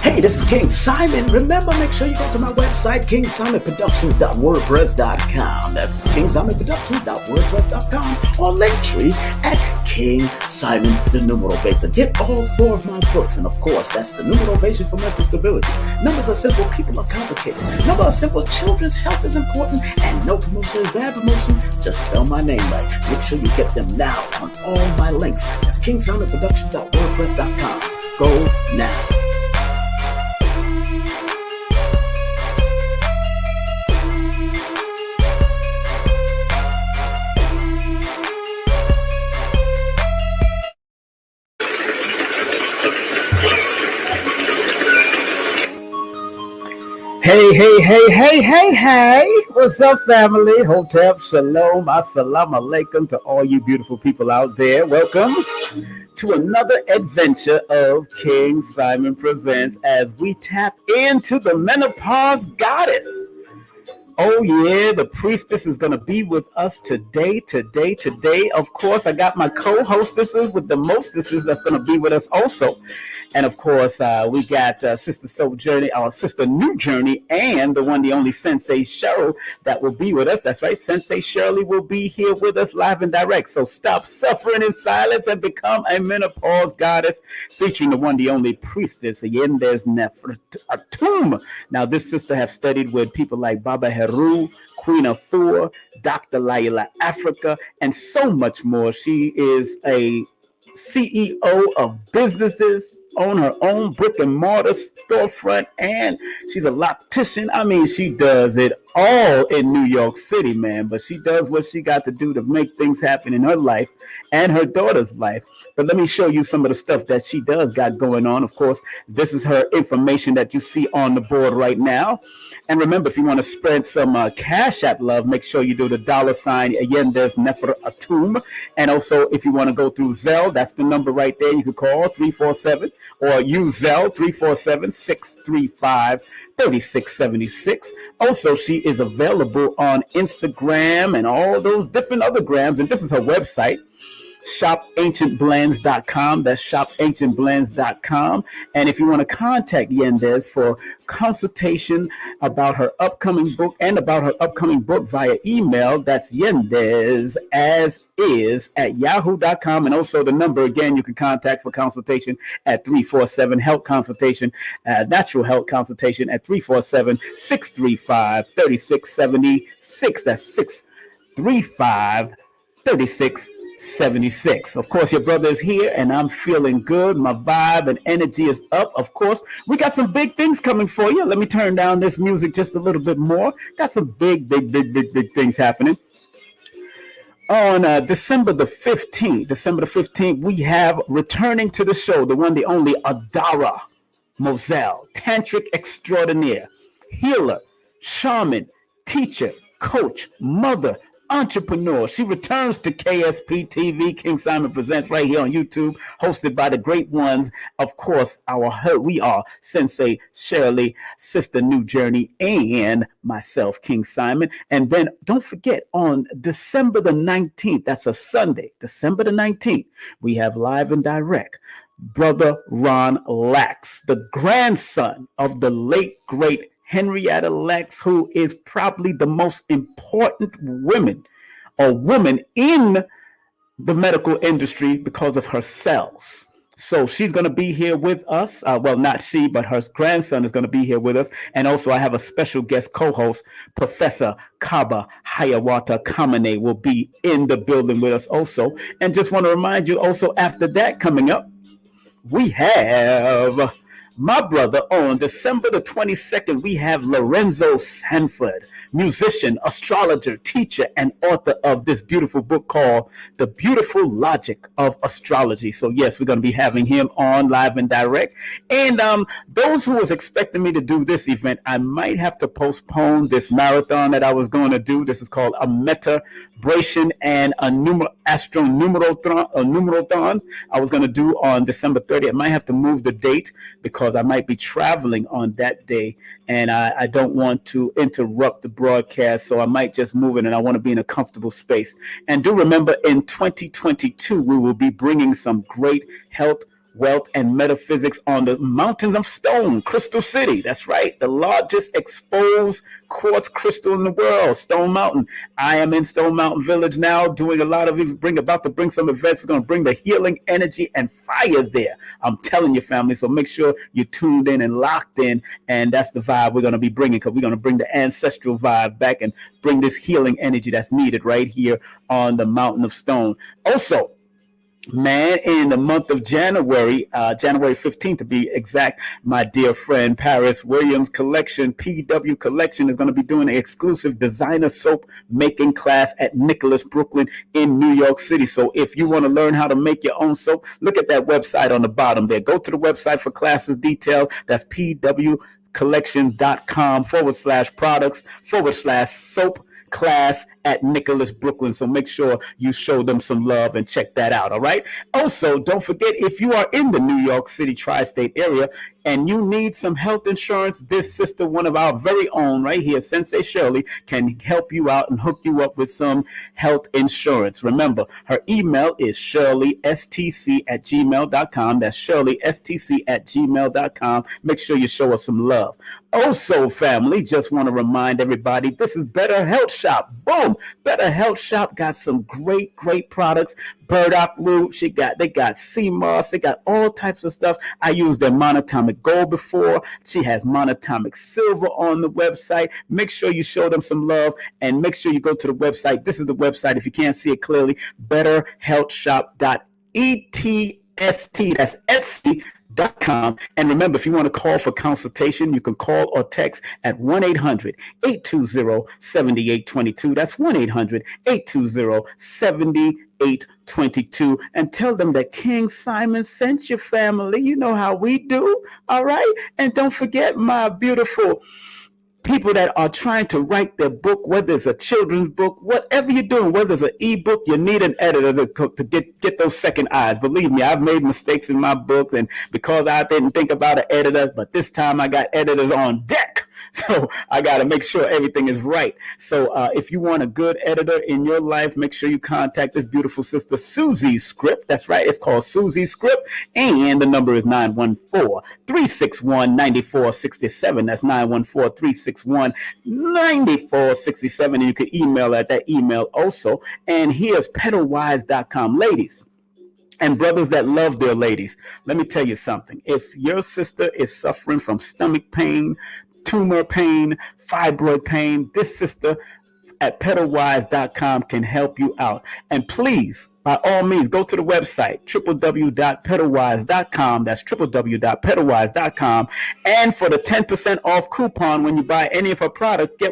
Hey, this is King Simon. Remember, make sure you go to my website, KingSimonProductions.wordpress.com. That's KingSimonProductions.wordpress.com, or Linktree at King Simon the Numeral Base. Get all 4 of my books, and of course, that's the Numeral Base for mental stability. Numbers are simple, people are complicated. Numbers are simple, children's health is important, and no promotion is bad promotion. Just spell my name right. Make sure you get them now on all my links. That's KingSimonProductions.wordpress.com. Go now. Hey. What's up, family? Hotep, shalom, assalamu alaikum to all you beautiful people out there. Welcome to another adventure of King Simon Presents as we tap into the Menopause Goddess. Oh yeah, the priestess is going to be with us today. Of course, I got my co-hostesses with the mostesses that's going to be with us also. And of course, we got Sister Soul Journey, our Sister New Journey, and the one, the only Sensei Cheryl that will be with us. That's right, Sensei Shirley will be here with us live and direct. So stop suffering in silence and become a menopause goddess, featuring the one, the only Priestess Yendys Nefer-Atum. Now, this sister have studied with people like Baba Heru, Queen of Four, Dr. Laila Africa, and so much more. She is a CEO of businesses, own her own brick and mortar storefront, and she's a loctician. I mean, she does it all in New York City, man, but she does what she got to do to make things happen in her life and her daughter's life. But let me show you some of the stuff that she does got going on. Of course, this is her information that you see on the board right now. And remember, if you want to spread some Cashapp love, make sure you do the $sign Yendys Nefer-Atum. And also, if you want to go through Zelle, that's the number right there. You can call 347 or use Zelle 347-635-3676. Also, she is available on Instagram and all those different other grams. And this is her website, shopancientblends.com. That's shopancientblends.com. And if you want to contact Yendys for consultation about her upcoming book and about her upcoming book via email, that's yendysasis@yahoo.com. And also the number again you can contact for consultation at 347 health consultation, natural health consultation at 347-635-3676. That's 635-3676. Of course, your brother is here and I'm feeling good. My vibe and energy is up. Of course, we got some big things coming for you. Let me turn down this music just a little bit more. Got some big things happening. On December the 15th, we have returning to the show, the one, the only Adara Moselle, tantric extraordinaire, healer, shaman, teacher, coach, mother, entrepreneur. She returns to K.S.P TV, King Simon Presents, right here on YouTube, hosted by the great ones. Of course, we are Sensei Shirley, Sister New Journey, and myself, King Simon. And then don't forget, on December the 19th, that's a Sunday, December the 19th, we have live and direct Brother Ron Lax, the grandson of the late, great Henrietta Lacks, who is probably the most important woman in the medical industry because of her cells. So she's going to be here with us. Well, not she, but her grandson is going to be here with us. And also I have a special guest co-host, Professor Kaba Hayawata Kamane will be in the building with us also. And just want to remind you also, after that coming up, we have my brother, on December the 22nd, we have Lorenzo Sanford, musician, astrologer, teacher, and author of this beautiful book called The Beautiful Logic of Astrology. So yes, we're going to be having him on live and direct. And those who was expecting me to do this event, I might have to postpone this marathon that I was going to do. This is called a Metabration and a numerothon I was going to do on December 30th. I might have to move the date because I might be traveling on that day, and I don't want to interrupt the broadcast, so I might just move it, and I want to be in a comfortable space. And do remember, in 2022, we will be bringing some great health, wealth, and metaphysics on the Mountains of Stone, Crystal City. That's right, the largest exposed quartz crystal in the world, Stone Mountain. I am in Stone Mountain Village now, doing a lot of about to bring some events. We're going to bring the healing energy and fire there. I'm telling you, family. So make sure you're tuned in and locked in, and that's the vibe we're going to be bringing, because we're going to bring the ancestral vibe back and bring this healing energy that's needed right here on the Mountain of Stone. Also, man, in the month of January, January 15th to be exact, my dear friend Paris Williams Collection, PW Collection, is going to be doing an exclusive designer soap making class at Nicholas Brooklyn in New York City. So if you want to learn how to make your own soap, look at that website on the bottom there. Go to the website for classes detail. That's pwcollection.com/products/soap class at Nicholas Brooklyn. So make sure you show them some love and check that out. All right. Also, don't forget, if you are in the New York City tri-state area and you need some health insurance, this sister, one of our very own right here, Sensei Shirley, can help you out and hook you up with some health insurance. Remember, her email is shirleystc@gmail.com. That's shirleystc@gmail.com. Make sure you show us some love. Also, family, just want to remind everybody, this is Better Health Shop. Boom! Better Health Shop got some great products. Burdock root, they got sea moss, they got all types of stuff. I used their monatomic gold before. She has monatomic silver on the website. Make sure you show them some love, and make sure you go to the website. This is the website, if you can't see it clearly, betterhealthshop.etst. That's Etsy.com. And remember, if you want to call for consultation, you can call or text at 1-800-820-7822. That's 1-800-820-7822. And tell them that King Simon sent your family. You know how we do. All right. And don't forget, my beautiful people that are trying to write their book, whether it's a children's book, whatever you're doing, whether it's an ebook, you need an editor to get those second eyes. Believe me, I've made mistakes in my books, and because I didn't think about an editor, but this time I got editors on deck. So I got to make sure everything is right. So if you want a good editor in your life, make sure you contact this beautiful sister, Susie Script. That's right. It's called Susie Script. And the number is 914-361-9467. That's 914-361-9467. And you can email at that email also. And here's Petalwise.com. Ladies and brothers that love their ladies, let me tell you something. If your sister is suffering from stomach pain, tumor pain, fibroid pain, this sister at Petalwise.com can help you out. And please, by all means, go to the website, www.petalwise.com. That's www.petalwise.com. And for the 10% off coupon when you buy any of her products,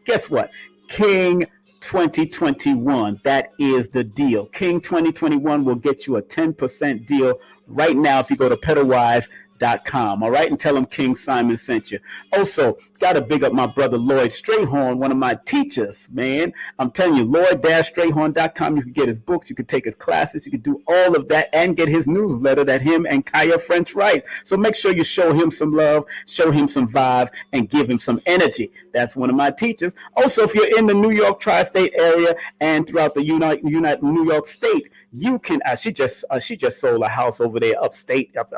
guess what? King 2021. That is the deal. King 2021 will get you a 10% deal right now if you go to Petalwise.com. All right, and tell them King Simon sent you. Also, gotta big up my brother Lloyd Strayhorn, one of my teachers, man. I'm telling you, Lloyd-Strayhorn.com. You can get his books, you can take his classes, you can do all of that, and get his newsletter that him and Kaya French write. So make sure you show him some love, show him some vibe, and give him some energy. That's one of my teachers. Also, if you're in the New York tri-state area and throughout the United New York State, you can. She just sold a house over there upstate, up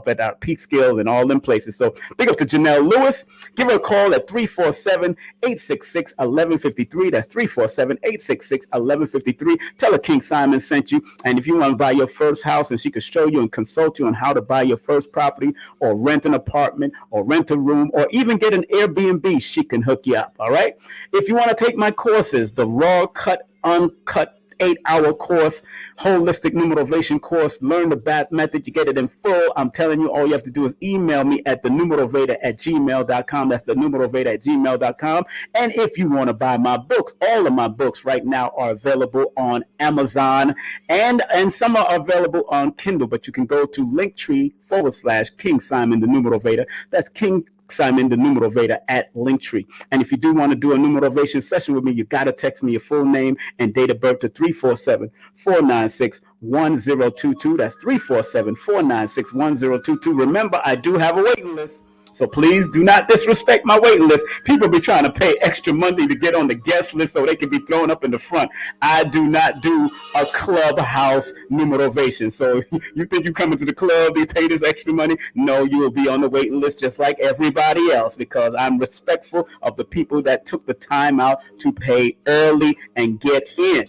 at Peekskill and all them places. So big up to Janelle Lewis. Give her a call at 347-866-1153. That's 347-866-1153. Tell her King Simon sent you. And if you want to buy your first house, and she could show you and consult you on how to buy your first property, or rent an apartment, or rent a room, or even get an Airbnb, she can hook you up. All right. If you want to take my courses, the raw cut, uncut, 8-hour course, holistic numerovation course. Learn the bath method. You get it in full. I'm telling you, all you have to do is email me at thenumerovator@gmail.com. That's thenumerovator@gmail.com. And if you want to buy my books, all of my books right now are available on Amazon, and some are available on Kindle, but you can go to Linktree/King Simon the Numerovator. That's King Simon the Numerovator at Linktree. And if you do want to do a numerovation session with me, you got to text me your full name and date of birth to 347-496-1022. That's 347-496-1022. Remember, I do have a waiting list. So please do not disrespect my waiting list. People be trying to pay extra money to get on the guest list so they can be thrown up in the front. I do not do a clubhouse numerovation. So you think you come into the club, you pay this extra money? No, you will be on the waiting list just like everybody else, because I'm respectful of the people that took the time out to pay early and get in.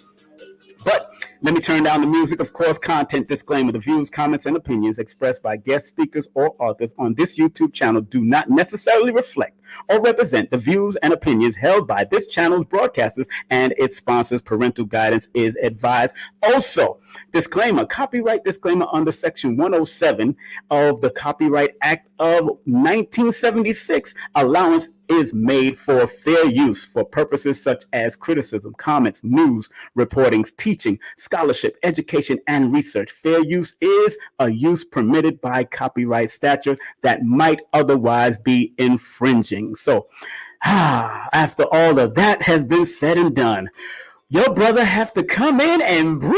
But let me turn down the music. Of course, content disclaimer. The views, comments, and opinions expressed by guest speakers or authors on this YouTube channel do not necessarily reflect or represent the views and opinions held by this channel's broadcasters and its sponsors. Parental guidance is advised. Also, disclaimer, copyright disclaimer under Section 107 of the Copyright Act of 1976. Allowance is made for fair use for purposes such as criticism, comments, news, reportings, teaching, scholarship, education, and research. Fair use is a use permitted by copyright statute that might otherwise be infringing. So, after all of that has been said and done, your brother have to come in and breathe.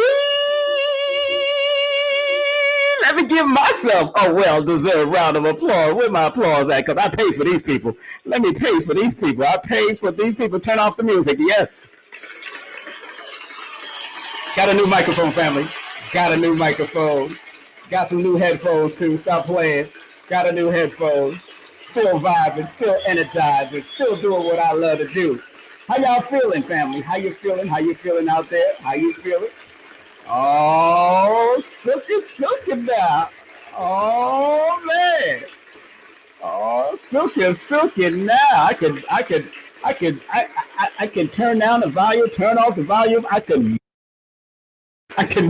Let me give myself a well-deserved round of applause. Where my applause at? Because I pay for these people. Let me pay for these people. I pay for these people. Turn off the music. Yes. Got a new microphone, family. Got a new microphone. Got some new headphones, too. Stop playing. Got a new headphone. Still vibing. Still energizing. Still doing what I love to do. How y'all feeling, family? How you feeling? How you feeling out there? How you feeling? Oh, silky now. Oh man. Oh, silky now. I can turn down the volume, turn off the volume. I can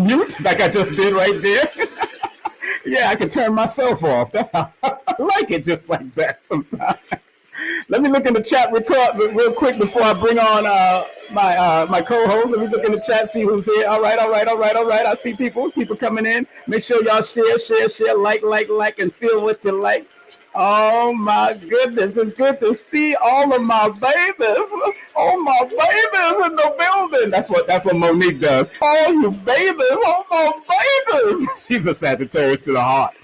mute like I just did right there. Yeah, I can turn myself off. That's how I like it, just like that sometimes. Let me look in the chat real quick before I bring on my co-host. Let me look in the chat, see who's here. All right. I see people coming in. Make sure y'all share, like, and feel what you like. Oh my goodness, it's good to see all of my babies. Oh, my babies in the building. That's what Monique does. Oh, you babies, oh my babies. She's a Sagittarius to the heart.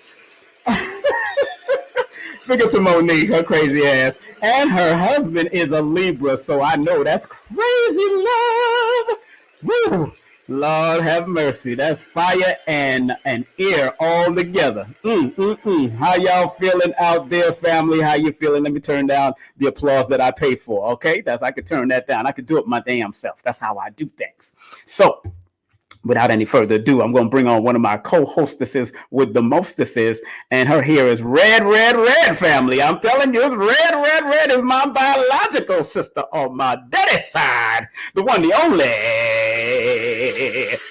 Big up to Monique, her crazy ass. And her husband is a Libra, so I know that's crazy love. Woo! Lord have mercy. That's fire and air all together. How y'all feeling out there, family? How you feeling? Let me turn down the applause that I pay for, okay? I could turn that down. I could do it my damn self. That's how I do things. So, without any further ado, I'm going to bring on one of my co-hostesses with the mostesses, and her hair is red, family. I'm telling you, it's red is my biological sister on my daddy's side. The one, the only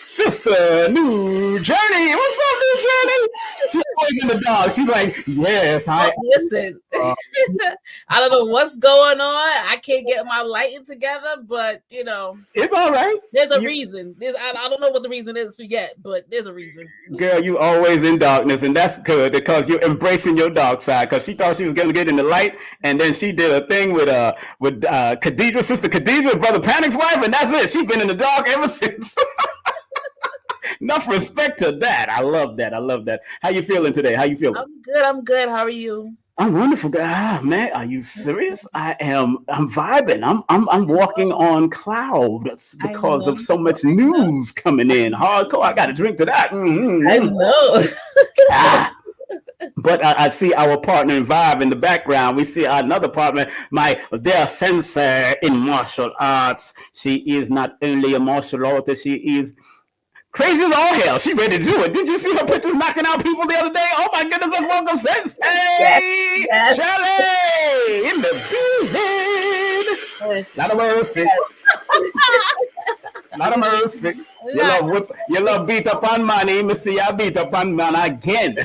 Sister New Journey. What's up, New Journey? She's waving the dog. She's like, yes, hi. Listen, I don't know what's going on. I can't get my lighting together, but, it's all right. There's a reason. I don't know what the reason is yet, but there's a reason. Girl, you always in darkness, and that's good because you're embracing your dark side. Because she thought she was going to get in the light, and then she did a thing with Khadijah, Sister Khadijah, Brother Panic's wife, and that's it. She's been in the dark ever since. Enough respect to that. I love that. How you feeling today? How you feeling? I'm good. How are you? I'm wonderful. Man, are you serious? I'm vibing. I'm walking on clouds because of so much news coming in. Hardcore. I got to drink to that. Mm-hmm. I know. But I see our partner in Vibe in the background. We see another partner, their sensei in martial arts. She is not only a martial artist, she is crazy as all hell. She ready to do it. Did you see her pictures knocking out people the other day? Oh my goodness, let's welcome Sensei! Yes. Shelley in the building. Yes. Not a mercy. Lot of mercy. You love beat up on money. Me see you beat up on man again.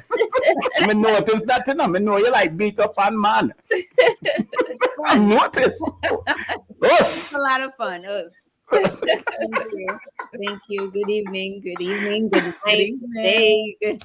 Me notice that too. Me know you like beat up on man. I notice. It's a lot of fun. Thank you. Thank you. Good evening. Good evening. Good night. Good day. Good.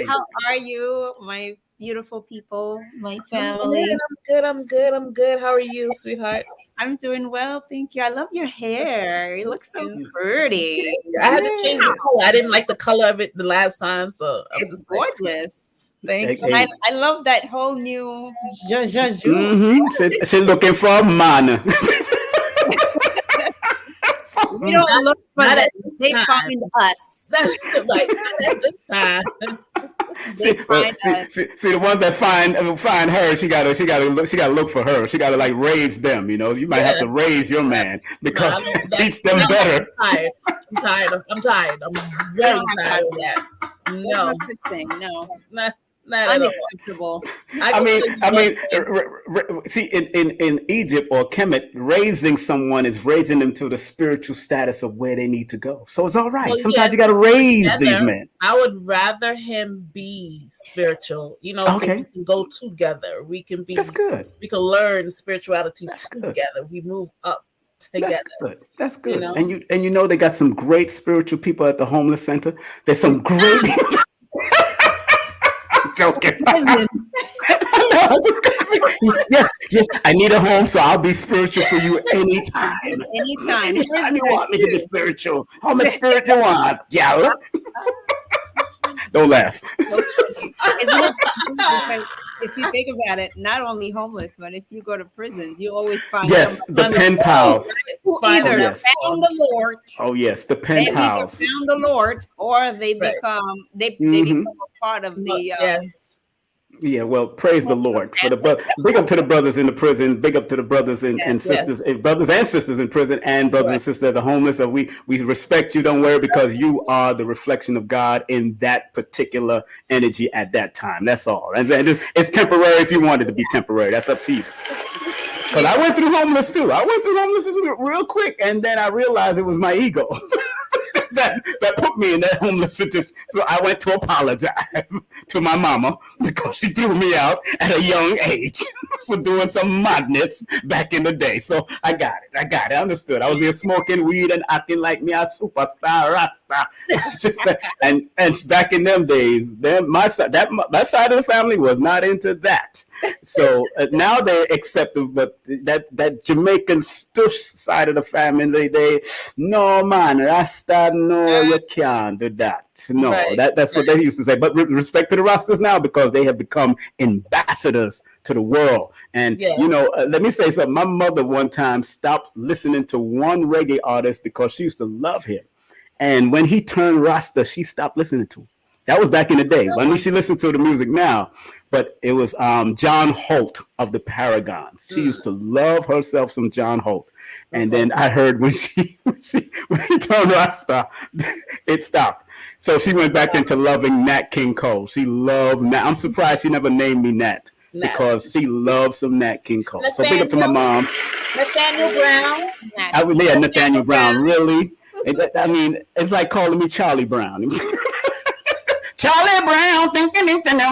How are you, my beautiful people, my family? I'm good. How are you, sweetheart? I'm doing well. Thank you. I love your hair. It looks so pretty. I had to change the color. I didn't like the color of it the last time, so it's gorgeous. Thank you. I love that whole new She's looking for a man. We don't look for that. They find us. Like at this time. See, the ones that find her, she gotta look for her. She gotta like raise them. You know, you might have to raise your man because teach them better. I'm tired. I'm very tired of that. No, that's a thing. No, not unacceptable. I mean, see, in Egypt or Kemet, raising someone is raising them to the spiritual status of where they need to go. So it's all right. Well, sometimes you got to raise these men. I would rather him be spiritual, so we can go together. We can be. That's good. We can learn spirituality together. We move up together. That's good. You know? And you know they got some great spiritual people at the homeless center. There's some great. Joking. Yes, I need a home, so I'll be spiritual for you anytime. Anytime you want me to be spiritual. How much spiritual you want? Yeah. Don't laugh. If you think about it, not only homeless, but if you go to prisons, you always find the pen pals who either found the Lord. Oh yes, the pen pals. They either found the Lord, or they become they become a part of the. Yeah, well, praise the Lord for the brother. Big up to the brothers in the prison. Big up to the brothers and sisters, brothers and sisters in prison, and brothers and sisters at the homeless. So we respect you. Don't worry, because you are the reflection of God in that particular energy at that time. That's all. And it's temporary if you want it to be temporary. That's up to you. Because I went through homeless too. I went through homelessness real quick, and then I realized it was my ego. That put me in that homeless situation. So I went to apologize to my mama because she threw me out at a young age for doing some madness back in the day. So I got it. I understood. I was there smoking weed and acting like me a superstar rasta. and back in them days, my side of the family was not into that. So now they're accepted, but that Jamaican stush side of the family, they no man, Rasta, no, you can't do that. No, that's what they used to say. But respect to the Rastas now, because they have become ambassadors to the world. And let me say something. My mother one time stopped listening to one reggae artist because she used to love him, and when he turned Rasta, she stopped listening to him. That was back in the day. I mean, she listens to the music now, but it was John Holt of the Paragons. She used to love herself some John Holt. And then I heard when he turned Rasta, it stopped. So she went back into loving Nat King Cole. She loved Nat. I'm surprised she never named me Nat, because she loves some Nat King Cole. So big up to my mom. Nathaniel Brown. Nathaniel Brown, really? I mean, it's like calling me Charlie Brown. Charlie Brown,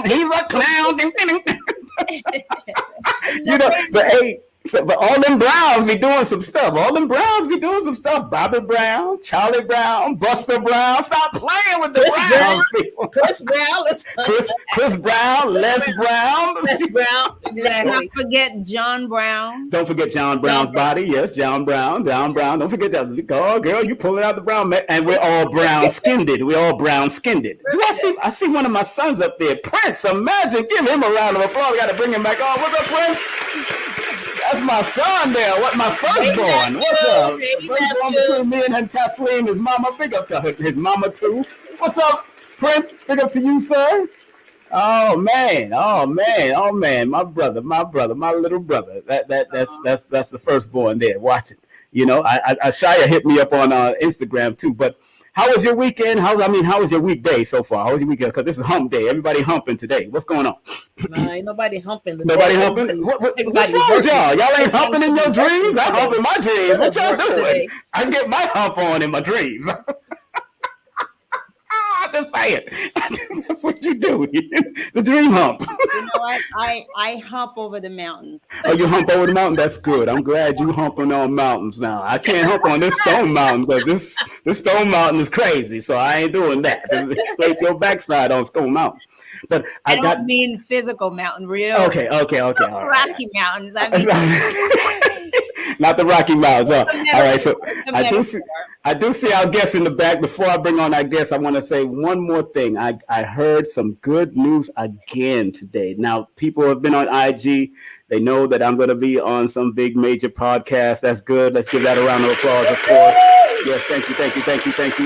he's a clown. But all them Browns be doing some stuff. Bobby Brown, Charlie Brown, Buster Brown. Stop playing with the Browns, people. Chris Brown. Chris Brown, Les Brown. Let's not forget John Brown. Don't forget John Brown's body. Yes, John Brown. Don't forget that. Oh, girl, you pulling out the brown. And we're all brown-skinned. I see one of my sons up there, Prince. Imagine. Give him a round of applause. We got to bring him back on. What's up, Prince? That's my son there. What, my firstborn? What's up? Firstborn between me and Taslim, his mama. Big up to his mama too. What's up, Prince? Big up to you, sir. Oh man. My brother, my little brother. That's the firstborn there. Watch it. You know, Shia hit me up on Instagram too. But How was your weekend? How was your weekday so far? How was your weekend? Because this is hump day. Everybody humping today. What's going on? Nah, ain't nobody humping today. Nobody humping? What's wrong with y'all? Y'all ain't humping in your dreams? I hump in my dreams. What y'all doing? Today. I get my hump on in my dreams. Just say it. That's what you do. The dream hump. You know what? I hump over the mountains. Oh, you hump over the mountain? That's good. I'm glad you humping on mountains now. I can't hump on this stone mountain because this stone mountain is crazy. So I ain't doing that. Just scrape your backside on stone mountain. But I don't mean physical mountain, real. Okay. All right. Rocky Mountains. I mean, not the Rocky Mountains. All right. So I do see our guest in the back. Before I bring on our guest, I want to say one more thing. I heard some good news again today. Now, people have been on IG. They know that I'm going to be on some big major podcast. That's good. Let's give that a round of applause, of course. Yes, thank you.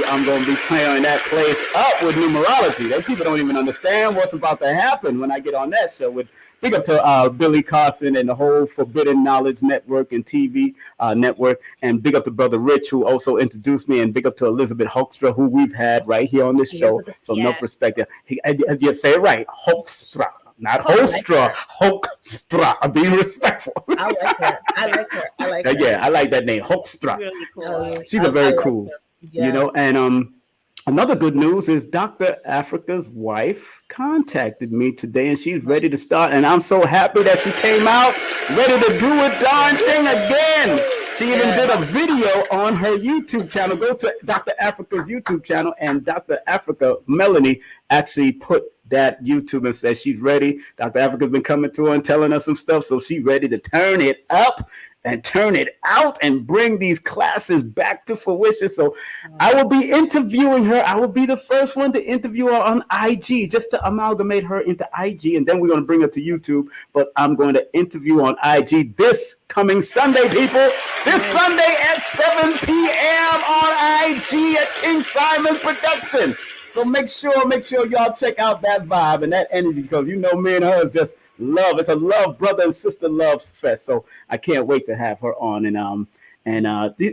I'm going to be tearing that place up with numerology. Those people don't even understand what's about to happen when I get on that show. With big up to Billy Carson and the whole Forbidden Knowledge Network and TV network. And big up to Brother Rich, who also introduced me. And big up to Elizabeth Hoekstra, who we've had right here on this show. So no perspective. You say it right. Hoekstra. Not Hostra, Hoekstra. I'm being respectful. I like her. Yeah, I like that name, Hoekstra. Really cool. She's a very cool, yes. You know. And another good news is Dr. Africa's wife contacted me today, and she's ready to start. And I'm so happy that she came out ready to do a darn thing again. She even did a video on her YouTube channel. Go to Dr. Africa's YouTube channel, and Dr. Africa, Melanie, actually put that YouTube and said she's ready. Dr. Africa's been coming to her and telling us some stuff, so she's ready to turn it up and turn it out and bring these classes back to fruition. So I will be interviewing her. I will be the first one to interview her on IG, just to amalgamate her into IG, and then we're going to bring her to YouTube. But I'm going to interview on IG this coming Sunday, people. This Sunday at 7 p.m. on IG at King Simon Production. So make sure y'all check out that vibe and that energy, because you know me and her is just love. It's a love, brother and sister love fest. So I can't wait to have her on and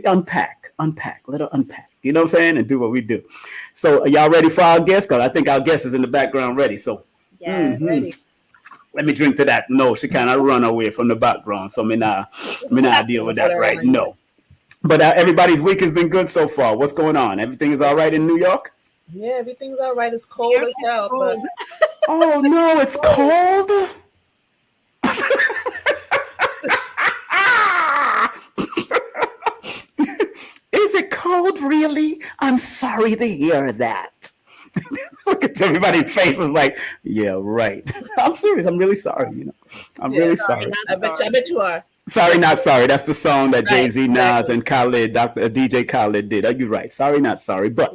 unpack. Let her unpack. You know what I'm saying? And do what we do. So are y'all ready for our guest? Because I think our guest is in the background ready. So ready. Let me drink to that. No, she kind of run away from the background. So me not deal with that right. No. But everybody's week has been good so far. What's going on? Everything is all right in New York? Yeah, everything's all right. It's cold as hell. But... Oh, no, it's cold? Is it cold, really? I'm sorry to hear that. Look at everybody's faces like, yeah, right. I'm serious. I'm really sorry. You know, I'm really sorry. I bet you are. Sorry, not sorry. That's the song that Jay-Z, Nas, and Khaled, DJ Khaled did. Are you right? Sorry, not sorry. But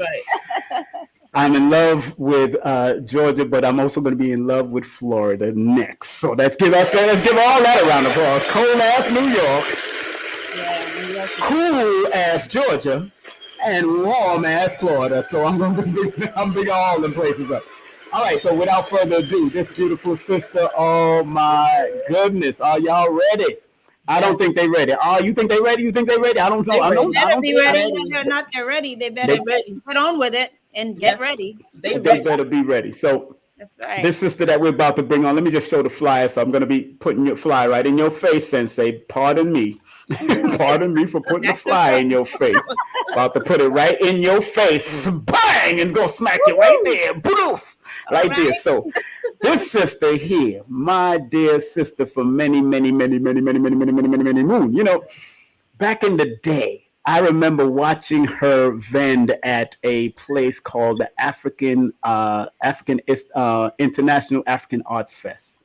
I'm in love with Georgia, but I'm also going to be in love with Florida next. So let's give all that a round of applause. Cold ass New York, cool ass Georgia, and warm ass Florida. So I'm big on all them places up. All right. So without further ado, this beautiful sister. Oh my goodness, are y'all ready? I don't think they're ready. Oh, you think they're ready? I don't know. They better be ready. When they're not, they're ready. They better get on with it and get ready. They better be ready. So that's right. This sister that we're about to bring on, let me just show the flyer. So I'm going to be putting your fly right in your face, Sensei. Pardon me. Pardon me for putting the fly in your face. About to put it right in your face. Bang! And go smack you right there. Poof! Right there. So this sister here, my dear sister for many moon. You know, back in the day, I remember watching her vend at a place called the International African Arts Fest.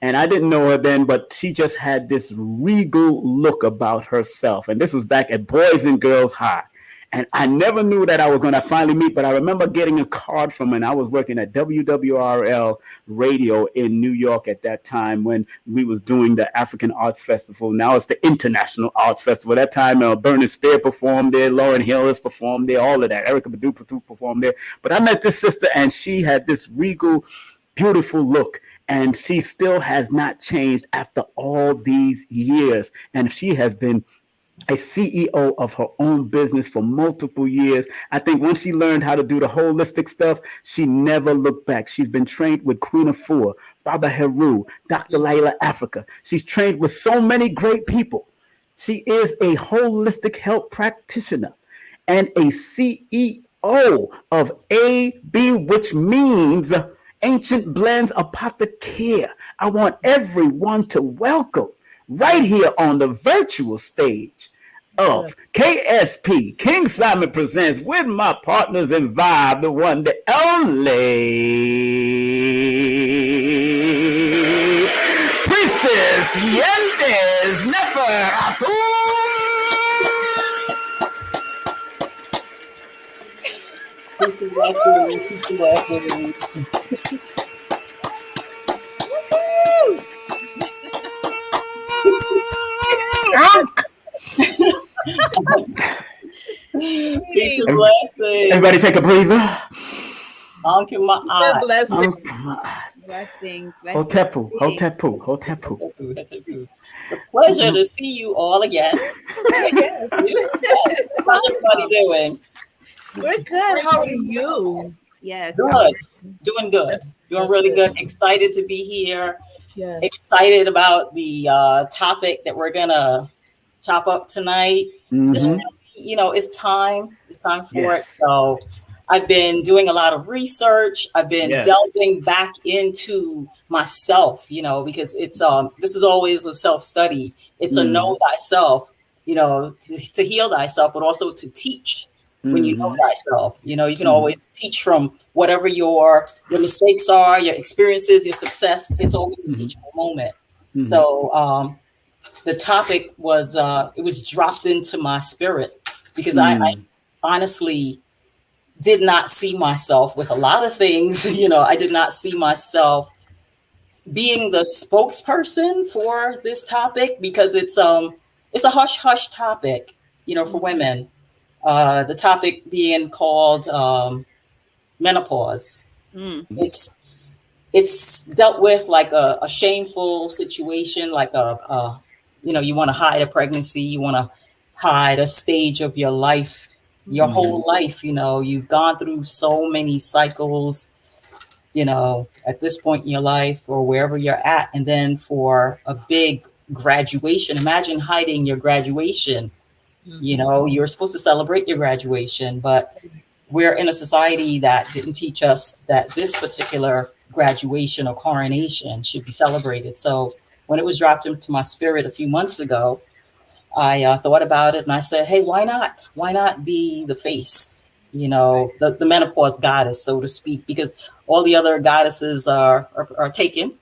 And I didn't know her then, but she just had this regal look about herself. And this was back at Boys and Girls High. And I never knew that I was going to finally meet, but I remember getting a card from her. And I was working at WWRL Radio in New York at that time when we was doing the African Arts Festival. Now it's the International Arts Festival. At that time, Bernice Spear performed there, Lauryn Hill has performed there, all of that. Erykah Badu performed there. But I met this sister, and she had this regal, beautiful look. And she still has not changed after all these years. And she has been a CEO of her own business for multiple years. I think once she learned how to do the holistic stuff, she never looked back. She's been trained with Queen Afua, Baba Heru, Dr. Layla Africa. She's trained with so many great people. She is a holistic health practitioner and a CEO of AB, which means Ancient Blends Apothecare. I want everyone to welcome right here on the virtual stage of K.S.P. King Simon Presents with my partners in vibe, the one, the only Priestess Yendys Nefer-Atum. Peace and blessings. Peace and blessings. Peace and blessings. Everybody take a breather. Uncle my eye. Blessings. Hotepu. The pleasure to see you all again. How's everybody doing? We're good. How are you? Yes. Good. Doing good. Doing really good. Excited to be here. Yes. Excited about the topic that we're gonna chop up tonight. Just really, it's time. It's time for it. So I've been doing a lot of research. I've been delving back into myself, because it's this is always a self-study. It's a know thyself, to heal thyself, but also to teach. When you know thyself, you can always teach from whatever your mistakes are, your experiences, your success. It's always a teachable moment. So the topic was it was dropped into my spirit because I honestly did not see myself with a lot of things. I did not see myself being the spokesperson for this topic because it's a hush hush topic, for women. The topic being called menopause. It's dealt with like a shameful situation, like you want to hide a pregnancy, you want to hide a stage of your life, your whole life. You've gone through so many cycles, at this point in your life or wherever you're at, and then for a big graduation, imagine hiding your graduation. You're supposed to celebrate your graduation, but we're in a society that didn't teach us that this particular graduation or coronation should be celebrated. So when it was dropped into my spirit a few months ago, I thought about it and I said, hey, why not? Why not be the face, the menopause goddess, so to speak, because all the other goddesses are taken.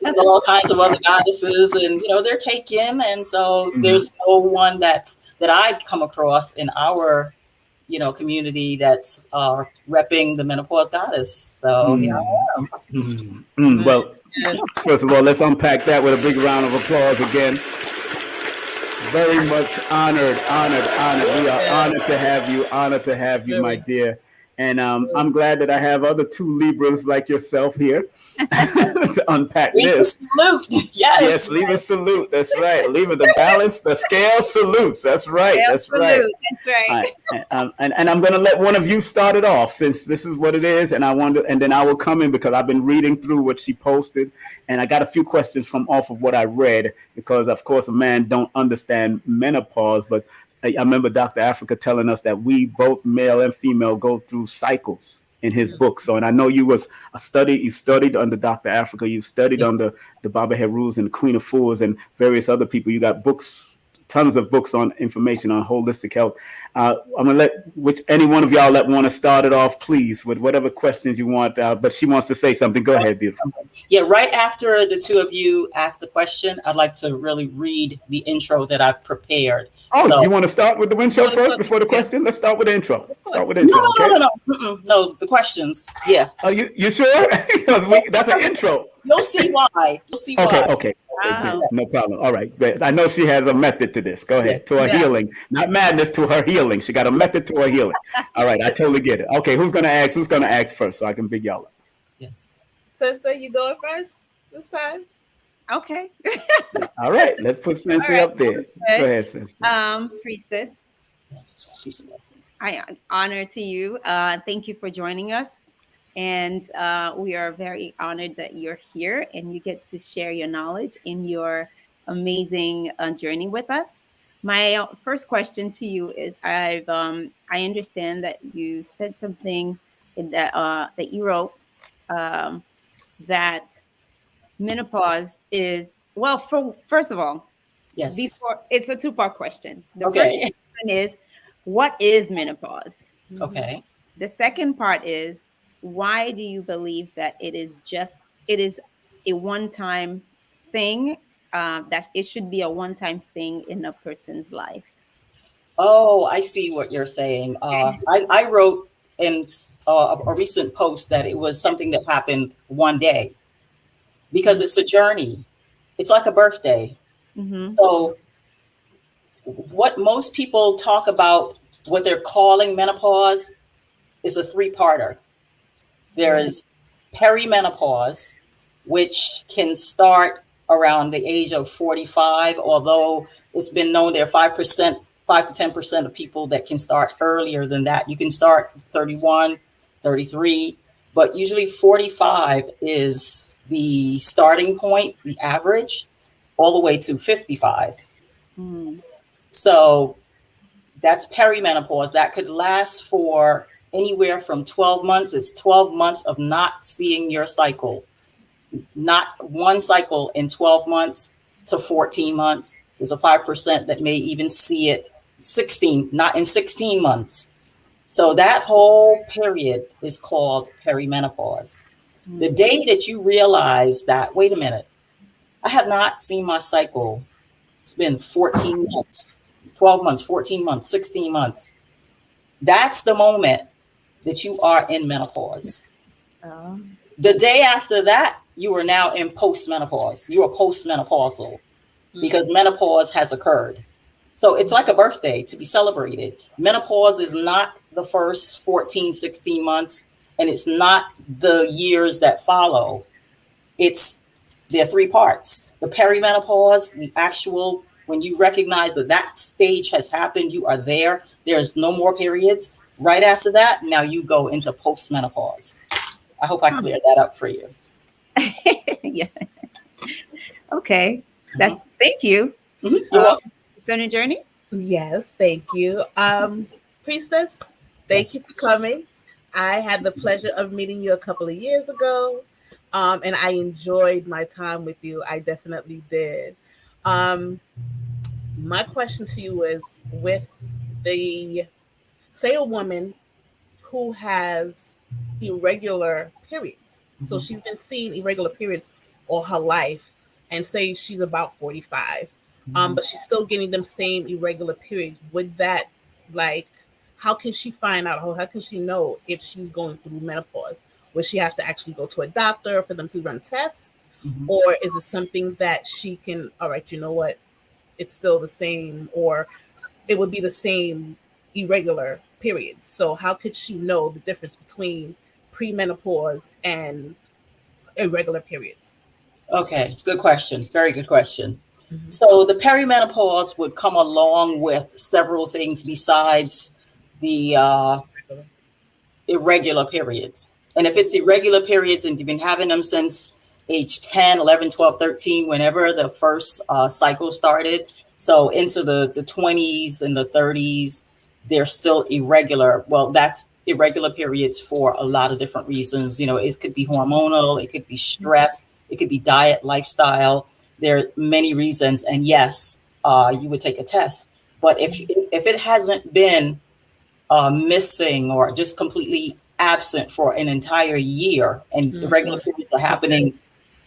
There's all kinds of other goddesses and, they're taken. And so there's no one that I've come across in our, community that's repping the menopause goddess. So here I am. Well, first of all, let's unpack that with a big round of applause again. Very much honored. We are honored to have you, my dear. And I'm glad that I have other two Libras like yourself here to unpack this. Salute. Yes, Libra salute. That's right. Libra, the balance, the scale salutes. That's right. That's right. And I'm going to let one of you start it off since this is what it is. And then I will come in because I've been reading through what she posted. And I got a few questions off of what I read because, of course, a man don't understand menopause, but I remember Dr. Africa telling us that we both male and female go through cycles in his book. So, and I know you studied under Dr. Africa, you studied under the Baba Herus and Queen of Fools and various other people. You got books, tons of books on information on holistic health. I'm going to let any one of y'all that want to start it off, please, with whatever questions you want. But she wants to say something. Go ahead, beautiful. Yeah, right after the two of you ask the question, I'd like to really read the intro that I've prepared. Oh, so, you want to start with the intro first before the question? Let's start with the intro. No, the questions. Yeah. Are you sure? That's an intro. You'll see why. Okay. Wow. No problem. All right. I know she has a method to this. Go ahead. To her healing. Not madness, to her healing. She got a method to her healing. All right. I totally get it. Okay. Who's going to ask first so I can big y'all up? Yes. So you going first this time? Okay. All right, let's put Sensei right. up there. Go ahead, Sensei. Priestess, Yes. Peace and blessings. I honor to you. Thank you for joining us. And we are very honored that you're here and you get to share your knowledge in your amazing journey with us. My first question to you is I understand that you said something that you wrote that menopause is, well, first of all, Yes. before, it's a two-part question. The first Okay. question is, what is menopause? Okay. The second part is, why do you believe that it is a one-time thing, that it should be a one-time thing in a person's life? Oh, I see what you're saying. I wrote in a recent post that it was something that happened one day because it's a journey. It's like a birthday. Mm-hmm. So what most people talk about, what they're calling menopause, is a three-parter. There is perimenopause, which can start around the age of 45, although it's been known there are 5%, 5 to 10% of people that can start earlier than that. You can start 31, 33, but usually 45 is the starting point, the average, all the way to 55. Mm. So that's perimenopause. That could last for anywhere from 12 months. It's 12 months of not seeing your cycle, not one cycle in 12 months to 14 months. There's a 5% that may even see it 16, not in 16 months. So that whole period is called perimenopause. The day that you realize that, wait a minute, I have not seen my cycle. It's been 14 months, 12 months, 14 months, 16 months. That's the moment that you are in menopause. The day after that, you are now in postmenopause. You are postmenopausal because menopause has occurred. So it's like a birthday to be celebrated. Menopause is not the first 14, 16 months, and it's not the years that follow. There are three parts. The perimenopause, the actual, when you recognize that that stage has happened, you are there. There's no more periods. Right after that, now you go into postmenopause. I hope I cleared that up for you. Yeah. Okay. Thank you. You're welcome. It's on a journey? Yes, thank you. Priestess, thank you for coming. I had the pleasure of meeting you a couple of years ago. And I enjoyed my time with you. I definitely did. My question to you is, with say a woman who has irregular periods. So she's been seeing irregular periods all her life, and say she's about 45, but she's still getting them same irregular periods. Would that, how can she find out, how can she know if she's going through menopause? Would she have to actually go to a doctor for them to run tests? Or is it something that she can, all right, you know what, it's still the same, or it would be the same irregular periods? So how could she know the difference between premenopause and irregular periods? Okay, good question. Very good question. So the perimenopause would come along with several things besides the irregular periods. And if it's irregular periods and you've been having them since age 10, 11, 12, 13, whenever the first cycle started, so into the 20s and the 30s, they're still irregular. Well, that's irregular periods for a lot of different reasons. You know, it could be hormonal, it could be stress, it could be diet, lifestyle. There are many reasons. And yes, you would take a test. But if it hasn't been missing or just completely absent for an entire year, and irregular periods are happening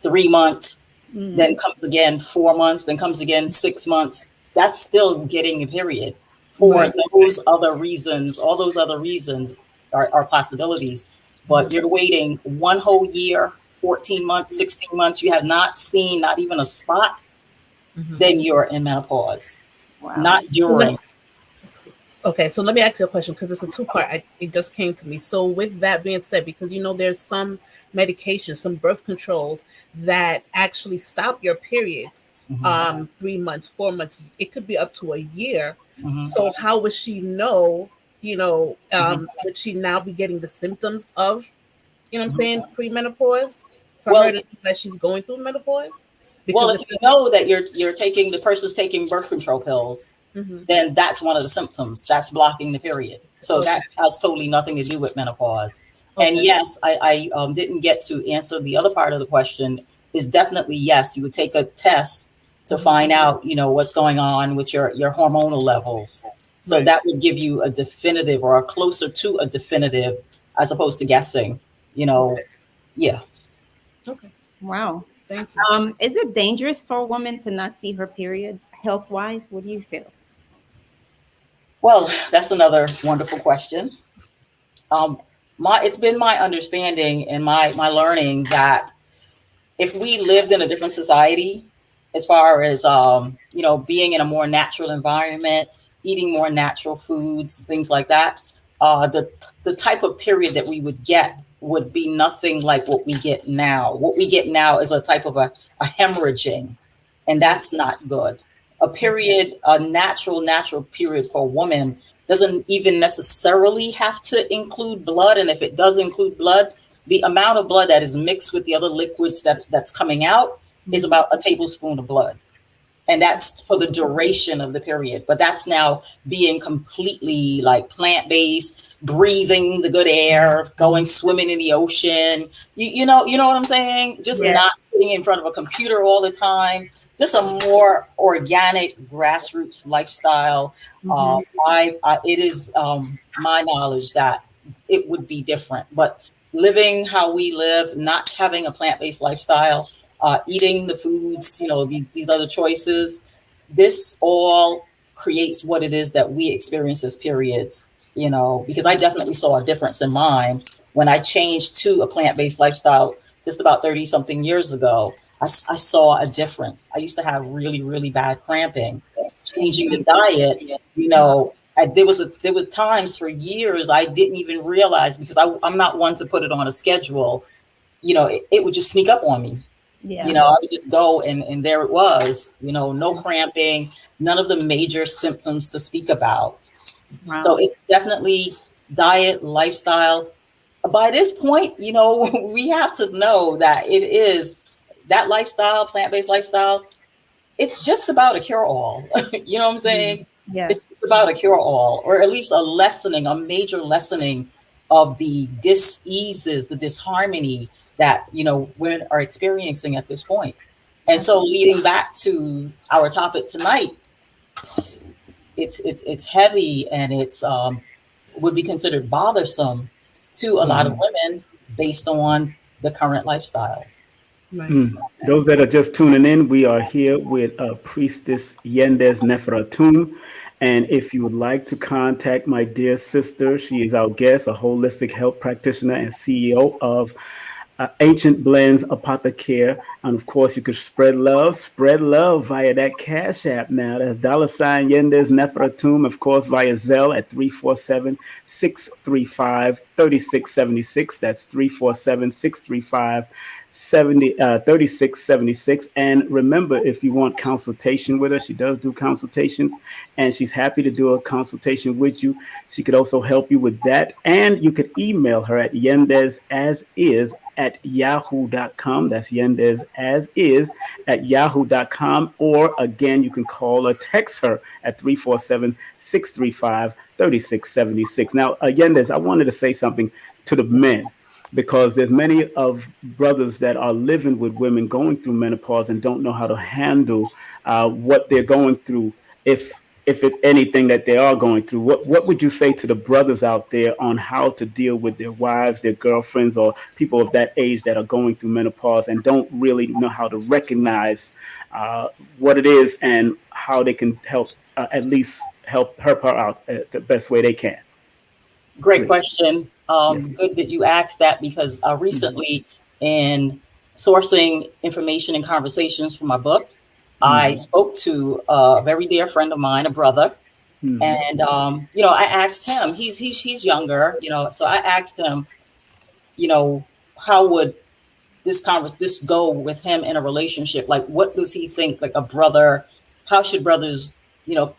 3 months, then comes again 4 months, then comes again 6 months, that's still getting a period. For those other reasons, all those other reasons are possibilities. But you're waiting 1 whole year, 14 months, 16 months, you have not seen not even a spot, then you're in menopause. Not during. Okay, so let me ask you a question because it's a two-part. It just came to me. So with that being said, because there's some medications, some birth controls that actually stop your periods, 3 months, 4 months, it could be up to a year. So how would she know, would she now be getting the symptoms of, what I'm saying, premenopause for her to know that she's going through menopause? Well, Because if you know that you're taking the person's taking birth control pills, Mhm. then that's one of the symptoms. That's blocking the period. So Okay. that has totally nothing to do with menopause. And Okay. yes, I didn't get to answer the other part of the question. Is definitely yes. You would take a test to find out, what's going on with your hormonal levels. So Right. that would give you a definitive or a closer to a definitive as opposed to guessing. Okay. Yeah. Okay. Wow. Thank you. Is it dangerous for a woman to not see her period health wise? What do you feel? Well, that's another wonderful question. It's been my understanding and my learning that if we lived in a different society, as far as being in a more natural environment, eating more natural foods, things like that, the type of period that we would get would be nothing like what we get now. What we get now is a type of a hemorrhaging, and that's not good. A period, a natural period for a woman doesn't even necessarily have to include blood. And if it does include blood, the amount of blood that is mixed with the other liquids that's coming out is about a tablespoon of blood. And that's for the duration of the period. But that's now being completely like plant-based, breathing the good air, going swimming in the ocean. You know what I'm saying? Just Yeah. not sitting in front of a computer all the time. Just a more organic grassroots lifestyle. It is my knowledge that it would be different. But living how we live, not having a plant-based lifestyle, eating the foods, these other choices, this all creates what it is that we experience as periods, because I definitely saw a difference in mine when I changed to a plant-based lifestyle just about 30 something years ago. I saw a difference. I used to have really, really bad cramping. Changing the diet, there was times for years I didn't even realize because I'm not one to put it on a schedule. It would just sneak up on me. Yeah. I would just go and there it was, no cramping, none of the major symptoms to speak about. Wow. So it's definitely diet, lifestyle. By this point, we have to know that it is that lifestyle, plant-based lifestyle, it's just about a cure-all. You know what I'm saying? It's Yes. just about a cure-all, or at least a major lessening of the dis-eases, the disharmony that women are experiencing at this point. And so, leading back to our topic tonight, it's heavy and it's would be considered bothersome to a lot of women based on the current lifestyle. Right. Those that are just tuning in, we are here with Priestess Yendys Nefer-Atum. And if you would like to contact my dear sister, she is our guest, a holistic health practitioner and CEO of Ancient Blends Apothecare. And of course, you could spread love via that Cash App now. That's $ Yendys Nefer-Atum, of course, via Zelle at 347-635-3676. That's 347-635-3676. And remember, if you want consultation with her, she does do consultations, and she's happy to do a consultation with you. She could also help you with that. And you could email her at yendysasIs@yahoo.com. That's yendysasIs@yahoo.com. Or again, you can call or text her at 347-635-3676. Now, Yendys, I wanted to say something to the men, because there's many of brothers that are living with women going through menopause and don't know how to handle what they're going through, if it anything that they are going through. What would you say to the brothers out there on how to deal with their wives, their girlfriends, or people of that age that are going through menopause and don't really know how to recognize what it is and how they can help, at least help her out the best way they can? Great Please. question. Yes. Good that you asked that, because recently, in sourcing information and conversations for my book, I spoke to a very dear friend of mine, a brother, And I asked him. He's younger, so I asked him, how would this go with him in a relationship? Like, what does he think? Like a brother, how should brothers,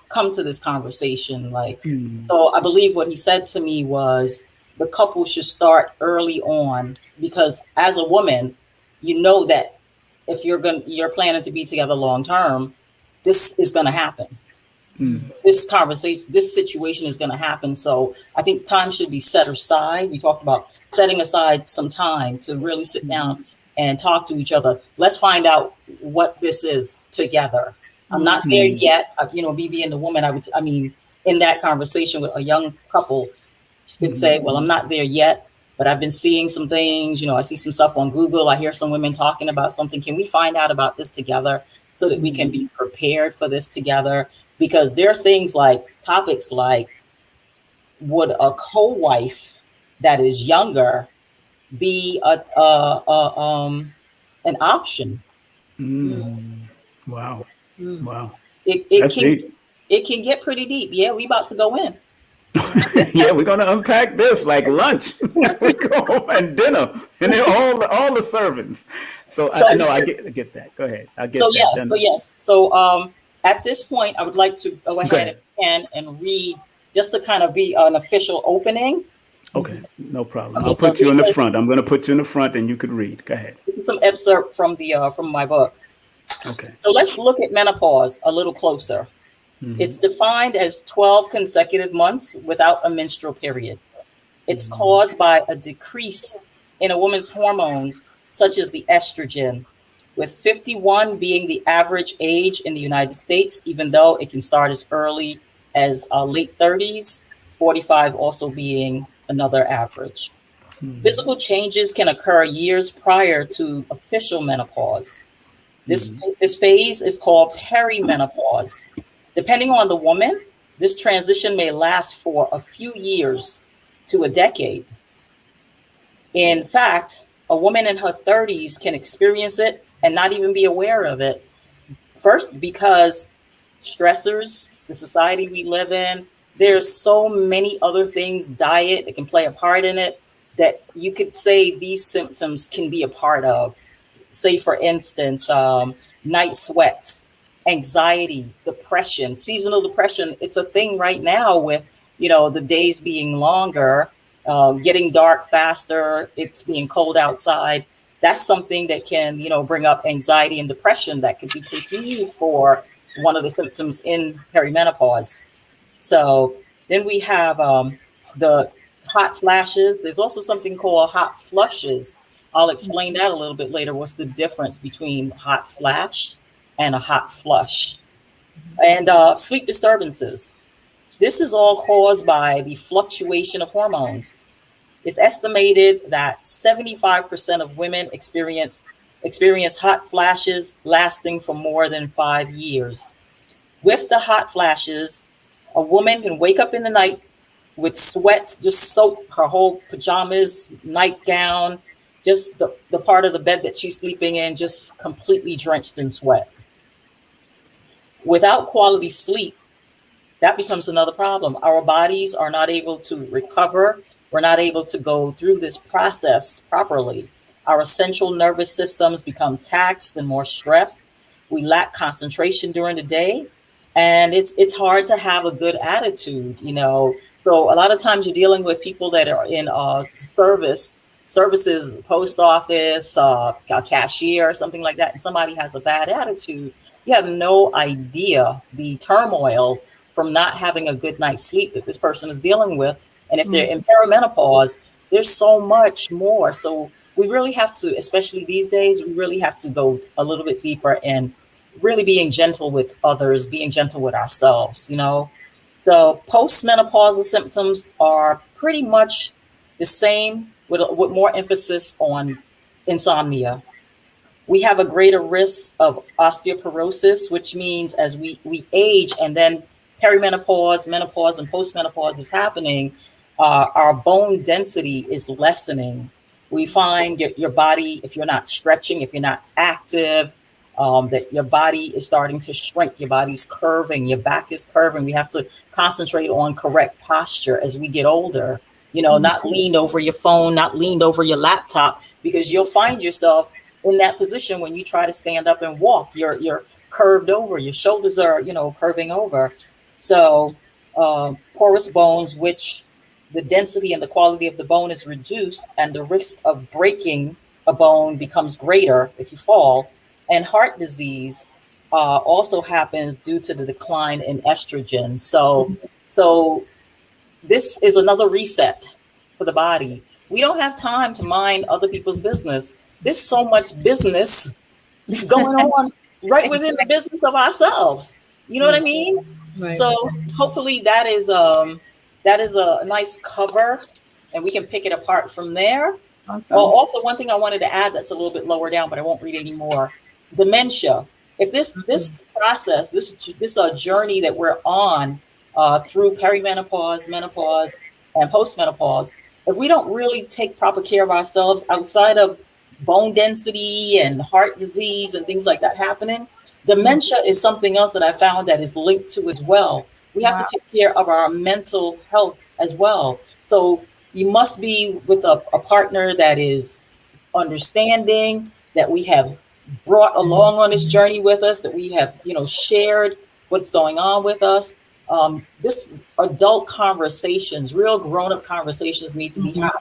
come to this conversation? Like, so I believe what he said to me was the couple should start early on, because as a woman, that if you're planning to be together long term, this is going to happen. This situation is going to happen. So I think time should be set aside. We talked about setting aside some time to really sit down and talk to each other. Let's find out what this is together. I'm not there yet. Me being the woman, in that conversation with a young couple, she could say, well, I'm not there yet, but I've been seeing some things. I see some stuff on Google. I hear some women talking about something. Can we find out about this together so that we can be prepared for this together? Because there are things like topics like, would a co-wife that is younger be an option? Wow. It can get pretty deep. Yeah, we about to go in. Yeah, we're gonna unpack this like lunch. We go home and dinner, and then all the servants. So I know I get that. Go ahead. I get that. So at this point, I would like to go ahead and read, just to kind of be an official opening. Okay, no problem. Okay, I'll put you in the front. I'm going to put you in the front, and you could read. Go ahead. This is some excerpt from my book. Okay. So let's look at menopause a little closer. It's defined as 12 consecutive months without a menstrual period. It's caused by a decrease in a woman's hormones, such as the estrogen, with 51 being the average age in the United States, even though it can start as early as late 30s, 45 also being another average. Physical changes can occur years prior to official menopause. This phase is called perimenopause. Depending on the woman, this transition may last for a few years to a decade. In fact, a woman in her 30s can experience it and not even be aware of it. First, because stressors, the society we live in, there's so many other things, diet, that can play a part in it, that you could say these symptoms can be a part of. Say, for instance, night sweats, anxiety, depression, seasonal depression. It's a thing right now with, the days being longer, getting dark faster, it's being cold outside. That's something that can, bring up anxiety and depression that could be confused for one of the symptoms in perimenopause. So then we have the hot flashes. There's also something called hot flushes. I'll explain that a little bit later. What's the difference between hot flash and a hot flush? And sleep disturbances. This is all caused by the fluctuation of hormones. It's estimated that 75% of women experience hot flashes lasting for more than 5 years. With the hot flashes, a woman can wake up in the night with sweats, just soak her whole pajamas, nightgown, just the part of the bed that she's sleeping in, just completely drenched in sweat. Without quality sleep, that becomes another problem. Our bodies are not able to recover. We're not able to go through this process properly. Our central nervous systems become taxed and more stressed. We lack concentration during the day, and it's hard to have a good attitude, So a lot of times you're dealing with people that are in services, post office, a cashier, or something like that, and somebody has a bad attitude. You have no idea the turmoil from not having a good night's sleep that this person is dealing with. And if they're in perimenopause, there's so much more. So we really have to, especially these days, we really have to go a little bit deeper and really being gentle with others, being gentle with ourselves, So postmenopausal symptoms are pretty much the same, with more emphasis on insomnia. We have a greater risk of osteoporosis, which means as we age and then perimenopause, menopause, and postmenopause is happening, our bone density is lessening. We find your body, if you're not stretching, if you're not active, that your body is starting to shrink, your body's curving, your back is curving. We have to concentrate on correct posture as we get older, not leaned over your phone, not leaned over your laptop, because you'll find yourself in that position when you try to stand up and walk. You're curved over, your shoulders are, curving over. So porous bones, which the density and the quality of the bone is reduced, and the risk of breaking a bone becomes greater if you fall. And heart disease also happens due to the decline in estrogen. So this is another reset for the body. We don't have time to mind other people's business. There's so much business going on right within the business of ourselves. You know what I mean? Right. So hopefully that is a nice cover, and we can pick it apart from there. Awesome. Also, one thing I wanted to add that's a little bit lower down, but I won't read anymore. Dementia. If this process, this journey that we're on through perimenopause, menopause, and postmenopause, if we don't really take proper care of ourselves outside of bone density and heart disease and things like that happening, dementia is something else that I found that is linked to as well. We have to take care of our mental health as well. So you must be with a partner that is understanding, that we have brought along on this journey with us, that we have, shared what's going on with us. This adult conversations, real grown-up conversations need to be had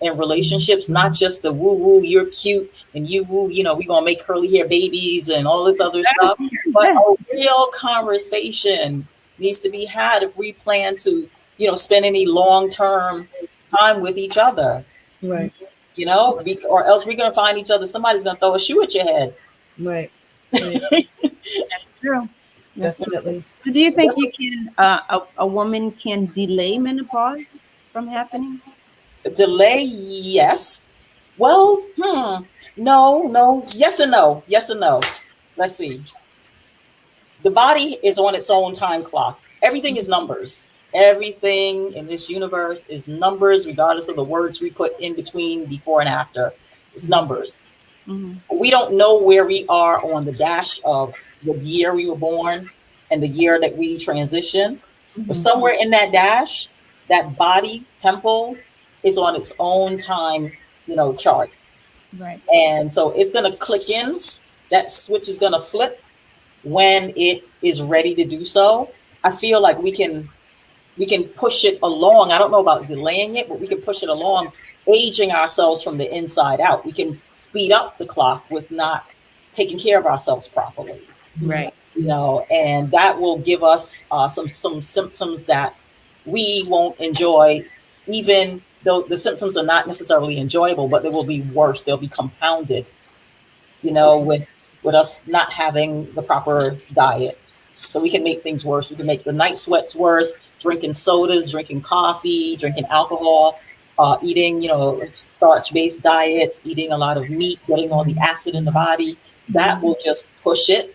in relationships, not just the woo-woo, you're cute, and you woo, we're going to make curly hair babies and all this other stuff. But a real conversation needs to be had if we plan to, spend any long-term time with each other. Right. Or else we're going to find each other. Somebody's going to throw a shoe at your head. Right. That's true. Definitely. So do you think you can, a woman can delay menopause from happening? Delay, yes. Well, no. Yes and no. Yes and no. Let's see. The body is on its own time clock. Everything is numbers. Everything in this universe is numbers, regardless of the words we put in between before and after. It's numbers. Mm-hmm. We don't know where we are on the dash of the year we were born and the year that we transition. Mm-hmm. But somewhere in that dash, that body temple is on its own time, chart. Right. And so it's going to click in. That switch is going to flip when it is ready to do so. I feel like we can push it along. I don't know about delaying it, but we can push it along, aging ourselves from the inside out. We can speed up the clock with not taking care of ourselves properly. Right. And that will give us some symptoms that we won't enjoy, even though the symptoms are not necessarily enjoyable, but they will be worse. They'll be compounded, with us not having the proper diet. So we can make things worse. We can make the night sweats worse, drinking sodas, drinking coffee, drinking alcohol, eating, starch-based diets, eating a lot of meat, getting all the acid in the body. That will just push it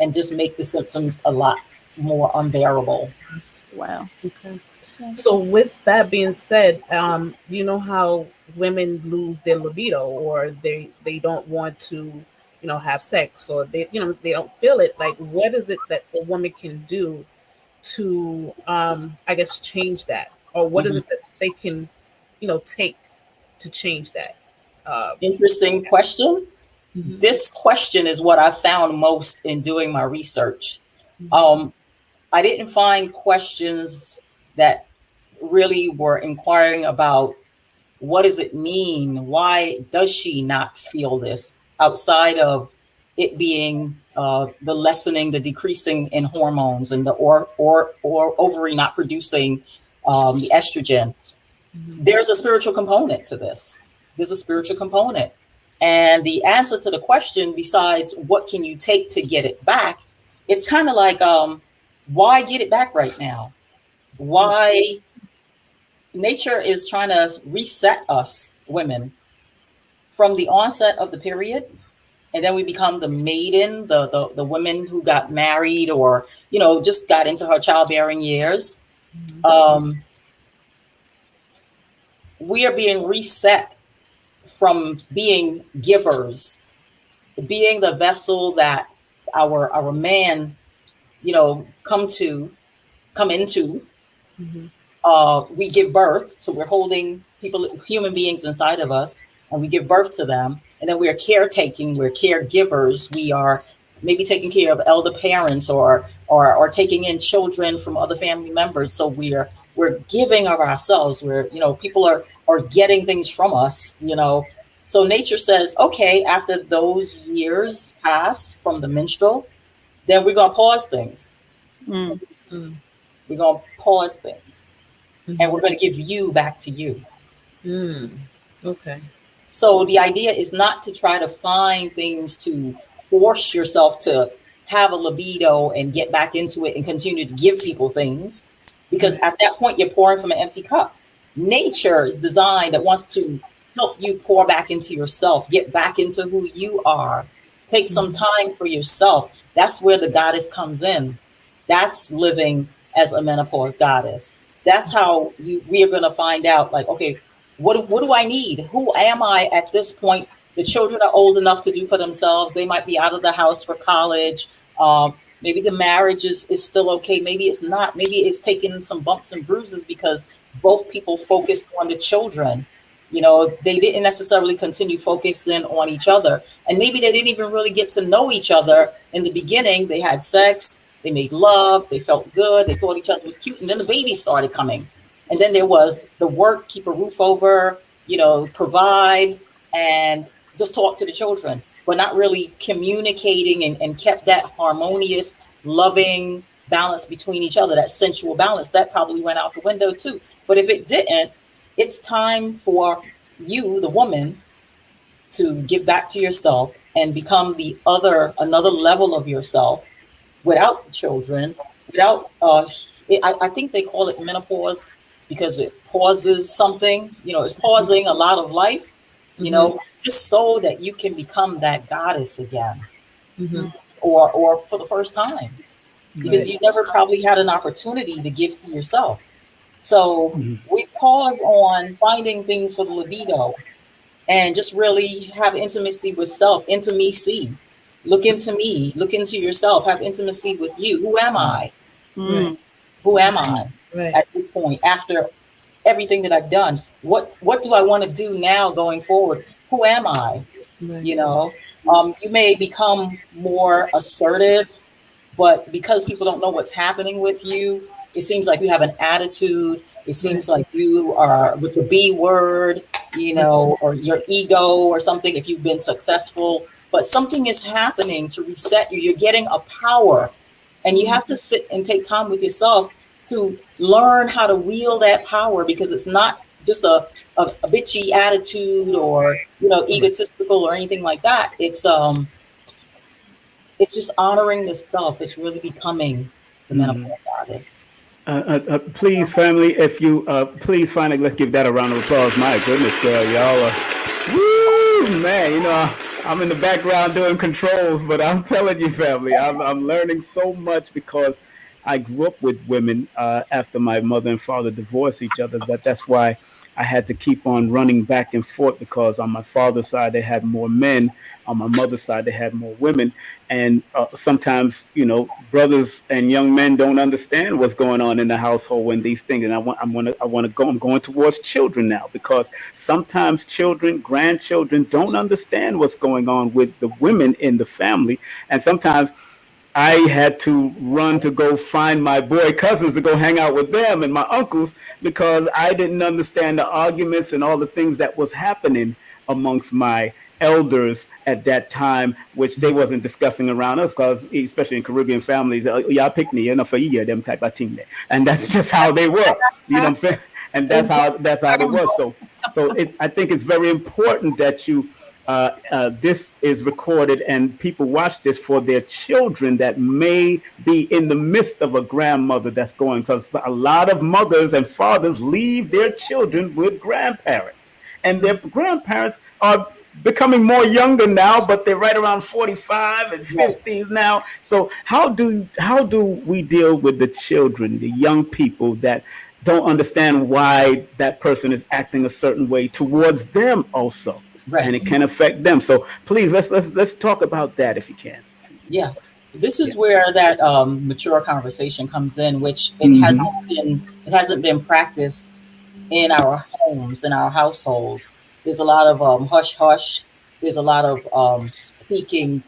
and just make the symptoms a lot more unbearable. Wow. Okay. So with that being said, you know how women lose their libido, or they don't want to, have sex, or they don't feel it. Like, what is it that a woman can do to, I guess, change that? Or what is it that they can, take to change that? Interesting question. Mm-hmm. This question is what I found most in doing my research. Mm-hmm. I didn't find questions that really were inquiring about what does it mean? Why does she not feel this, outside of it being the lessening, the decreasing in hormones, and the or ovary not producing the estrogen? Mm-hmm. There's a spiritual component to this. There's a spiritual component. And the answer to the question, besides what can you take to get it back, it's kind of like, why get it back right now? Why? Nature is trying to reset us women from the onset of the period, and then we become the maiden, the women who got married or just got into her childbearing years. We are being reset from being givers being the vessel that our man, come into. We give birth, so we're holding human beings inside of us, and we give birth to them, and then we're caretaking, we're caregivers, we are maybe taking care of elder parents or taking in children from other family members. So we're giving of ourselves. We're, people are getting things from us. So nature says, okay, after those years pass from the menstrual, then we're gonna pause things. Mm. We're gonna pause things, and we're gonna give you back to you. Okay. So the idea is not to try to find things to force yourself to have a libido and get back into it and continue to give people things, because at that point you're pouring from an empty cup. Nature is designed that wants to help you pour back into yourself, get back into who you are, take some time for yourself. That's where the goddess comes in. That's living as a menopause goddess. That's how we are going to find out, like, okay, what do I need? Who am I at this point? The children are old enough to do for themselves. They might be out of the house for college. Maybe the marriage is still okay. Maybe it's not. Maybe it's taking some bumps and bruises because both people focused on the children. They didn't necessarily continue focusing on each other. And maybe they didn't even really get to know each other in the beginning. They had sex, they made love, they felt good, they thought each other was cute. And then the baby started coming. And then there was the work, keep a roof over, provide, and just talk to the children, but not really communicating and kept that harmonious, loving balance between each other, that sensual balance. That probably went out the window too. But if it didn't, it's time for you, the woman, to give back to yourself and become another level of yourself without the children, without, I think they call it menopause because it pauses something, it's pausing a lot of life, just so that you can become that goddess again, or for the first time, because you never probably had an opportunity to give to yourself. So we pause on finding things for the libido and just really have intimacy with self, intimacy. Look into me, look into yourself, have intimacy with you. Who am I? Who am I at this point after everything that I've done? What do I want to do now going forward? Who am I? You may become more assertive, but because people don't know what's happening with you, it seems like you have an attitude. It seems like you are with the B word, or your ego or something if you've been successful. But something is happening to reset you. You're getting a power, and you have to sit and take time with yourself to learn how to wield that power, because it's not just a bitchy attitude or, egotistical or anything like that. It's just honoring the self. It's really becoming the menopause goddess. Please, family, if you please finally, let's give that a round of applause. My goodness, girl, y'all are, woo, man. I'm in the background doing controls, but I'm telling you, family, I'm learning so much because I grew up with women after my mother and father divorced each other. That's why I had to keep on running back and forth, because on my father's side, they had more men. On my mother's side, they had more women. And sometimes, brothers and young men don't understand what's going on in the household when these things. And I'm going towards children now, because sometimes children, grandchildren don't understand what's going on with the women in the family. And sometimes I had to run to go find my boy cousins to go hang out with them and my uncles, because I didn't understand the arguments and all the things that was happening amongst my elders at that time, which they wasn't discussing around us, because especially in Caribbean families, y'all pick me enough for you, them type of thing there. And that's just how they were. You know what I'm saying? And that's how it was. So I think it's very important that you this is recorded and people watch this for their children that may be in the midst of a grandmother that's going. Because a lot of mothers and fathers leave their children with grandparents, and their grandparents are becoming more younger now, but they're right around 45 and 50 now. So how do we deal with the children, the young people that don't understand why that person is acting a certain way towards them also? and it can affect them. So please, let's talk about that if you can. Yeah, this is where that mature conversation comes in, which it hasn't been practiced in our homes, in our households. There's a lot of hush hush. There's a lot of speaking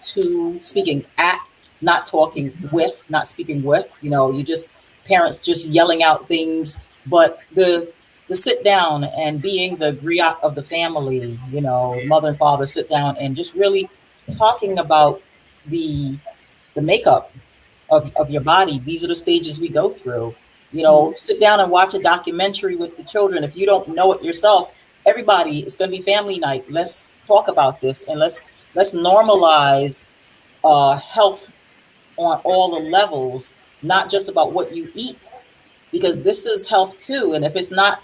at, not talking with, not speaking with. You just parents just yelling out things, but the sit down and being the griot of the family, mother and father sit down and just really talking about the makeup of your body. These are the stages we go through. Sit down and watch a documentary with the children. If you don't know it yourself, everybody, it's going to be family night. Let's talk about this, and let's normalize health on all the levels, not just about what you eat, because this is health too. And if it's not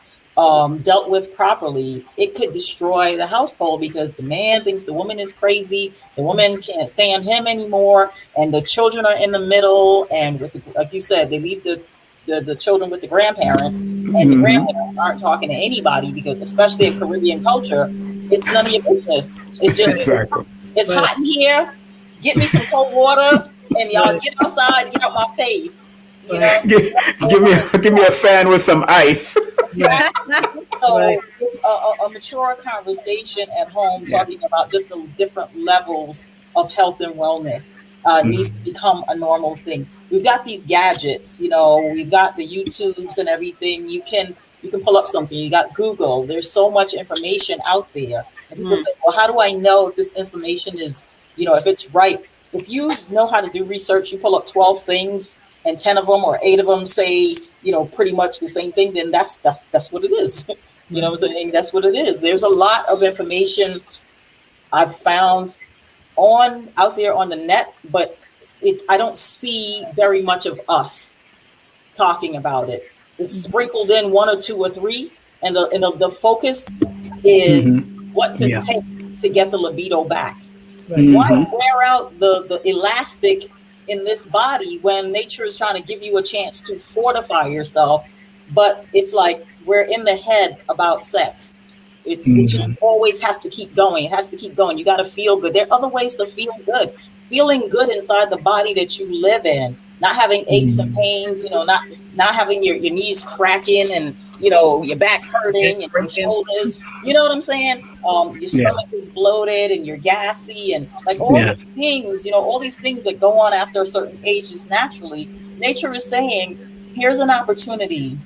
dealt with properly, it could destroy the household, because the man thinks the woman is crazy, the woman can't stand him anymore, and the children are in the middle. And like you said, they leave the children with the grandparents, and the grandparents aren't talking to anybody, because especially in Caribbean culture, it's none of your business. It's just it's hot in here. Get me some cold water, and y'all get outside, get out my face. Give me a fan with some ice. So it's a mature conversation at home, talking about just the different levels of health and wellness. Needs to become a normal thing. We've got these gadgets, we've got the YouTubes and everything. You can pull up something. You got Google. There's so much information out there. And people say, well, how do I know if this information is, if it's right? If you know how to do research, you pull up 12 things, and 10 of them or 8 of them say, pretty much the same thing, then that's what it is. You know what I'm saying? That's what it is. There's a lot of information I've found out there on the net, but I don't see very much of us talking about it. It's sprinkled in 1 or 2 or 3, and the focus is what to take to get the libido back. Why wear out the elastic in this body when nature is trying to give you a chance to fortify yourself? But it's like we're in the head about sex. It just always has to keep going. It has to keep going. You got to feel good. There are other ways to feel good. Feeling good inside the body that you live in, not having aches and pains, not having your knees cracking and your back hurting and your shoulders. You know what I'm saying? Your stomach is bloated and you're gassy, and like all these things, all these things that go on after a certain age just naturally. Nature is saying, here's an opportunity.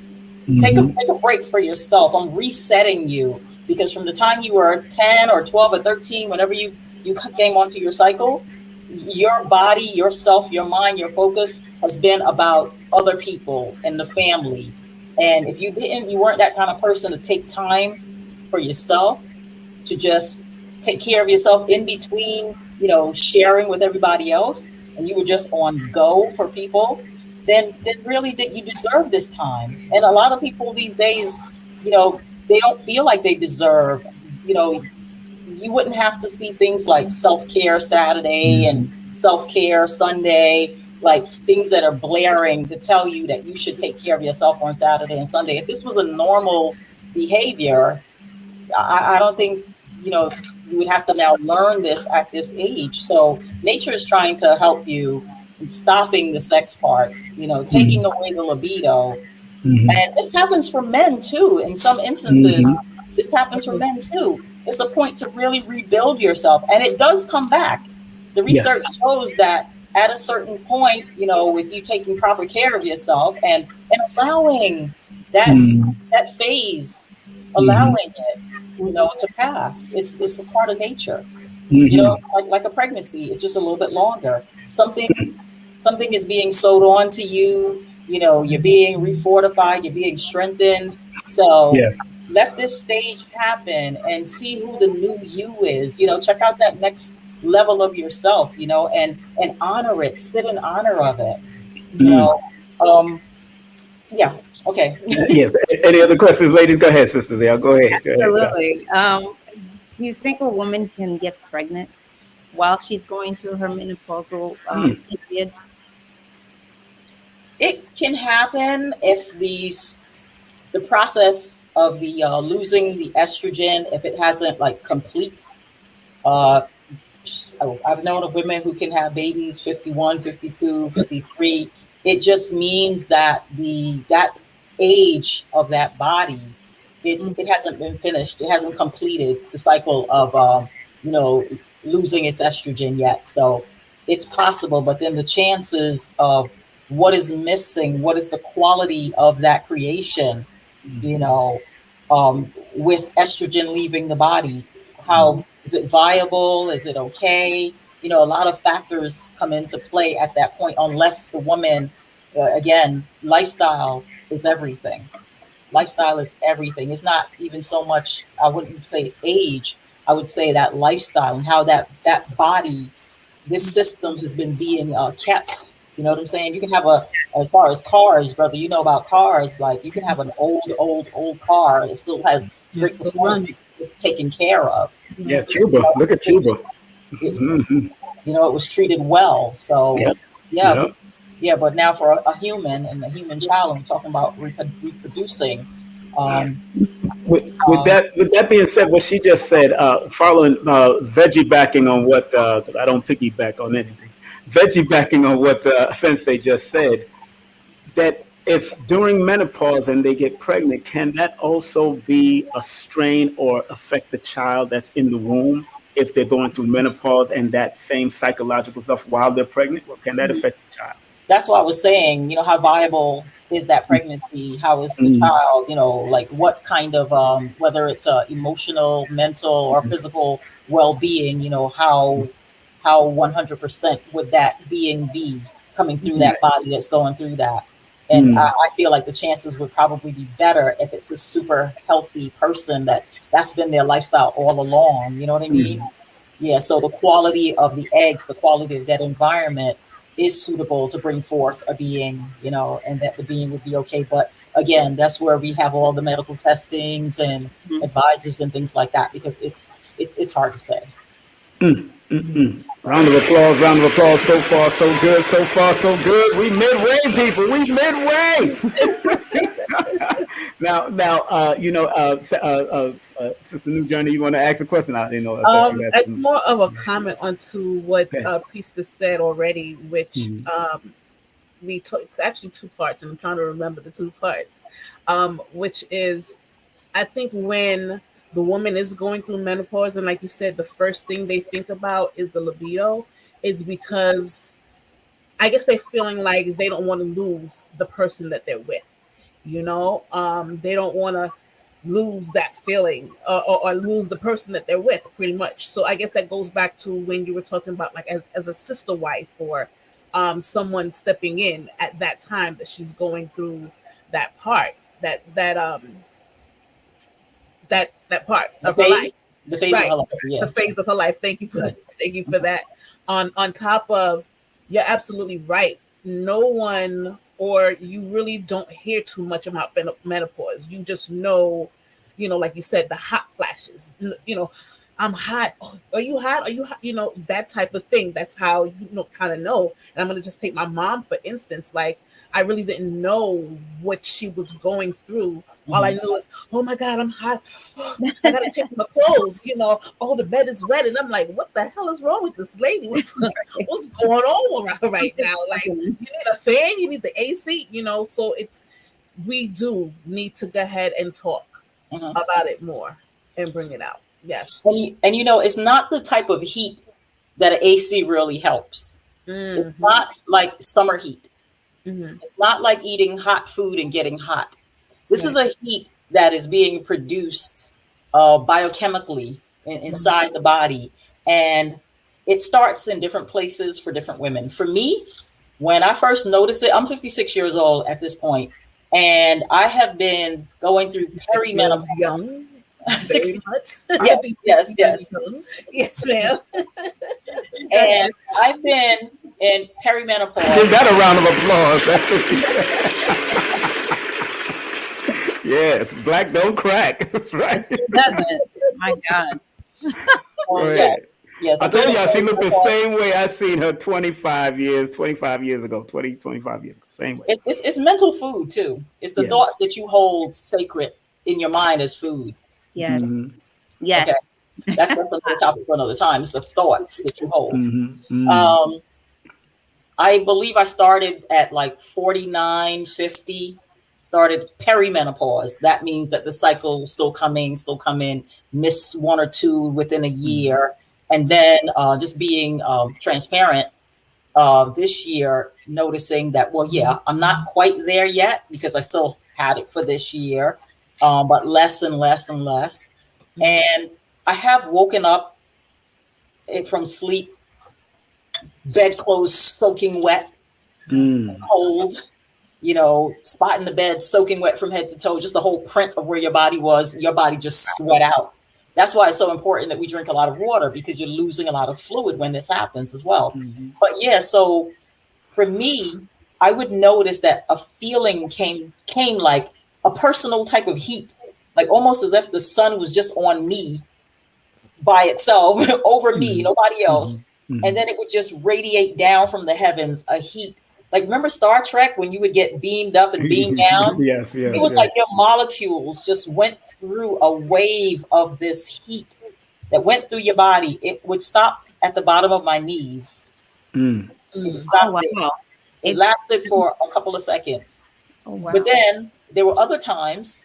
Take a break for yourself. I'm resetting you, because from the time you were 10 or 12 or 13, whenever you came onto your cycle, your body, yourself, your mind, your focus has been about other people and the family. And if you weren't that kind of person to take time for yourself, to just take care of yourself in between, sharing with everybody else, and you were just on go for people, then really that you deserve this time. And a lot of people these days, they don't feel like they deserve, you wouldn't have to see things like self-care Saturday and self-care Sunday, like things that are blaring to tell you that you should take care of yourself on Saturday and Sunday. If this was a normal behavior, I don't think, you would have to now learn this at this age. So nature is trying to help you in stopping the sex part, taking away the libido. And this happens for men too. In some instances, this happens for men too. It's a point to really rebuild yourself. And it does come back. The research shows that at a certain point, with you taking proper care of yourself and allowing that phase, allowing it, to pass. It's a part of nature. Like a pregnancy, it's just a little bit longer. Something is being sewed on to you. You're being refortified, you're being strengthened. So let this stage happen and see who the new you is. Check out that next level of yourself, and honor it. Sit in honor of it. Yeah. Okay. Yes. Any other questions, ladies? Go ahead, sisters. Yeah, go ahead. Absolutely. Do you think a woman can get pregnant while she's going through her menopausal period? It can happen if the process of the losing the estrogen, if it hasn't like complete I've known of women who can have babies 51, 52, 53. It just means that that age of that body, it hasn't been finished. It hasn't completed the cycle of losing its estrogen yet. So it's possible, but then the chances of what is missing, what is the quality of that creation, with estrogen leaving the body, how is it viable? Is it okay? A lot of factors come into play at that point, unless the woman, again, lifestyle is everything. Lifestyle is everything. It's not even so much, I wouldn't say age, I would say that lifestyle and how that body, this system has been being kept. You know what I'm saying? You can have as far as cars, brother, you know about cars, like you can have an old car. It still has great performance. It's taken care of. Yeah, Cuba. Look at Cuba. It was treated well. So, yeah. But now for a human and a human child, I'm talking about reproducing. With that being said, what she just said, following veggie backing on what, 'cause I don't piggyback on anything, veggie backing on what Sensei just said, that if during menopause and they get pregnant, can that also be a strain or affect the child that's in the womb if they're going through menopause and that same psychological stuff while they're pregnant? Or can that affect the child? That's what I was saying. How viable is that pregnancy? How is the child? Like what kind of whether it's emotional, mental, or physical well-being? How 100% would that being be coming through that body that's going through that? And I feel like the chances would probably be better if it's a super healthy person that's been their lifestyle all along. You know what I mean? Yeah. So the quality of the eggs, the quality of that environment is suitable to bring forth a being, and that the being would be okay. But again, that's where we have all the medical testings and advisors and things like that, because it's hard to say. Round of applause. So far, so good. So far, so good. We midway, people. We midway. now, Sister New Journey, you want to ask a question? It's more of a comment onto what Priestess said already, which it's actually two parts, and I'm trying to remember the two parts, which is, I think when the woman is going through menopause, and like you said, the first thing they think about is the libido, is because I guess they're feeling like they don't want to lose the person that they're with. They don't want to lose that feeling or lose the person that they're with, pretty much. So I guess that goes back to when you were talking about, like, as a sister wife or someone stepping in at that time that she's going through that part, that part of her life. The phase of her life. Yeah. The phase of her life. Thank you for that. On top of, you're absolutely right. No one, or you really don't hear too much about menopause. You just know, like you said, the hot flashes. I'm hot. Oh, are you hot? Are you hot? That type of thing. That's how you kind of know. And I'm gonna just take my mom for instance. Like, I really didn't know what she was going through. All I knew is, oh my God, I'm hot. I gotta change my clothes. Oh, the bed is wet, and I'm like, what the hell is wrong with this lady? What's going on right now? Like, you need a fan, you need the AC. So we do need to go ahead and talk about it more and bring it out. Yes, and it's not the type of heat that an AC really helps. It's not like summer heat. It's not like eating hot food and getting hot. This is a heat that is being produced biochemically inside the body. And it starts in different places for different women. For me, when I first noticed it, I'm 56 years old at this point, and I have been going through perimenopause. Young. 60. Yes, ma'am. And I've been in perimenopause. Give that a round of applause. Yes, black don't crack. That's right. It doesn't. My God. Yes. I told y'all she looked the same way I seen her 25 years ago. Same way. It's mental food too. It's the thoughts that you hold sacred in your mind as food. Yes. Yes. Okay. That's another topic for another time. It's the thoughts that you hold. I believe I started at like 49, 50, started perimenopause. That means that the cycle was still coming, miss 1 or 2 within a year. And then just being transparent, this year, noticing that, well, yeah, I'm not quite there yet because I still had it for this year, but less and less and less. And I have woken up from sleep, bedclothes soaking wet, cold, spot in the bed soaking wet from head to toe, just the whole print of where your body was, your body just sweat out. That's why it's so important that we drink a lot of water, because you're losing a lot of fluid when this happens as well. But yeah, so for me, I would notice that a feeling came like a personal type of heat, like almost as if the sun was just on me by itself, over me, nobody else. And then it would just radiate down from the heavens, a heat. Like, remember Star Trek when you would get beamed up and beamed down? Yes. It was like your molecules just went through a wave of this heat that went through your body. It would stop at the bottom of my knees. It would stop there. It lasted for a couple of seconds. But then there were other times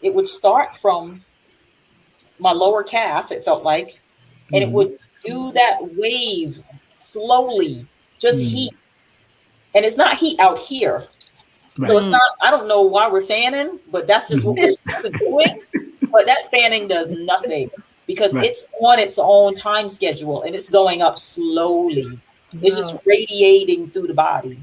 it would start from my lower calf, it felt like, and it would do that wave slowly, just heat. And it's not heat out here. So it's not, I don't know why we're fanning, but that's just what we're doing. But that fanning does nothing, because it's on its own time schedule and it's going up slowly. It's just radiating through the body.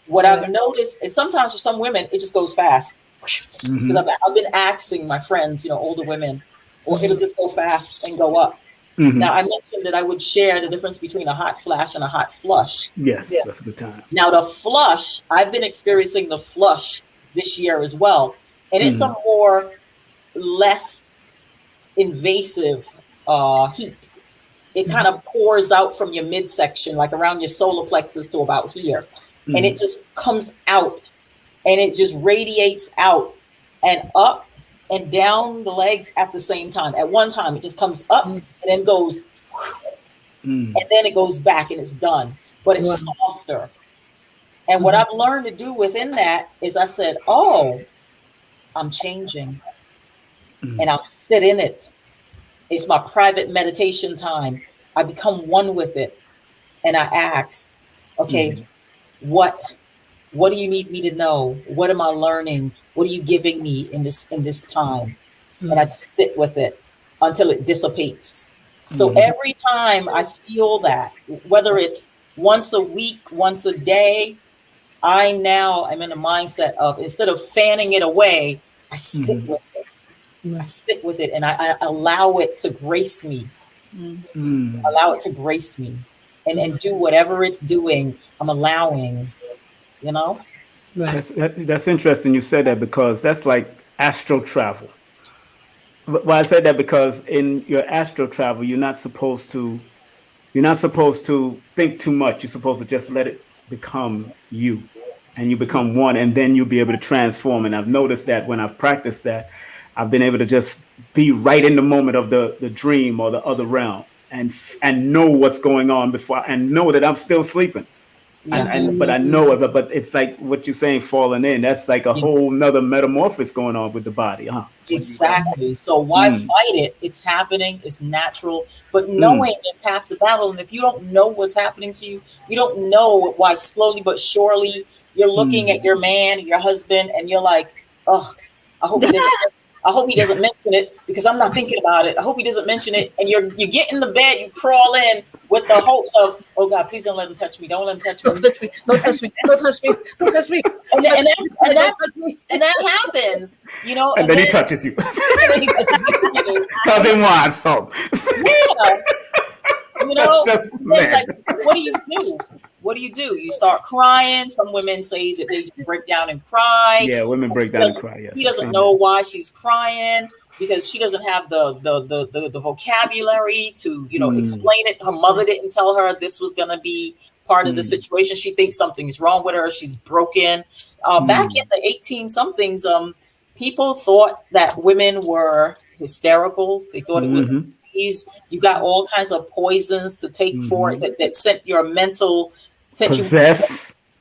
What I've noticed is sometimes for some women, it just goes fast. Because I've been asking my friends, older women, or it'll just go fast and go up. Now, I mentioned that I would share the difference between a hot flash and a hot flush. Yes, that's a good time. Now, the flush, I've been experiencing the flush this year as well. And it's a less invasive heat. It kind of pours out from your midsection, like around your solar plexus to about here. And it just comes out, and it just radiates out and up and down the legs at the same time. At one time, it just comes up and then goes, and then it goes back and it's done. But it's softer. And what I've learned to do within that is I said, oh, I'm changing. And I'll sit in it. It's my private meditation time. I become one with it. And I ask, okay, what do you need me to know? What am I learning? What are you giving me in this time? And I just sit with it until it dissipates. So every time I feel that, whether it's once a week, once a day, I now am in a mindset of, instead of fanning it away, I sit with it. I sit with it and I allow it to grace me. Allow it to grace me and do whatever it's doing. I'm allowing, That's interesting you said that, because that's like astral travel. Well, I said that because in your astral travel, you're not supposed to think too much. You're supposed to just let it become you, and you become one, and then you'll be able to transform. And I've noticed that when I've practiced that, I've been able to just be right in the moment of the dream or the other realm, and know what's going on before, and know that I'm still sleeping. But I know it, but it's like what you're saying, falling in. That's like a whole nother metamorphosis going on with the body, huh? Exactly. So why fight it? It's happening. It's natural. But knowing is half the battle. And if you don't know what's happening to you, you don't know why slowly but surely you're looking at your man, your husband, and you're like, oh, I hope he doesn't mention it, because I'm not thinking about it. I hope he doesn't mention it. And you get in the bed, you crawl in with the hopes of, oh God, please don't let him touch me. Don't let him touch me. Don't touch me. Don't touch me. Don't touch me. Don't touch me. And that happens, And then he touches you. Because he wants some. Like, what do you do? What do you do? You start crying. Some women say that they just break down and cry. Yeah, women break down and cry. Yes. He doesn't know why she's crying, because she doesn't have the vocabulary to explain it. Her mother didn't tell her this was going to be part of the situation. She thinks something's wrong with her. She's broken. Back in the 18 somethings, people thought that women were hysterical. They thought it was a disease. You got all kinds of poisons to take for it that sent your mental, sent you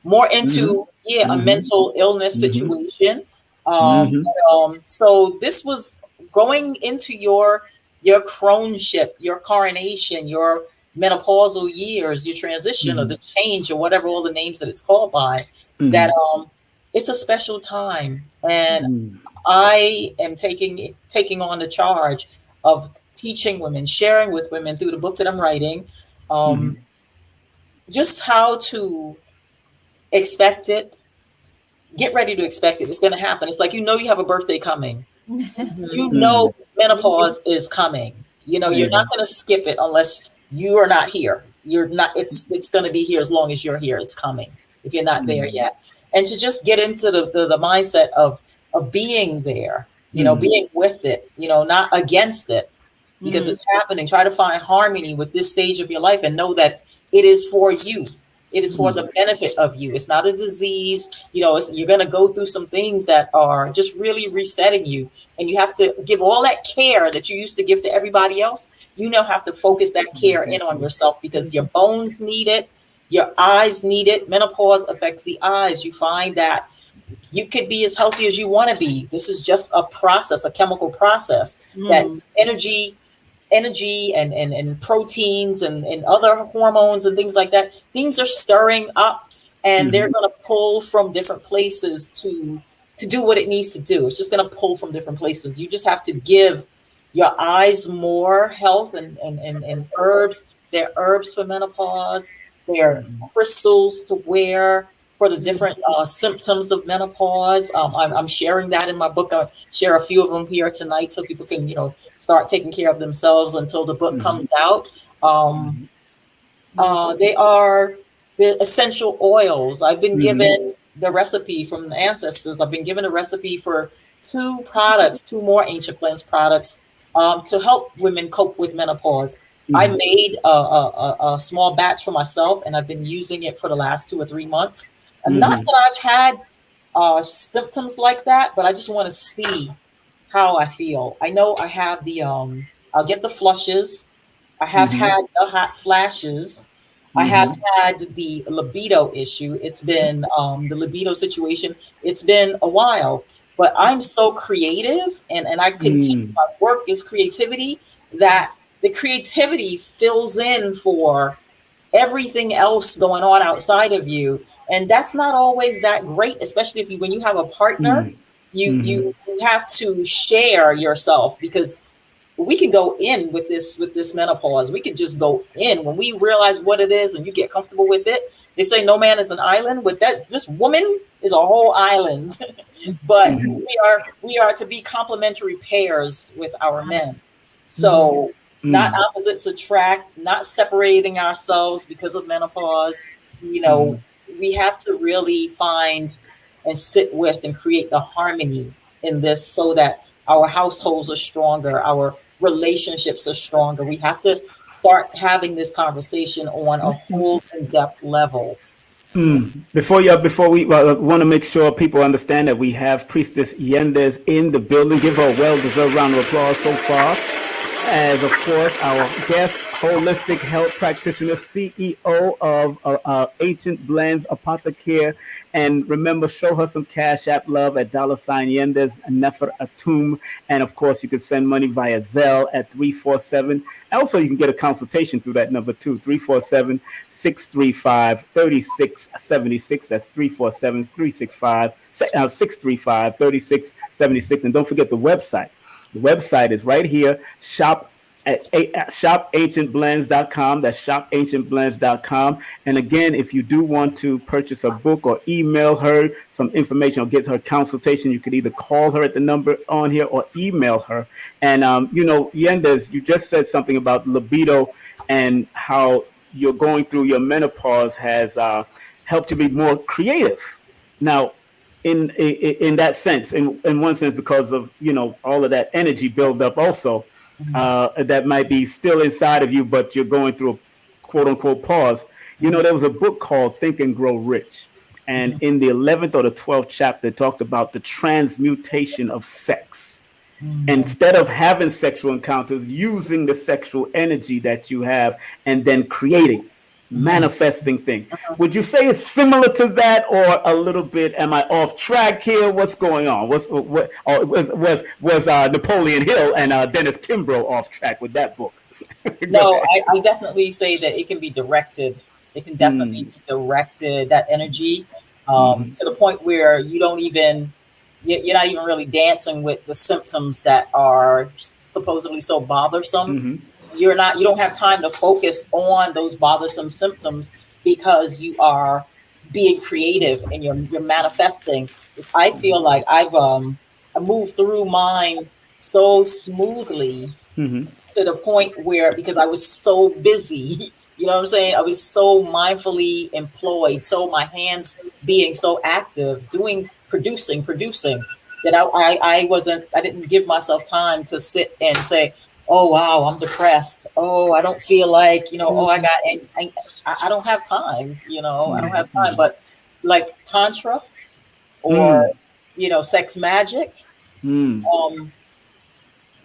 more into a mental illness situation. So this was going into your crone-ship, your coronation, your menopausal years, your transition or the change or whatever all the names that it's called by, that it's a special time. And I am taking on the charge of teaching women, sharing with women through the book that I'm writing, just how to expect it. Get ready to expect it. It's going to happen. It's like, you have a birthday coming. Menopause is coming. You're not going to skip it unless you are not here. You're not. It's going to be here as long as you're here. It's coming if you're not there yet. And to just get into the mindset of being there, being with it, not against it, because it's happening. Try to find harmony with this stage of your life and know that it is for you. It is for the benefit of you. It's not a disease. You're going to go through some things that are just really resetting you. And you have to give all that care that you used to give to everybody else. You now have to focus that care in on yourself, because your bones need it. Your eyes need it. Menopause affects the eyes. You find that you could be as healthy as you want to be. This is just a process, a chemical process that energy and proteins and other hormones and things like that, things are stirring up, and they're going to pull from different places to do what it needs to do. It's just going to pull from different places. You just have to give your eyes more health and herbs. They're herbs for menopause. They're crystals to wear for the different symptoms of menopause. I'm sharing that in my book. I'll share a few of them here tonight so people can, start taking care of themselves until the book comes out. They're essential oils. I've been given the recipe from the ancestors. I've been given a recipe for two more ancient plants products to help women cope with menopause. I made a small batch for myself, and I've been using it for the last 2 or 3 months. Not that I've had symptoms like that, but I just want to see how I feel. I know I have I'll get the flushes. I have had the hot flashes. I have had the libido issue. It's been the libido situation. It's been a while, but I'm so creative, and I continue. My work is creativity, that the creativity fills in for everything else going on outside of you. And that's not always that great, especially when you have a partner. You have to share yourself, because we can go in with this menopause. We can just go in when we realize what it is and you get comfortable with it. They say no man is an island. With that, this woman is a whole island. But we are to be complementary pairs with our men. So not opposites attract, not separating ourselves because of menopause. We have to really find and sit with and create the harmony in this, so that our households are stronger, our relationships are stronger. We have to start having this conversation on a whole in-depth level. Before we want to make sure people understand that we have Priestess Yendys in the building. Give her a well-deserved round of applause so far. As, of course, our guest, holistic health practitioner, CEO of Ancient Blends Apothecare. And remember, show her some Cashapp love at $Yendys Nefer-Atum. And, of course, you can send money via Zelle at 347. Also, you can get a consultation through that number, too, 347-635-3676. That's 347-635-3676. And don't forget the website. The website is right here, shopancientblends.com. That's shopancientblends.com. And again, if you do want to purchase a book or email her some information or get her consultation, you could either call her at the number on here or email her. And, Yendys, you just said something about libido and how you're going through your menopause has helped you be more creative. Now, in that sense, in one sense, because of all of that energy build up also that might be still inside of you, but you're going through a quote unquote pause. There was a book called Think and Grow Rich, and in the 11th or the 12th chapter, it talked about the transmutation of sex. instead of having sexual encounters, using the sexual energy that you have and then creating, manifesting things. Would you say it's similar to that, or a little bit? Am I off track here? What's going on? Was Napoleon Hill and Dennis Kimbrough off track with that book? No, I definitely say that it can be directed. It can definitely be directed, that energy, to the point where you don't even, you're not even really dancing with the symptoms that are supposedly so bothersome. You don't have time to focus on those bothersome symptoms because you are being creative and you're manifesting. I feel like I moved through mine so smoothly, to the point where, because I was so busy, you know what I'm saying? I was so mindfully employed, so my hands being so active, producing, that I didn't give myself time to sit and say, oh, wow, I'm depressed. Oh, I don't feel like, oh, I don't have time, I don't have time. But like Tantra or, sex magic,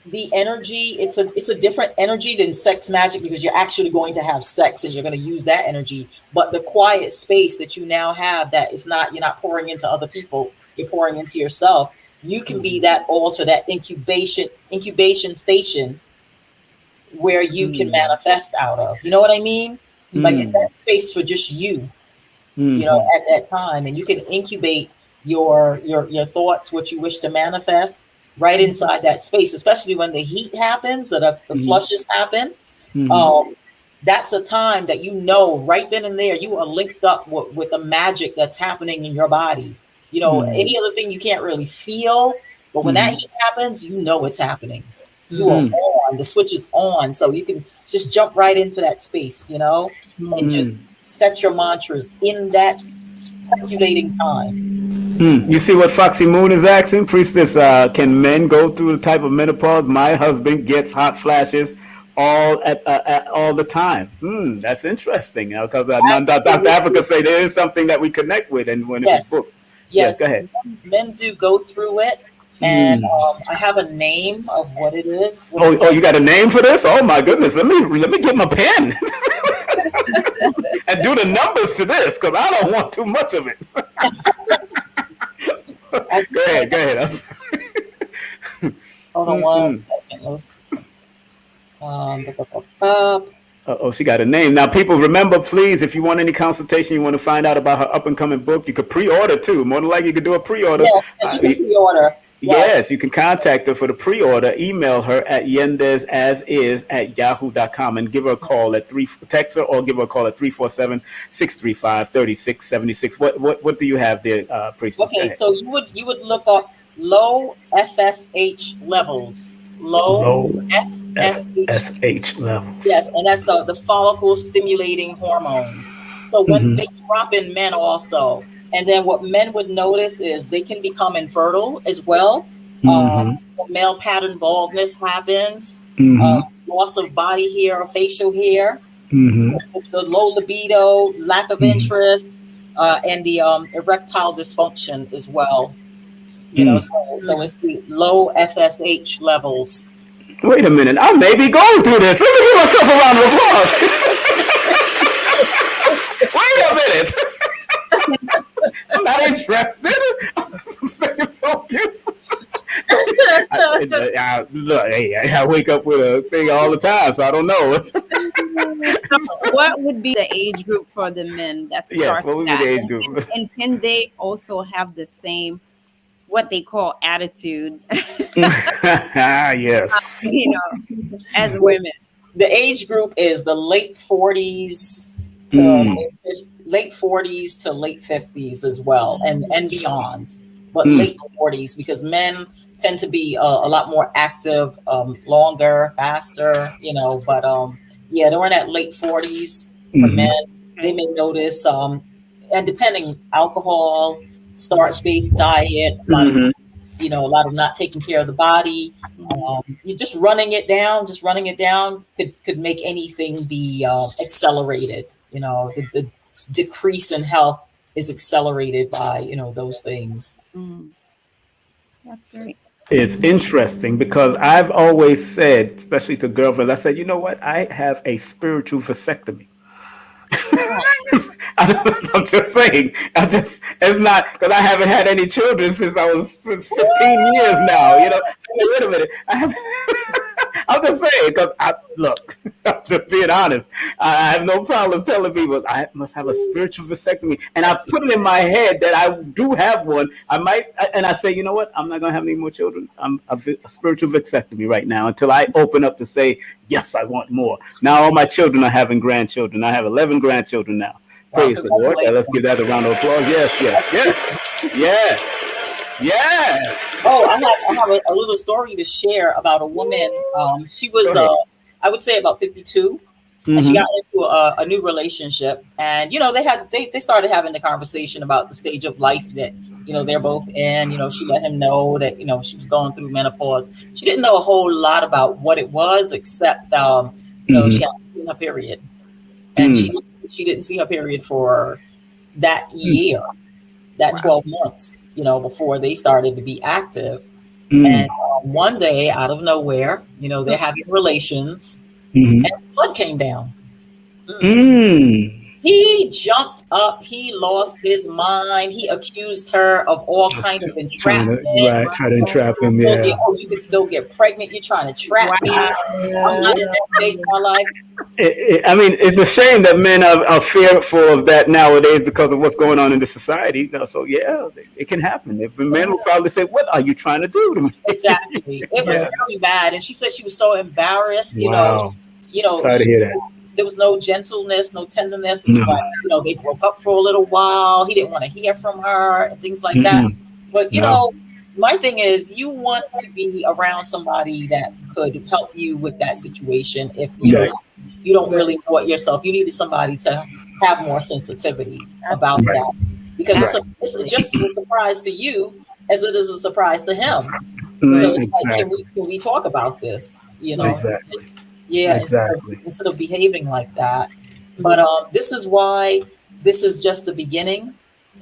the energy, it's a different energy than sex magic, because you're actually going to have sex and you're going to use that energy. But the quiet space that you now have, that is not, you're not pouring into other people, you're pouring into yourself. You can be that altar, that incubation station where you can manifest out of. You know what I mean? Like, it's that space for just you, at that time. And you can incubate your thoughts, what you wish to manifest, right inside that space, especially when the heat happens, that the flushes happen. That's a time that, right then and there, you are linked up with the magic that's happening in your body. Any other thing you can't really feel, but when that heat happens, it's happening. You are on, the switch is on, so you can just jump right into that space, and just set your mantras in that calculating time. You see what Foxy Moon is asking? Priestess, can men go through the type of menopause? My husband gets hot flashes all the time. That's interesting. Because Dr. Africa say there is something that we connect with, and when it's books. Yes, go ahead. Men do go through it. And I have a name of what it is. You got a name for this? Oh my goodness! Let me get my pen and do the numbers to this, because I don't want too much of it. Go ahead. Hold on one second. She got a name. Now, people, remember, please, if you want any consultation, you want to find out about her up-and-coming book, you could pre-order, too. More than likely, you could do a pre-order. Yes, you can pre-order. Yes, you can contact her for the pre-order. Email her at yendesasis@yahoo.com and give her a call text her or give her a call at 347-635-3676. What do you have there, Priestess? Okay, so you would look up low FSH levels. Low FSH levels. Yes, and that's the follicle stimulating hormones. So when they drop in men also. And then what men would notice is they can become infertile as well. Male pattern baldness happens, loss of body hair or facial hair, the low libido, lack of interest, and the erectile dysfunction as well. So it's the low FSH levels. Wait a minute, I may be going through this. Let me give myself a round of applause. Wait a minute. I'm not interested. I'm staying focused. I wake up with a thing all the time, so I don't know. So what would be the age group for the men that start? Yes, what would be the age group? And can they also have the same, what they call attitude? Yes. As women. The age group is the late 40s to late 40s to late 50s as well, and beyond, but late 40s, because men tend to be a lot more active, longer, faster, but they're in that late 40s for men. They may notice, and depending, alcohol, starch-based diet, a lot of not taking care of the body. You're just running it down could make anything be accelerated. The decrease in health is accelerated by those things. That's great. It's interesting because I've always said, especially to girlfriends, I said, you know what? I have a spiritual vasectomy. I'm just saying. It's not because I haven't had any children since 15 years now. So wait a minute. I haven't. I'm just saying because look, I'm just being honest. I have no problems telling people I must have a spiritual vasectomy, and I put it in my head that I do have one. I might, and I say, you know what? I'm not gonna have any more children. I'm a spiritual vasectomy right now until I open up to say yes, I want more. Now all my children are having grandchildren. I have 11 grandchildren now. Praise the Lord. Let's give that a round of applause. Yes, yes, yes, yes, yes. Oh, I have a little story to share about a woman. She was, I would say, about 52, and she got into a new relationship. And they started having the conversation about the stage of life that they're both in. She let him know that she was going through menopause. She didn't know a whole lot about what it was, except she hadn't seen her period. And she didn't see her period for that year, that 12 months, before they started to be active. And one day, out of nowhere, they're having relations, and blood came down. He jumped up. He lost his mind. He accused her of all kinds of entrapment. Try to entrap him. Yeah. You can still get pregnant. You're trying to trap me. I'm not in that stage of my life. It's a shame that men are fearful of that nowadays because of what's going on in the society. So yeah, it can happen. If men will probably say, "What are you trying to do to me?" Exactly. It was really bad, and she said she was so embarrassed. Wow. Sorry to hear that. There was no gentleness, no tenderness. It was like, they broke up for a little while. He didn't want to hear from her and things like that. But, my thing is you want to be around somebody that could help you with that situation. If you don't really know it yourself, you needed somebody to have more sensitivity about that. Because it's just as a surprise to you as it is a surprise to him. So it's like, can we talk about this? Exactly. Yeah, instead of behaving like that. But this is why this is just the beginning.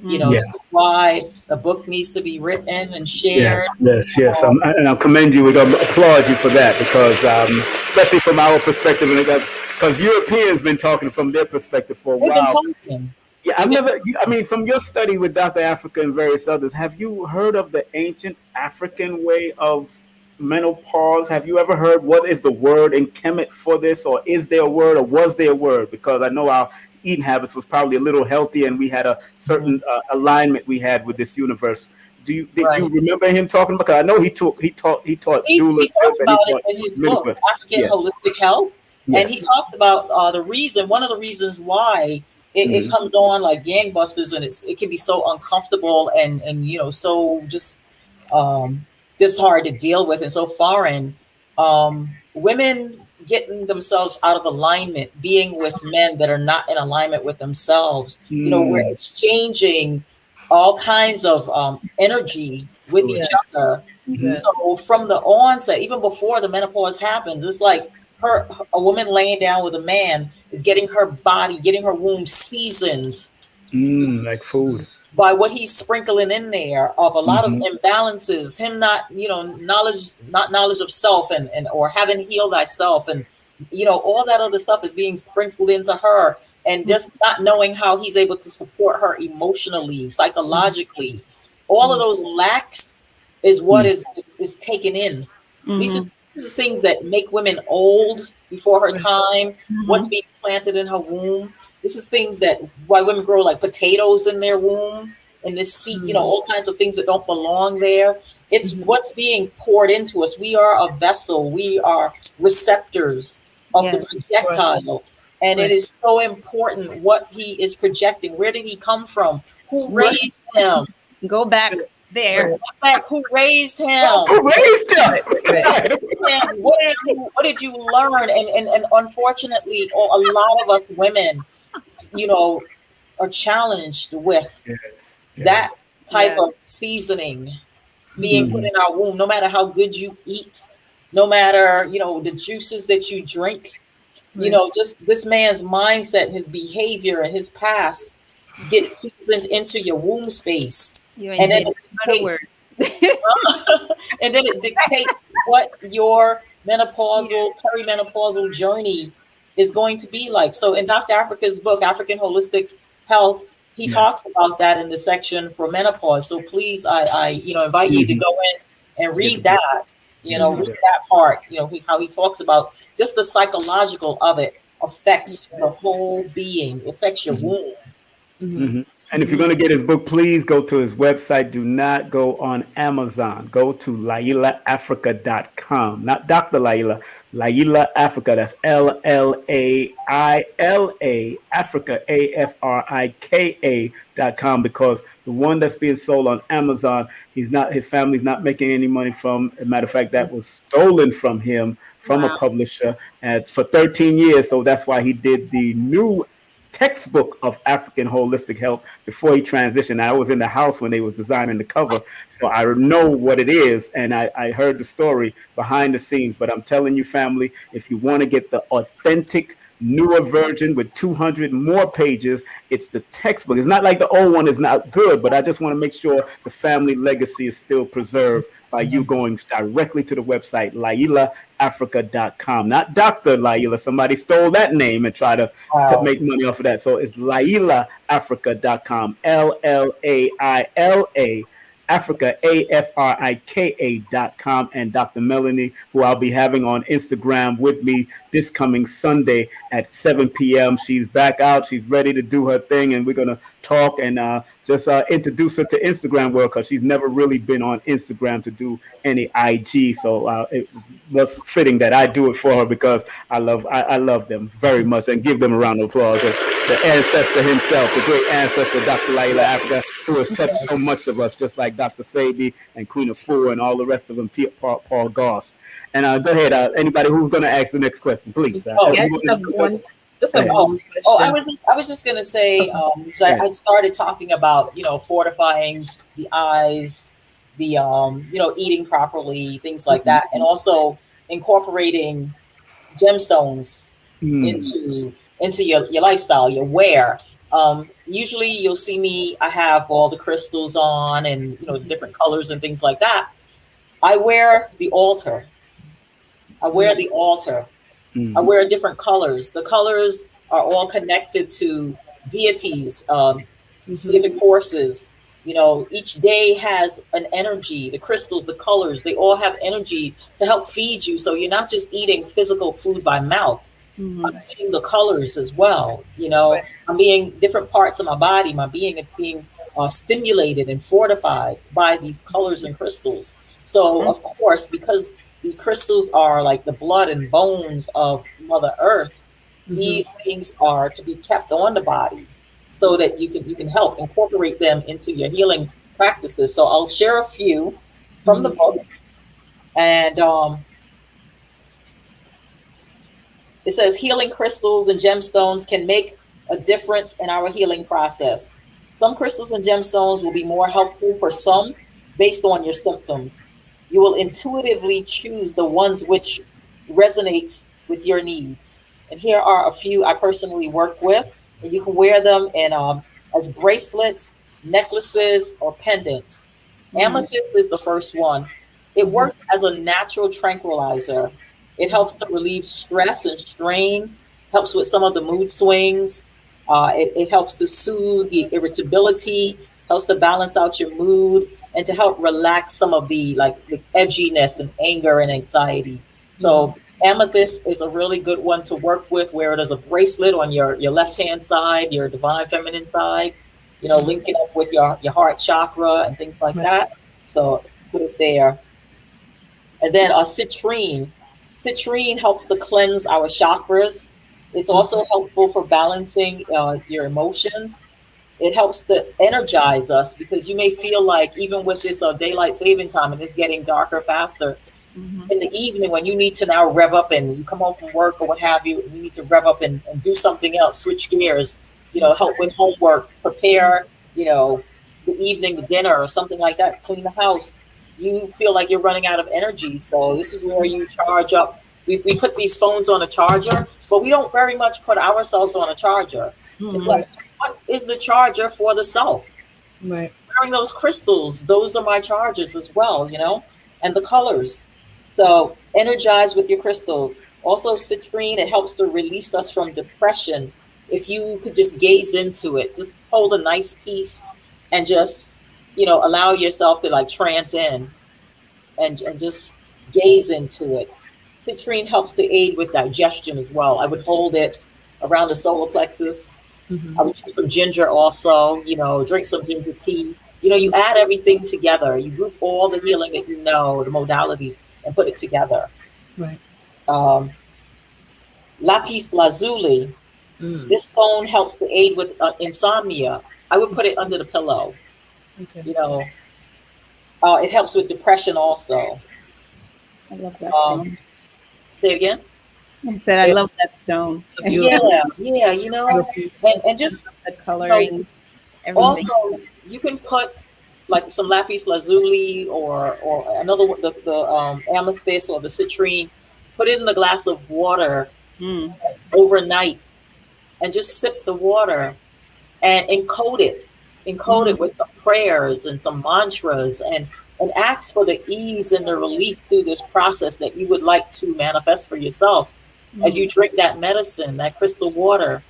This is why the book needs to be written and shared. Yes. And I'll commend you. We're going to applaud you for that because, especially from our perspective, because Europeans been talking from their perspective for a while. Yeah, from your study with Dr. Africa and various others, have you heard of the ancient African way of menopause? Have you ever heard what is the word in Kemet for this, or is there a word, or was there a word? Because I know our eating habits was probably a little healthier, and we had a certain alignment we had with this universe. Did you remember him talking about? Because I know he taught He talks about it in his book, African Holistic Health, and he talks about one of the reasons why it comes on like gangbusters, and it can be so uncomfortable and so just hard to deal with and so foreign. Women getting themselves out of alignment, being with men that are not in alignment with themselves. We're exchanging all kinds of energy with each other. So from the onset, even before the menopause happens, it's like a woman laying down with a man is getting her body, getting her womb seasoned. Like food. By what he's sprinkling in there of a lot of imbalances, him not knowledge of self and or having healed thyself, and all that other stuff is being sprinkled into her, and just not knowing how he's able to support her emotionally, psychologically. All of those lacks is what is taken in. This is things that make women old before her time. What's being planted in her womb. This is things that why women grow like potatoes in their womb, and this seed, all kinds of things that don't belong there. It's what's being poured into us. We are a vessel. We are receptors of the projectile. And it is so important what he is projecting. Where did he come from? Who raised him? Go back there. Who raised him? Who raised him? And what did you learn? And unfortunately, a lot of us women, are challenged with that type of seasoning being put in our womb. No matter how good you eat, no matter the juices that you drink, just this man's mindset, his behavior, and his past gets seasoned into your womb space, and then And then it dictates what your menopausal, perimenopausal journey is going to be like. So in Dr. Africa's book, African Holistic Health, he talks about that in the section for menopause. So please, I invite you to go in and read that, read that part, how he talks about just the psychological of it affects the whole being, affects your womb. And if you're going to get his book, please go to his website. Do not go on Amazon. Go to LailaAfrica.com. Not Dr. Laila. Laila Africa. That's LLAILA Africa, AFRIKA.com. Because the one that's being sold on Amazon, his family's not making any money from. As a matter of fact, that was stolen from him, from a publisher, for 13 years. So that's why he did the new textbook of African holistic health before he transitioned. I was in the house when they was designing the cover, so I know what it is, and I heard the story behind the scenes. But I'm telling you, family, if you want to get the authentic newer version with 200 more pages, it's the textbook. It's not like the old one is not good, but I just want to make sure the family legacy is still preserved by you going directly to the website, LailaAfrica.com. Not Dr. Laila. Somebody stole that name and tried to make money off of that. So it's LailaAfrica.com, LLAILA Africa, AFRIKA.com, and Dr. Melanie, who I'll be having on Instagram with me this coming Sunday at 7 p.m. She's back out. She's ready to do her thing, and we're going to talk and just introduce her to Instagram world, because she's never really been on Instagram to do any IG. So it was fitting that I do it for her, because I love them very much, and give them a round of applause. The ancestor himself, the great ancestor, Dr. Laila Africa, who has touched so much of us, just like Dr. Sabi and Queen Afua and all the rest of them, Paul Goss. And go ahead, anybody who's going to ask the next question, please. I was just going to say, I started talking about, fortifying the eyes, the, eating properly, things like that, and also incorporating gemstones into your lifestyle, your wear. Usually you'll see me, I have all the crystals on and, different colors and things like that. I wear the altar. I wear different colors. The colors are all connected to deities, different forces. Each day has an energy. The crystals, the colors, they all have energy to help feed you. So you're not just eating physical food by mouth. I'm eating the colors as well. I'm being different parts of my body. My being is being stimulated and fortified by these colors and crystals. So, of course, because the crystals are like the blood and bones of Mother Earth, these things are to be kept on the body so that you can help incorporate them into your healing practices. So I'll share a few from the book. And it says healing crystals and gemstones can make a difference in our healing process. Some crystals and gemstones will be more helpful for some based on your symptoms. You will intuitively choose the ones which resonates with your needs. And here are a few I personally work with, and you can wear them in as bracelets, necklaces, or pendants. Amethyst is the first one. It works as a natural tranquilizer. It helps to relieve stress and strain, helps with some of the mood swings. It helps to soothe the irritability, helps to balance out your mood, and to help relax some of the edginess and anger and anxiety. So amethyst is a really good one to work with. Wear it as a bracelet on your left-hand side, your divine feminine side, link it up with your heart chakra and things like that. So put it there. And then citrine. Citrine helps to cleanse our chakras. It's also helpful for balancing your emotions. It helps to energize us, because you may feel like even with this daylight saving time and it's getting darker faster, in the evening when you need to now rev up and you come home from work or what have you, you need to rev up and do something else, switch gears, help with homework, prepare, the evening, the dinner or something like that, clean the house. You feel like you're running out of energy. So this is where you charge up. We put these phones on a charger, but we don't very much put ourselves on a charger. It's like, what is the charger for the self? Right. wearing those crystals, those are my charges as well, and the colors. So energize with your crystals. Also, citrine, it helps to release us from depression. If you could just gaze into it, just hold a nice piece and just, allow yourself to like trance in and just gaze into it. Citrine helps to aid with digestion as well. I would hold it around the solar plexus. I would use some ginger also, drink some ginger tea. You add everything together. You group all the healing that the modalities, and put it together. Right. Lapis lazuli. This stone helps to aid with insomnia. I would put it under the pillow. Okay. It helps with depression also. I love that stone. Say it again. I said I love that stone. Yeah, and just the coloring. Also, you can put like some lapis lazuli or another the amethyst or the citrine. Put it in a glass of water overnight, and just sip the water and encode it with some prayers and some mantras and ask for the ease and the relief through this process that you would like to manifest for yourself as you drink that medicine, that crystal water.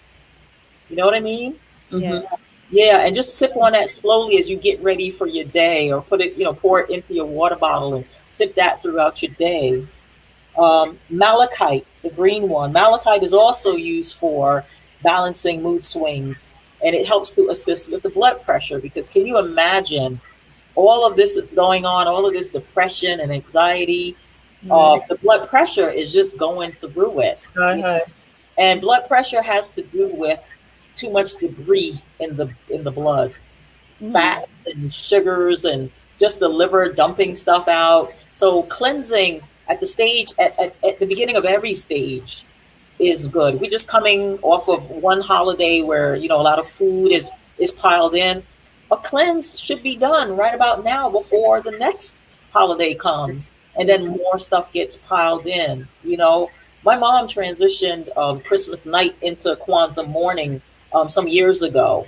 You know what I mean? Yes. Yeah, and just sip on that slowly as you get ready for your day, or put it, pour it into your water bottle and sip that throughout your day. Malachite, the green one. Malachite is also used for balancing mood swings, and it helps to assist with the blood pressure, because can you imagine all of this that's going on, all of this depression and anxiety? The blood pressure is just going through it. And blood pressure has to do with too much debris in the blood, fats and sugars, and just the liver dumping stuff out. So cleansing at the stage, at the beginning of every stage, is good. We're just coming off of one holiday where a lot of food is piled in. A cleanse should be done right about now before the next holiday comes, and then more stuff gets piled in. My mom transitioned Christmas night into Kwanzaa morning some years ago,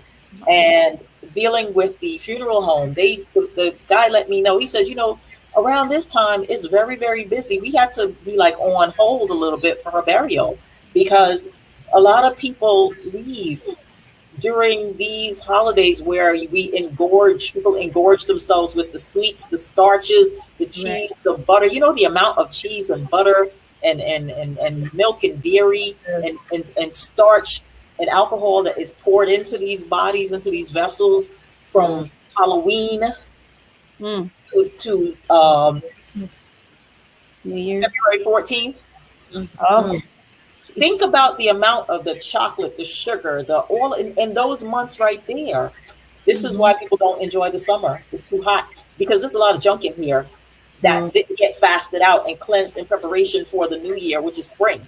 and dealing with the funeral home, the guy let me know. He says, around this time it's very, very busy. We had to be like on hold a little bit for her burial, because a lot of people leave during these holidays where people engorge themselves with the sweets, the starches, the cheese, the butter. The amount of cheese and butter and milk and dairy and starch and alcohol that is poured into these bodies, into these vessels, from Halloween to Christmas, New Year's, February 14th. Think about the amount of the chocolate, the sugar, the oil in those months right there. This is why people don't enjoy the summer. It's too hot, because there's a lot of junk in here that didn't get fasted out and cleansed in preparation for the new year, which is spring.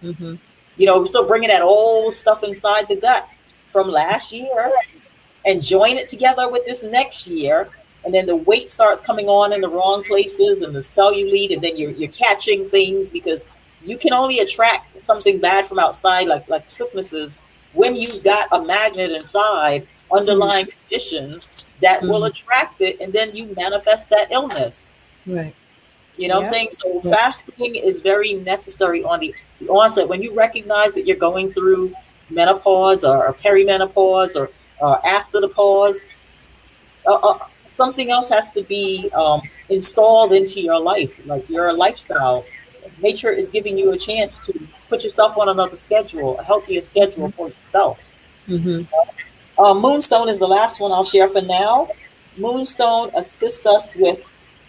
We're still bringing that old stuff inside the gut from last year and join it together with this next year. And then the weight starts coming on in the wrong places, and the cellulite, and then you're catching things, because you can only attract something bad from outside, like sicknesses, when you've got a magnet inside, underlying conditions that will attract it, and then you manifest that illness. Right. What I'm saying? So fasting is very necessary on the onset. When you recognize that you're going through menopause or perimenopause or after the pause, something else has to be installed into your life, like your lifestyle. Nature is giving you a chance to put yourself on another schedule, a healthier schedule for yourself. Moonstone is the last one I'll share for now. Moonstone assists us with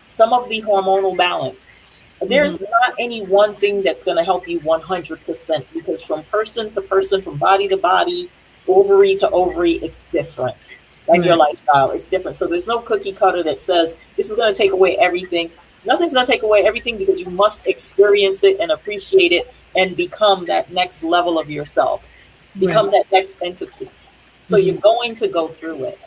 some of the hormonal balance. There's not any one thing that's going to help you 100%, because from person to person, from body to body, ovary to ovary, it's different. Like your lifestyle is different. So there's no cookie cutter that says this is going to take away everything. Nothing's going to take away everything, because you must experience it and appreciate it and become that next level of yourself, become that next entity. So you're going to go through it,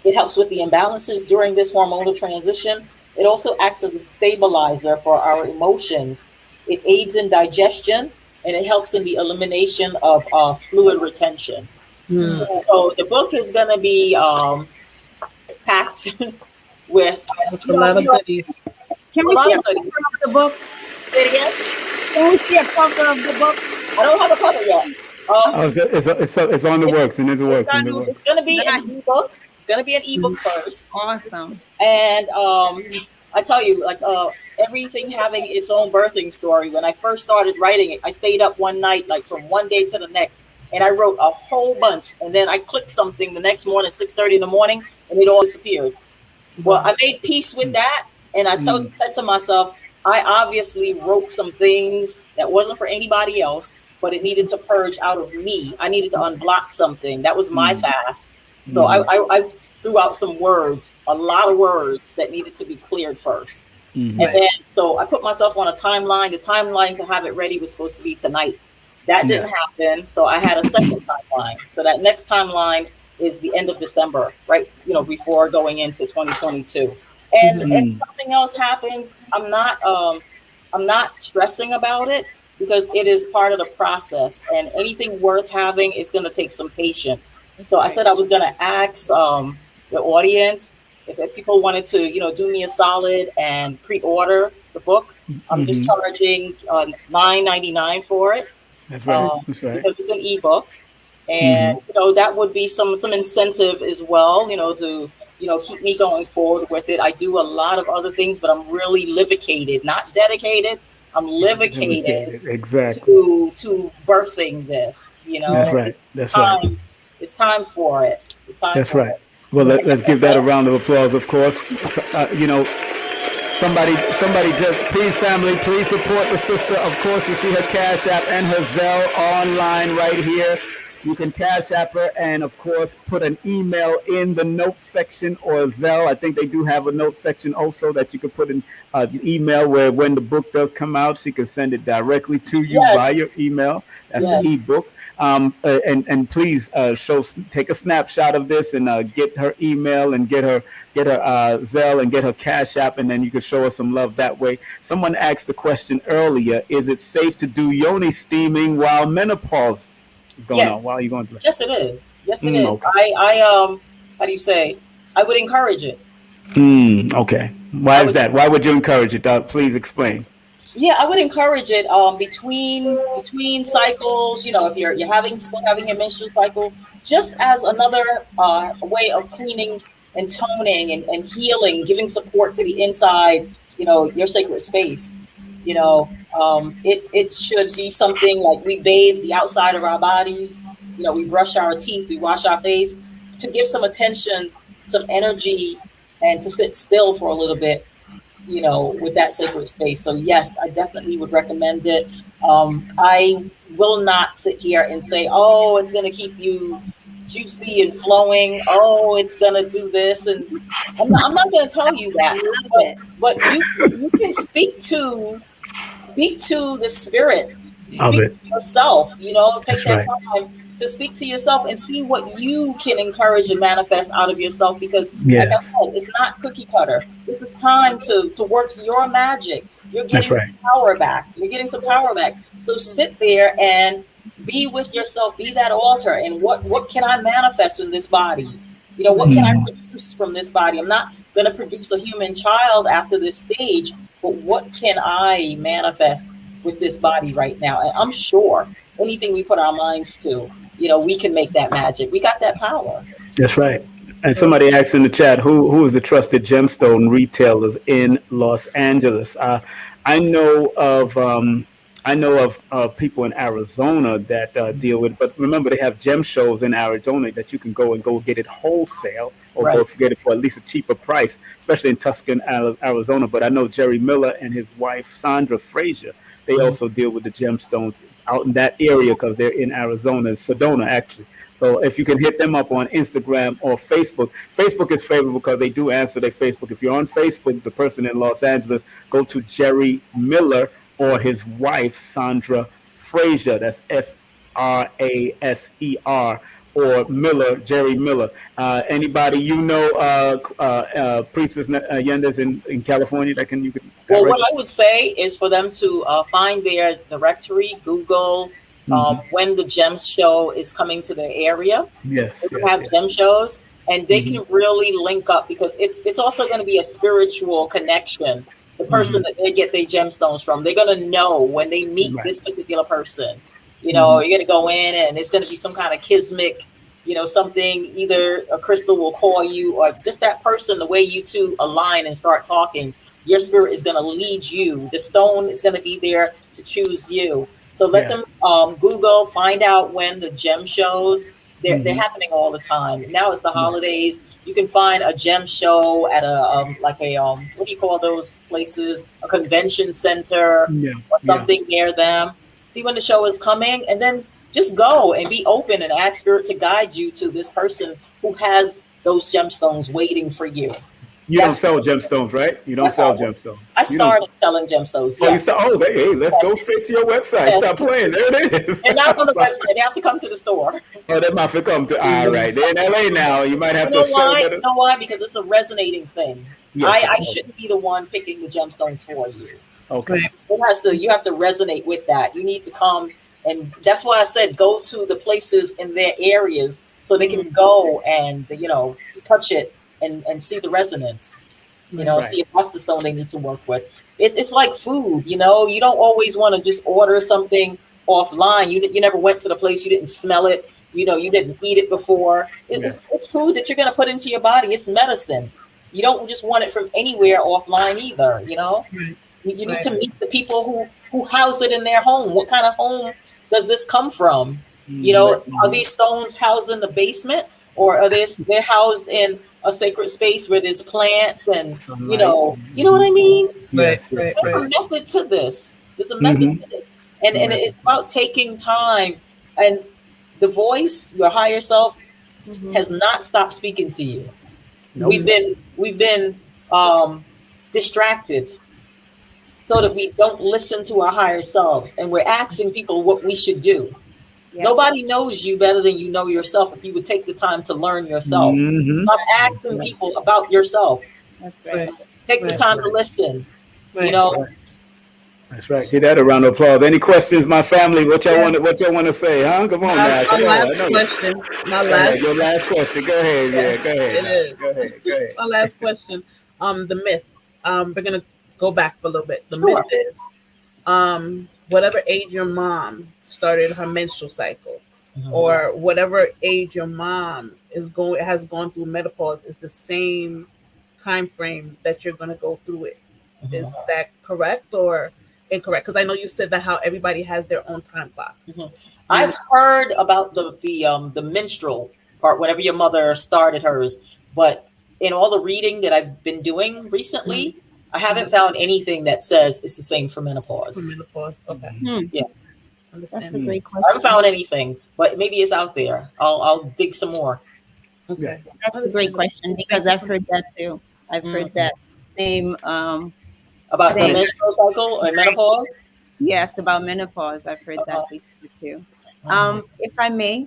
It helps with the imbalances during this hormonal transition. It also acts as a stabilizer for our emotions. It aids in digestion, and it helps in the elimination of fluid retention. So the book is going to be packed with That's a lot of goodies. Can we see a cover of the book? Say it again. Can we see a cover of the book? I don't have a cover yet. It's on the works, and it's works. It's going to be an ebook. It's going to be an ebook first. Awesome. And I tell you, like everything having its own birthing story. When I first started writing it, I stayed up one night, like from one day to the next, and I wrote a whole bunch. And then I clicked something the next morning, 6:30 in the morning, and it all disappeared. Well, I made peace with that, and I said to myself, I obviously wrote some things that wasn't for anybody else, but it needed to purge out of me. I needed to unblock something. That was my fast. So I threw out some words, a lot of words that needed to be cleared first. And then, so I put myself on a timeline. The timeline to have it ready was supposed to be tonight. That didn't happen. So I had a second timeline. So that next timeline is the end of December, right? Before going into 2022. And if something else happens, I'm not stressing about it, because it is part of the process, and anything worth having is going to take some patience. So I said I was going to ask the audience if people wanted to, do me a solid and pre-order the book. I'm just charging $9.99 for it. That's right. That's right. Because it's an ebook, and that would be some incentive as well, to keep me going forward with it. I do a lot of other things, but I'm really livicated, not dedicated. I'm livicated exactly to birthing this. That's right. That's right. It's time for it. It's time. That's for right. it. Well, let's give that a round of applause. Of course, somebody just please, family, please support the sister. Of course, you see her Cash App and her Zelle online right here. You can Cash App her, and of course, put an email in the notes section or Zelle. I think they do have a notes section also that you can put in an email where when the book does come out, she can send it directly to you by your email. That's the ebook. And please take a snapshot of this and get her email and get her Zelle and get her Cash App, and then you can show us some love that way. Someone asked the question earlier: is it safe to do yoni steaming while menopause is going on? While you're going through? Yes, it is. Yes, it is. Okay. I how do you say? I would encourage it. Okay. Why is that? Why would you encourage it? Please explain. Yeah, I would encourage it between cycles. If you're still having your menstrual cycle, just as another way of cleaning and toning and healing, giving support to the inside. Your sacred space. It should be something like we bathe the outside of our bodies. We brush our teeth, we wash our face, to give some attention, some energy, and to sit still for a little bit. With that sacred space. So yes, I definitely would recommend it. I will not sit here and say, oh, it's going to keep you juicy and flowing. Oh, it's going to do this. And I'm not going to tell you that. But you can speak to the spirit. Speak to yourself, take that time to speak to yourself and see what you can encourage and manifest out of yourself, because like I said, it's not cookie cutter. This is time to work your magic. You're getting some power back. So sit there and be with yourself, be that altar. And what can I manifest in this body? What can I produce from this body? I'm not going to produce a human child after this stage, but what can I manifest with this body right now? And I'm sure anything we put our minds to, we can make that magic. We got that power. That's right. And somebody asked in the chat, who is the trusted gemstone retailers in Los Angeles? I know of people in Arizona that deal with, but remember they have gem shows in Arizona that you can go get it wholesale or go get it for at least a cheaper price, especially in Tucson, Arizona. But I know Jerry Miller and his wife Sandra Frazier, they also deal with the gemstones out in that area because they're in Arizona, Sedona actually. So if you can hit them up on Instagram or Facebook. Facebook is favorable because they do answer their Facebook. If you're on Facebook, the person in Los Angeles, go to Jerry Miller or his wife, Sandra Frazier. That's Fraser, or Miller, Jerry Miller. Anybody Priestess Yendys in California that you could Well, what I would say is for them to find their directory, Google when the gem show is coming to the area. Yes, They have gem shows, and they can really link up because it's also going to be a spiritual connection. The person that they get their gemstones from, they're going to know when they meet this particular person. You know, you're going to go in and it's going to be some kind of kismic, you know, something, either a crystal will call you or just that person, the way you two align and start talking, your spirit is going to lead you. The stone is going to be there to choose you. So let them Google, find out when the gem shows. They're happening all the time. Now it's the holidays. You can find a gem show at a what do you call those places? A convention center or something near them. See when the show is coming, and then just go and be open and ask spirit to guide you to this person who has those gemstones waiting for you. You don't sell gemstones, right? You don't sell gemstones. I started selling gemstones. Oh, hey, let's go straight to your website. Stop playing. There it is. They're not on the website. They have to come to the store. Oh, they might have to come to. All right. They're in LA now. You might have to show them. You know why? Because it's a resonating thing. Yes, I shouldn't be the one picking the gemstones for you. Okay. You have to resonate with that. You need to come, and that's why I said go to the places in their areas so they can go and touch it. And see the resonance, see if that's the stone they need to work with. It's like food, you don't always want to just order something offline. You never went to the place, you didn't smell it, you didn't eat it before. It's food that you're going to put into your body. It's medicine. You don't just want it from anywhere offline either, You need to meet the people who house it in their home. What kind of home does this come from? Are these stones housed in the basement? Or are they're housed in a sacred space where there's plants and you know what I mean? Yes, There's a method to this. There's a method to this, and it's about taking time. And the voice, your higher self, has not stopped speaking to you. Nope. We've been distracted so that we don't listen to our higher selves, and we're asking people what we should do. Yeah. Nobody knows you better than you know yourself if you would take the time to learn yourself. Stop asking people about yourself. That's right. Take the time to listen. That's right. Give that a round of applause. Any questions, my family? What y'all want to say, huh? Come on now. My last question. Your last question. Go ahead. Yes, go ahead. It is. Go ahead. My last question. The myth. We're gonna go back for a little bit. The myth is whatever age your mom started her menstrual cycle, or whatever age your mom has gone through menopause, is the same time frame that you're going to go through it. Is that correct or incorrect? Because I know you said that how everybody has their own time clock. I've heard about the menstrual part, whenever your mother started hers, but in all the reading that I've been doing recently, I haven't found anything that says it's the same for menopause. For menopause, okay. Yeah. That's a great question. I haven't found anything, but maybe it's out there. I'll dig some more. Okay. That's a great question because I've heard that too. I've heard that same about the menstrual cycle or menopause. Yes, about menopause. I've heard that before too. If I may,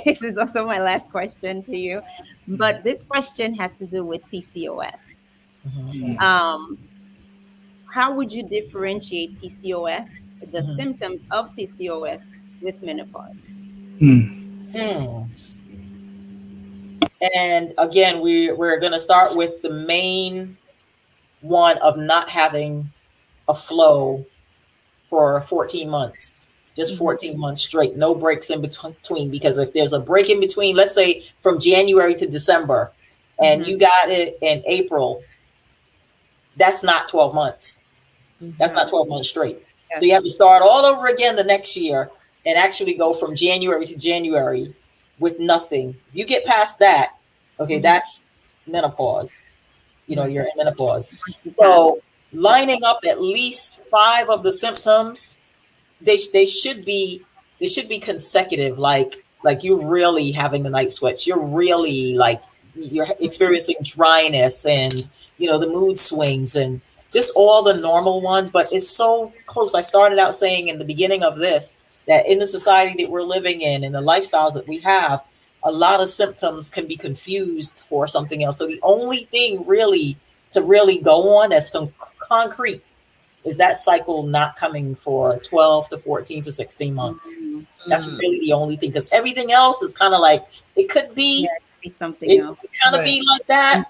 this is also my last question to you, but this question has to do with PCOS. How would you differentiate PCOS, the symptoms of PCOS, with menopause? And again, we're going to start with the main one of not having a flow for 14 months, just 14 months straight, no breaks in between. Because if there's a break in between, let's say from January to December, and you got it in April, that's not 12 months. That's not 12 months straight. Yes. So you have to start all over again the next year and actually go from January to January with nothing. You get past that, okay, that's menopause. You're in menopause. So lining up at least 5 of the symptoms, they should be consecutive. Like you're really having the night sweats. You're really you're experiencing dryness and the mood swings and just all the normal ones, but it's so close. I started out saying in the beginning of this that in the society that we're living in and the lifestyles that we have, a lot of symptoms can be confused for something else. So the only thing really to go on that's concrete is that cycle not coming for 12 to 14 to 16 months. That's really the only thing, because everything else is kind of like, it could be, something else. It kind of be like that.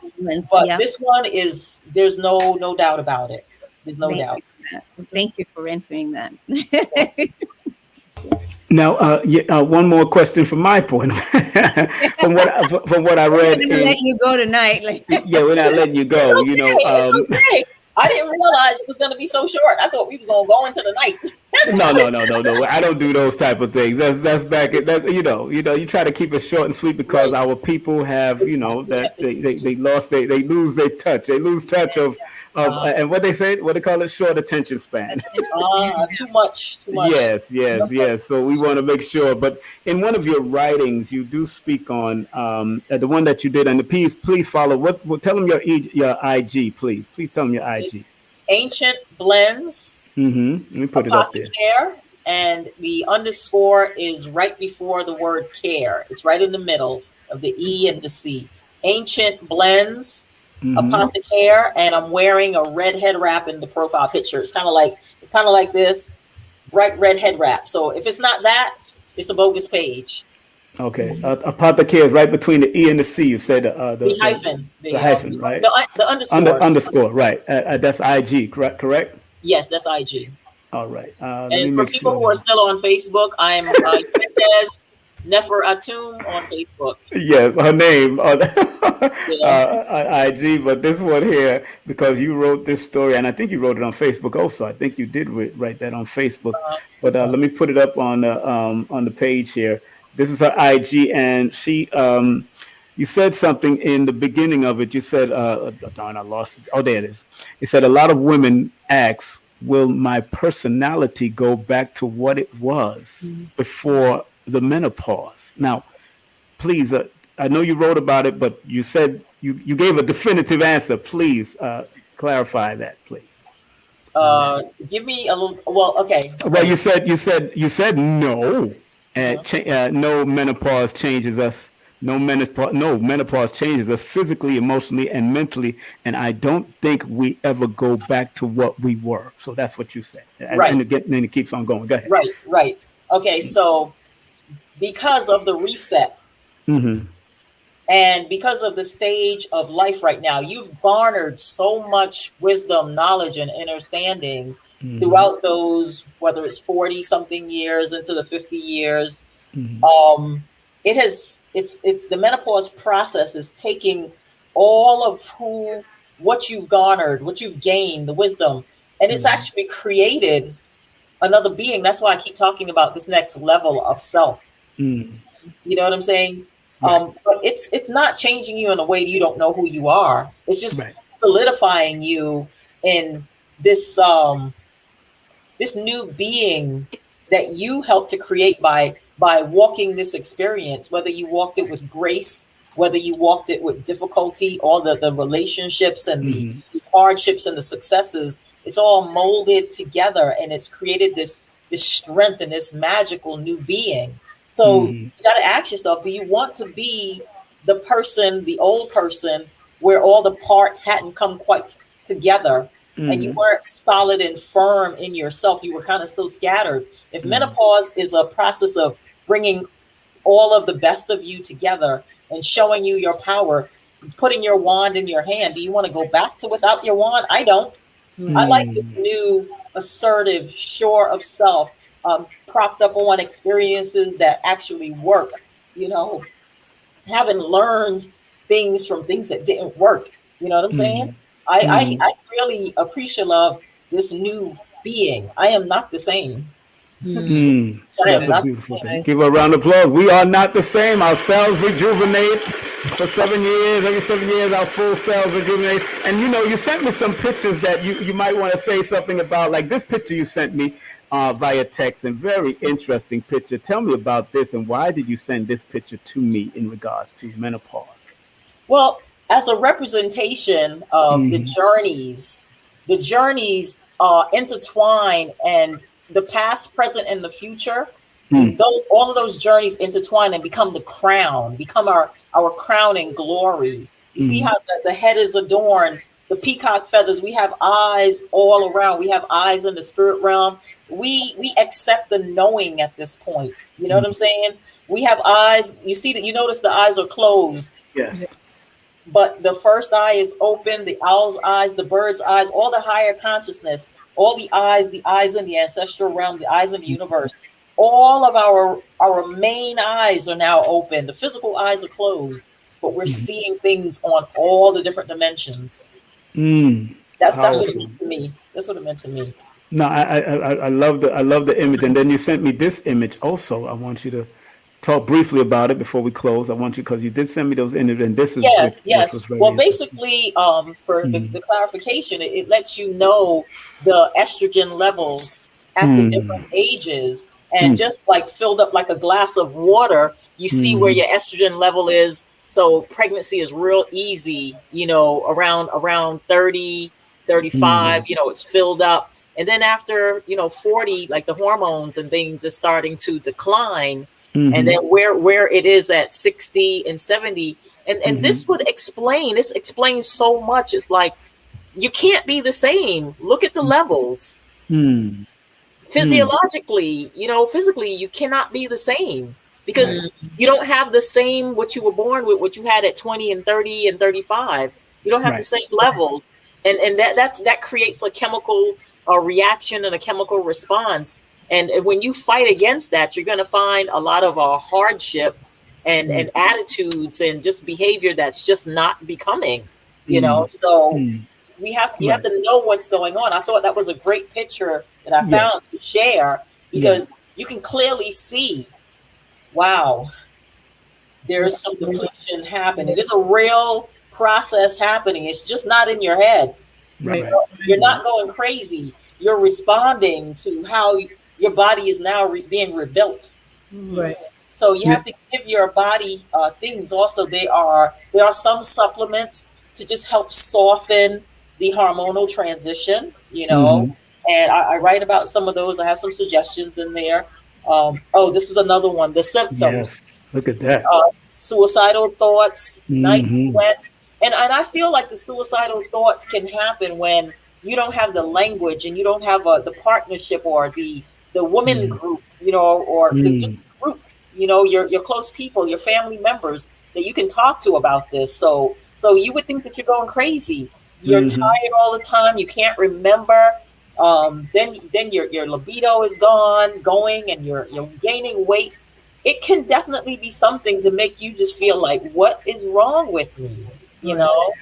But this one is, there's no doubt about it. There's no doubt. Thank you for answering that. Now, one more question from my point. from what I read, we're gonna let you go tonight. Yeah, we're not letting you go. Okay, it's okay. I didn't realize it was going to be so short. I thought we was going to go into the night. No. I don't do those type of things. That's back at that. You try to keep it short and sweet, because our people have, that they lost, they lose their touch. They lose touch of and what they call it, short attention span. Too much. Yes. So we want to make sure. But in one of your writings, you do speak on the one that you did, and please follow. Tell them your IG, please. Please tell them your IG. It's Ancient Blends. Let me put it up there. Care, and the underscore is right before the word care. It's right in the middle of the E and the C. Ancient Blends, Apothecare, and I'm wearing a red head wrap in the profile picture. It's kind of like this bright red head wrap. So if it's not that, it's a bogus page. Okay, Apothecare is right between the E and the C. You said the hyphen. The hyphen, right? The underscore. Underscore, right? That's IG, correct? Yes, that's IG. All right. And for people who are still on Facebook, I'm Priestess Nefer-Atum on Facebook. Yeah, her name on IG, but this one here, because you wrote this story, and I think you wrote it on Facebook also. I think you did write that on Facebook. But let me put it up on the page here. This is her IG, and she, you said something in the beginning of it. You said, darn, I lost it. Oh, there it is. You said a lot of women ask, will my personality go back to what it was before the menopause? Now, please, I know you wrote about it, but you said you gave a definitive answer. Please clarify that, please. Give me a little. Well, okay. Well, you said no. No menopause changes us. No menopause changes us physically, emotionally, and mentally. And I don't think we ever go back to what we were. So that's what you said. Right. And then it keeps on going. Go ahead. Right. Okay. So because of the reset and because of the stage of life right now, you've garnered so much wisdom, knowledge, and understanding throughout those, whether it's 40 something years into the 50 years. It's the menopause process is taking all of what you've garnered, what you've gained, the wisdom, and it's actually created another being. That's why I keep talking about this next level of self. You know what I'm saying? But it's not changing you in a way you don't know who you are. It's just solidifying you in this this new being that you helped to create by walking this experience, whether you walked it with grace, whether you walked it with difficulty, all the relationships and the hardships and the successes, it's all molded together, and it's created this strength and this magical new being. So you got to ask yourself, do you want to be the person, the old person, where all the parts hadn't come quite together and you weren't solid and firm in yourself? You were kind of still scattered. If menopause is a process of bringing all of the best of you together and showing you your power, putting your wand in your hand, do you want to go back to without your wand? I don't. I like this new assertive, sure of self, propped up on experiences that actually work, having learned things from things that didn't work. You know what I'm saying? I really appreciate this new being. I am not the same. That's a beautiful thing. Give her a round of applause. We are not the same. Our cells rejuvenate for 7 years. Every 7 years, our full cells rejuvenate. And you sent me some pictures that you might want to say something about, like this picture you sent me via text, and very interesting picture. Tell me about this, and why did you send this picture to me in regards to menopause? Well, as a representation of the journeys intertwine, and the past, present, and the future, all of those journeys intertwine and become the crown, become our crown and glory You see how the head is adorned, the peacock feathers. We have eyes all around. We have eyes in the spirit realm. We accept the knowing at this point. You know what I'm saying? We have eyes. You see that, you notice the eyes are closed. Yes. But the first eye is open, the owl's eyes, the bird's eyes, all the higher consciousness, all the eyes in the ancestral realm, the eyes in the universe. All of our main eyes are now open. The physical eyes are closed, but we're seeing things on all the different dimensions. That's what it meant to me. That's what it meant to me. No, I love the image, and then you sent me this image also. I want you to talk briefly about it before we close. I want you, because you did send me those images, and this is yes. Well, basically, for the clarification, it lets you know the estrogen levels at the different ages, and just like filled up like a glass of water, you see where your estrogen level is. So pregnancy is real easy, you know, around 30, 35, you know, it's filled up. And then after, you know, 40, like the hormones and things is starting to decline. And then where it is at 60 and 70. And this explains so much. It's like, you can't be the same. Look at the levels. Physiologically, you know, physically, you cannot be the same, because you don't have the same, what you were born with, what you had at 20 and 30 and 35. You don't have the same levels. And that creates a chemical reaction and a chemical response. And when you fight against that, you're going to find a lot of hardship and attitudes and just behavior that's just not becoming, you know. So you have to know what's going on. I thought that was a great picture that I found to share, because you can clearly see, wow, there's some depletion happening. It is a real process happening. It's just not in your head. Right. You're not going crazy. You're responding to how your body is now being rebuilt. Right. So you have to give your body things. Also, there are some supplements to just help soften the hormonal transition, you know. And I write about some of those. I have some suggestions in there. This is another one. The symptoms. Yes. Look at that. Suicidal thoughts, night sweats. And I feel like the suicidal thoughts can happen when you don't have the language and you don't have the partnership or the woman group, you know, or just group, you know, your close people, your family members that you can talk to about this. So you would think that you're going crazy. You're tired all the time. You can't remember. Then your libido is going, and you're gaining weight. It can definitely be something to make you just feel like, what is wrong with me? You know,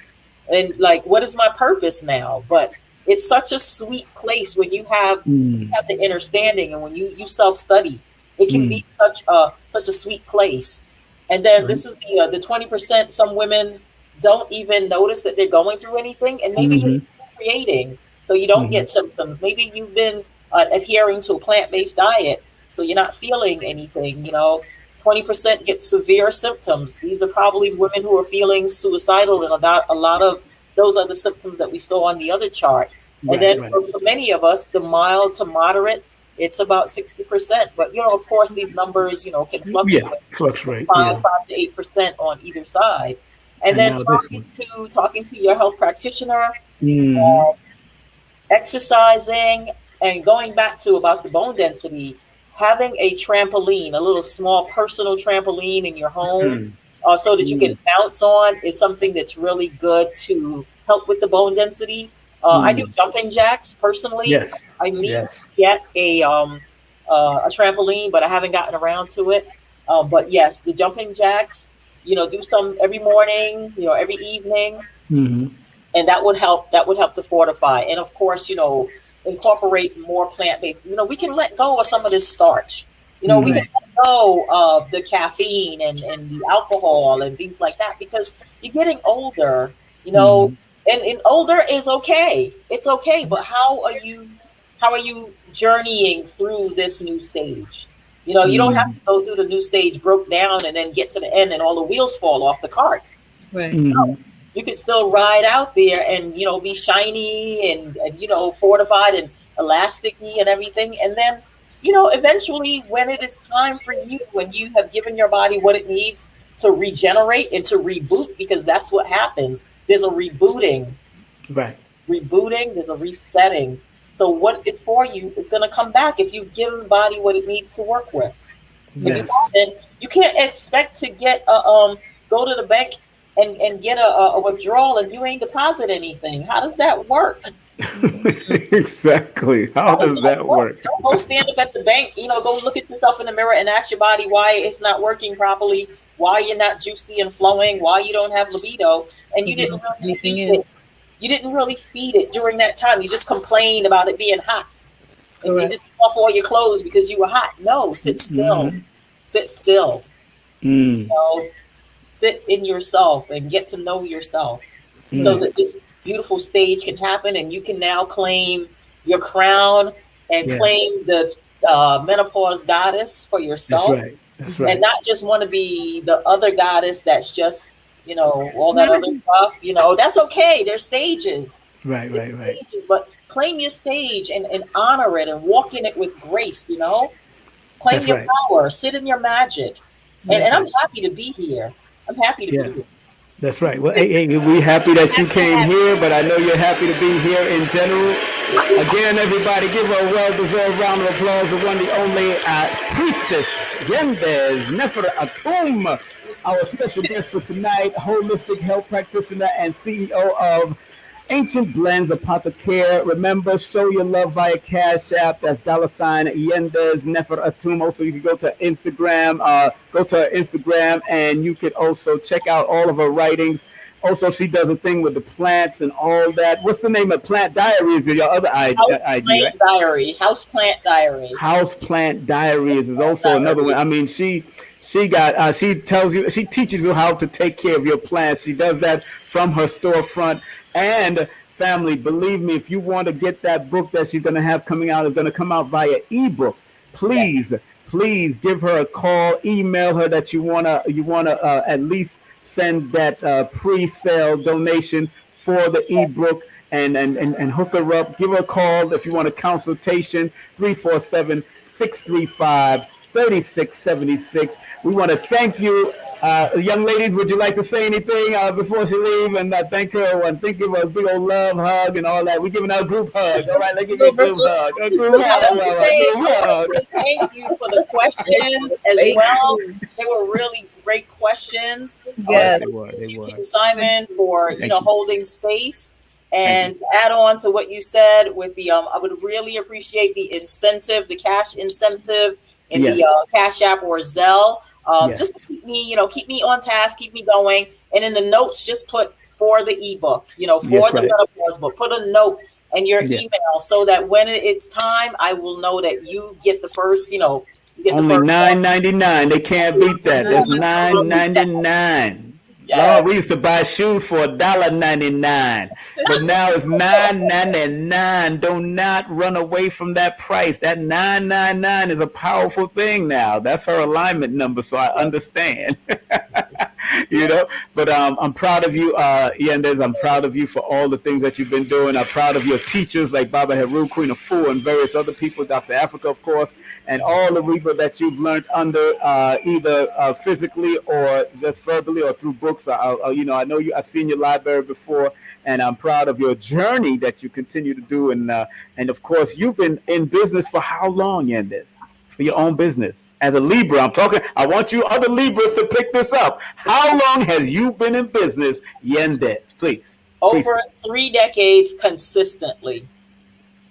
and like, what is my purpose now? But it's such a sweet place when you have the understanding, and when you self-study, it can be such a sweet place. And then this is the 20%. Some women don't even notice that they're going through anything, and maybe you're creating, so you don't get symptoms. Maybe you've been adhering to a plant-based diet, so you're not feeling anything, you know. 20% get severe symptoms. These are probably women who are feeling suicidal, and a lot of those are the symptoms that we saw on the other chart. And then for many of us, the mild to moderate, it's about 60%. But, you know, of course, these numbers, you know, can fluctuate 5 to 8% on either side. And then talking to your health practitioner, exercising, and going back to about the bone density, having a trampoline, a little small personal trampoline in your home, so that you can bounce on, is something that's really good to help with the bone density. I do jumping jacks personally. I need to get a trampoline, but I haven't gotten around to it. But yes, the jumping jacks, you know, do some every morning, you know, every evening, and that would help. That would help to fortify. And of course, you know, incorporate more plant-based. You know, we can let go of some of this starch. You know, we can let go of the caffeine and the alcohol and things like that, because you're getting older, you know, and older is okay. It's okay. But how are you journeying through this new stage? You know, you don't have to go through the new stage broke down and then get to the end and all the wheels fall off the cart. Right. No, you can still ride out there and, you know, be shiny and you know, fortified and elasticy and everything. And then, you know, eventually when it is time for you, when you have given your body what it needs to regenerate and to reboot, because that's what happens. There's a rebooting. Right. Rebooting, there's a resetting. So what it's for you is going to come back if you give the body what it needs to work with. Yes. If you don't, you can't expect to get go to the bank and get a withdrawal and you ain't deposit anything. How does that work? Exactly. How does that work? Don't go stand up at the bank, go look at yourself in the mirror and ask your body why it's not working properly, why you're not juicy and flowing, why you don't have libido, and you didn't really feed it. You didn't really feed it during that time. You just complained about it being hot. And you just took off all your clothes because you were hot. No, sit still. Sit still. Sit in yourself and get to know yourself so that this beautiful stage can happen and you can now claim your crown and claim the Menopause Goddess for yourself. That's right. That's right. And not just want to be the other goddess that's just, all that other stuff. That's okay. There's stages. Right. Stages, but claim your stage and honor it and walk in it with grace, Claim your power. Sit in your magic. And I'm happy to be here. I'm happy to be here. That's right. Well, hey, we're happy that you came here, but I know you're happy to be here in general. Again, everybody, give her a well-deserved round of applause. The one, the only Priestess Yendys Nefer-Atum, our special guest for tonight, holistic health practitioner and CEO of Ancient Blends Apothecare. Remember, show your love via Cashapp. That's $ Yendys Nefer-Atum. Also, you can go to Instagram. Go to her Instagram, and you can also check out all of her writings. Also, she does a thing with the plants and all that. What's the name of Plant Diaries? Your other IG, right? Diary. Houseplant Diary. Houseplant Diaries is also another one. I mean, she teaches you how to take care of your plants. She does that from her storefront. And family, believe me, if you want to get that book that she's going to have coming out, it's going to come out via ebook. Please give her a call. Email her that you wanna at least send that pre-sale donation for the ebook and hook her up. Give her a call if you want a consultation. 347-635-3676. We want to thank you. Young ladies, would you like to say anything before she leaves? And thank her and think of a big old love hug and all that. We're giving out a group hug. All right, let's give you a group hug. A group hug. Thank you for the questions as well. They were really great questions. Yes, Thank you, King Simon, for holding space. And to add on to what you said with the, I would really appreciate the incentive, the cash incentive in the Cashapp or Zelle. Just to keep me on task, keep me going. And in the notes, just put for the ebook, the Menopause book. Put a note and your email so that when it's time, I will know that you get the first, only $9.99. They can't beat that. That's $9.99. Lord, we used to buy shoes for $1.99, but now it's $9.99. Do not run away from that price. That $9.99 is a powerful thing now. That's her alignment number, so I understand. But I'm proud of you, Yendys. I'm proud of you for all the things that you've been doing. I'm proud of your teachers like Baba Heru, Queen of Fu, and various other people, Dr. Africa, of course, and all the people that you've learned under either physically or just verbally or through books. I know you. I've seen your library before, and I'm proud of your journey that you continue to do. And of course, you've been in business for how long, Yendys? For your own business as a Libra. I want you other Libras to pick this up. How long has you been in business, Yendys? Please. Over 3 decades consistently.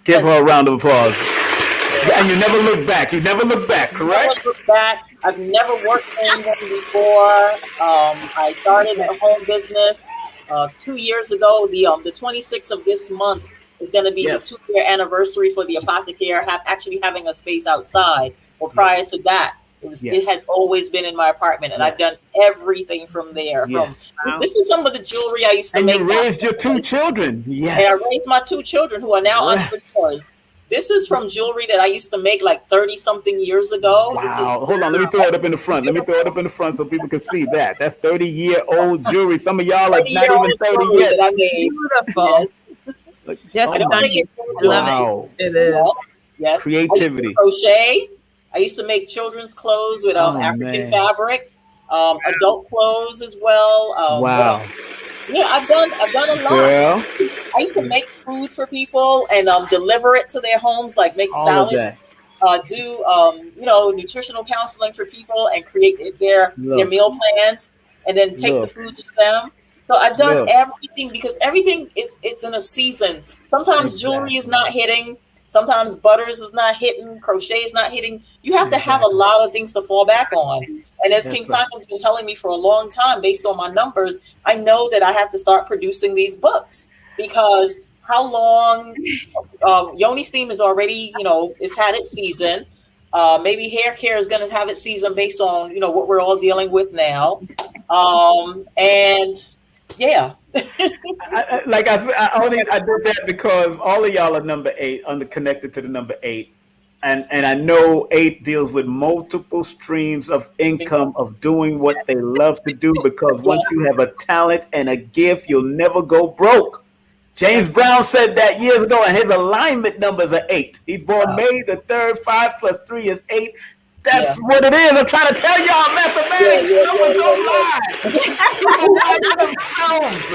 Give her a round of applause. And you never look back. You never look back, correct? Never look back. I've never worked for anyone before. I started a home business 2 years ago. The 26th of this month is going to be the 2-year anniversary for the Apothecare, actually having a space outside. Well, prior to that, it has always been in my apartment, and I've done everything from there. This is some of the jewelry I used to make. And you raised your 2 children. Yes. And I raised my 2 children who are now entrepreneurs. This is from jewelry that I used to make like 30-something years ago. Wow. Hold on. Let me throw it up in the front. So people can see that. That's 30-year-old jewelry. Some of y'all are not even 30 yet. Beautiful. Yes. Just stunning. I love it. It is. Yes. Creativity. I used to crochet. I used to make children's clothes with African fabric. adult clothes as well. What Wow. else? Yeah, I've done a lot. Girl, I used to make food for people and deliver it to their homes, like make all of salads, that. do nutritional counseling for people, and create their Look, meal plans, and then take the look, food to them. So I've done look. everything because everything is it's in a season. Sometimes jewelry is Exactly. not hitting. Sometimes butters is not hitting. Crochet is not hitting. You have to have a Exactly. lot of things to fall back on. And as King That's right. Simon's been telling me for a long time, based on my numbers, I know that I have to start producing these books because how long Yoni Steam is already, it's had its season. Maybe hair care is going to have its season based on, what we're all dealing with now. And yeah. Like I said, I did that because all of y'all are number 8, connected to the number 8. And I know 8 deals with multiple streams of income of doing what they love to do, because once you have a talent and a gift, you'll never go broke. James Brown said that years ago, and his alignment numbers are 8. He's born May the 3rd, 5 plus 3 is 8. That's what it is. I'm trying to tell y'all, mathematics, numbers don't lie. People lie to themselves.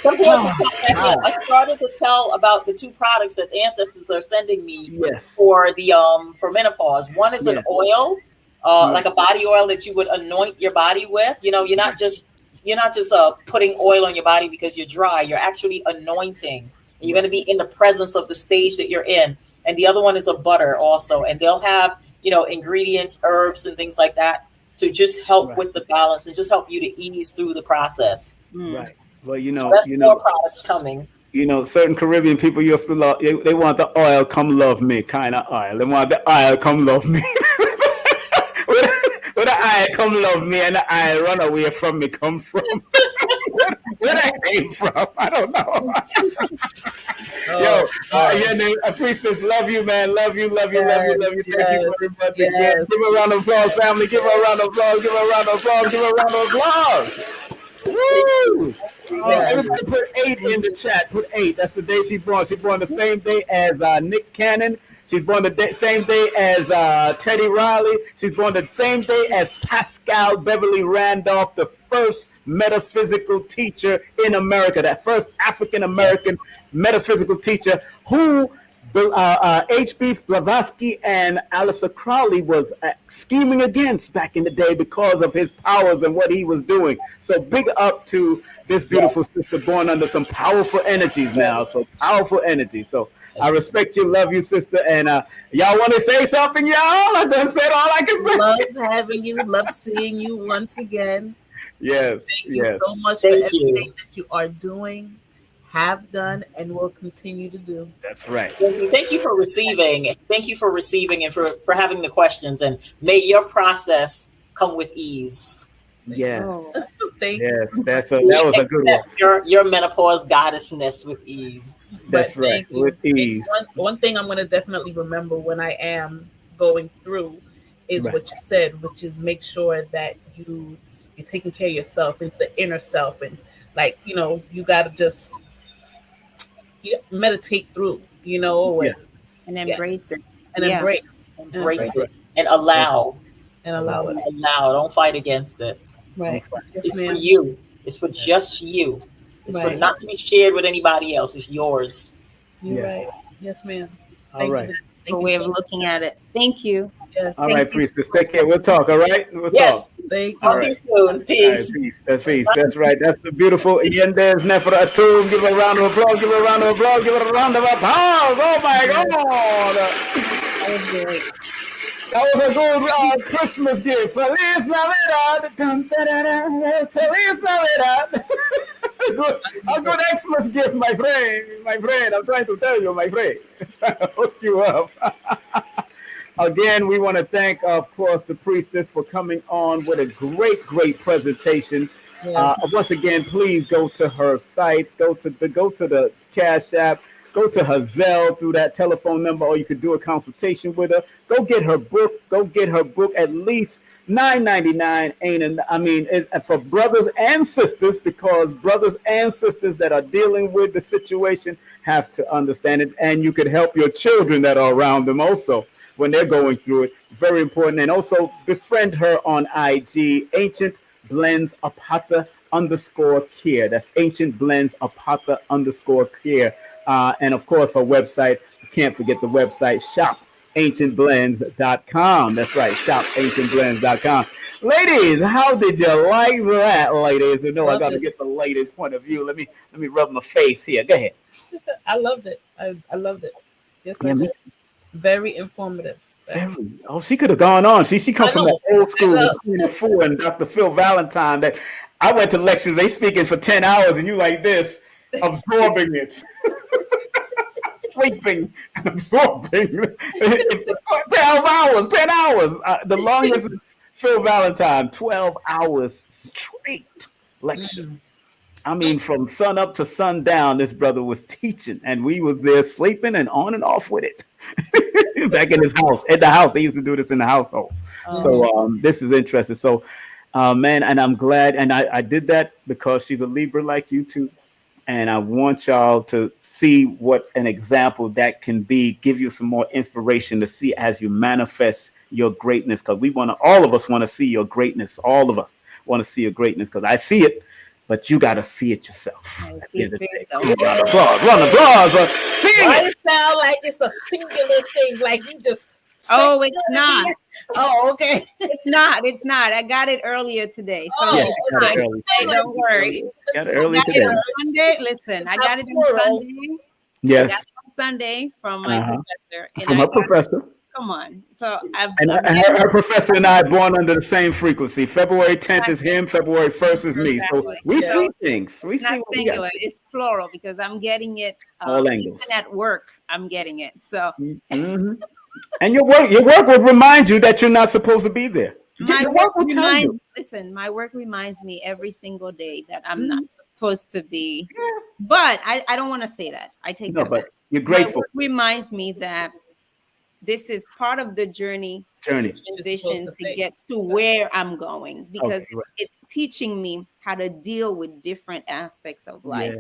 Sometimes I started to tell about the 2 products that the ancestors are sending me for the for menopause. One is an oil, like a body oil that you would anoint your body with. You're not just putting oil on your body because you're dry. You're actually anointing. And you're going to be in the presence of the stage that you're in. And the other one is a butter also, and they'll have ingredients, herbs, and things like that to just help with the balance and just help you to ease through the process. Right. Well, so that's more products coming. Certain Caribbean people used to love. They want the oil, come love me kind of oil. They want the oil, come love me. Where the oil, come love me, and the oil run away from me come from? Where that came from? I don't know. A priestess, love you, man. Love you. Thank you very much. Give her a round of applause, family. Give her a round of applause. Woo! Everybody put 8 in the chat. Put 8. That's the day she born. She born the same day as Nick Cannon. She's born the same day as Teddy Riley. She's born the same day as Pascal Beverly Randolph, the first metaphysical teacher in America, that first African-American metaphysical teacher who H.B. Blavatsky and Aleister Crowley was scheming against back in the day because of his powers and what he was doing. So big up to this beautiful sister born under some powerful energies now. So powerful energy. So I respect you, love you, sister. And y'all want to say something, y'all? I done said all I can say. Love having you. Love seeing you once again. Yes. Thank you so much for everything that you are doing, have done, and will continue to do. That's right. Thank you for receiving. Thank you for receiving and for having the questions. And may your process come with ease. Yes. Thank yes. You. That was a good one. Your menopause goddessness with ease. That's right. With ease. One thing I'm going to definitely remember when I am going through is what you said, which is make sure that you're taking care of yourself and the inner self, and you got to just meditate through, and embrace it, and embrace it, and allow it. Don't fight against it. Right. It's for you. It's for just you. It's for not to be shared with anybody else. It's yours. You're right. Yes, ma'am. All right. A way of looking at it. Thank you. Yes. All right, priestess. Take care. We'll talk. All right. We'll talk. Thank you. Talk to you soon. Peace. Right, peace. That's peace. That's right. That's the beautiful Yendys Nefer-Atum. Give her a round of applause. Give her a round of applause. Give her a round of applause. Oh my God. That was great. That was a good Christmas gift. Feliz Navidad. Feliz Navidad. A good Xmas gift, my friend. My friend, I'm trying to tell you, my friend. I'm trying to hook you up. Again, we want to thank, of course, the priestess for coming on with a great presentation. Yes. Once again, please go to her sites, go to the Cashapp, go to her Zelle through that telephone number, or you could do a consultation with her. Go get her book. At least $9.99 for brothers and sisters, because brothers and sisters that are dealing with the situation have to understand it, and you could help your children that are around them also. when they're going through it. Very important. And also befriend her on IG, Ancient Blends Apatha _care. That's Ancient Blends Apatha _care. And of course, her website, you can't forget the website, shopancientblends.com. That's right, shopancientblends.com. Ladies, how did you like that, ladies? You know, I got to get the ladies' point of view. Let me rub my face here. Go ahead. I loved it. I loved it. Yes, I did. Very informative. Very. Oh, she could have gone on. She come from that old school with Fu and Dr. Phil Valentine. That I went to lectures. They speaking for 10 hours, and you like this, absorbing it. Sleeping and absorbing 12 hours, 10 hours. The longest Phil Valentine, 12 hours straight lecture. I mean, from sun up to sundown, this brother was teaching, and we was there sleeping and on and off with it. Back in his house, at the house. They used to do this in the household. So this is interesting. So, man, and I'm glad. And I did that because she's a Libra like you too. And I want y'all to see what an example that can be, give you some more inspiration to see as you manifest your greatness. Because all of us want to see your greatness. All of us want to see your greatness because I see it, but you got to see it yourself. Round of applause. Why it sound like it's a singular thing? Like you just. Oh, it's not. Oh, okay. It's not. I got it earlier today. So yes, don't worry. Got it earlier today. On Sunday. Listen, I got it on Sunday. Yes. I got it on Sunday from my professor. From her professor. Come on. So her professor and I are born under the same frequency. February 10th is him. February 1st is me. So we see things. We see what singular. It's plural because I'm getting it all angles. Even at work, I'm getting it. So. And your work would remind you that you're not supposed to be there. My work reminds me every single day that I'm not supposed to be. Yeah. But I don't want to say that. I take that back. You're grateful. My work reminds me that this is part of the journey. Transition to get to where I'm going because it's teaching me how to deal with different aspects of life.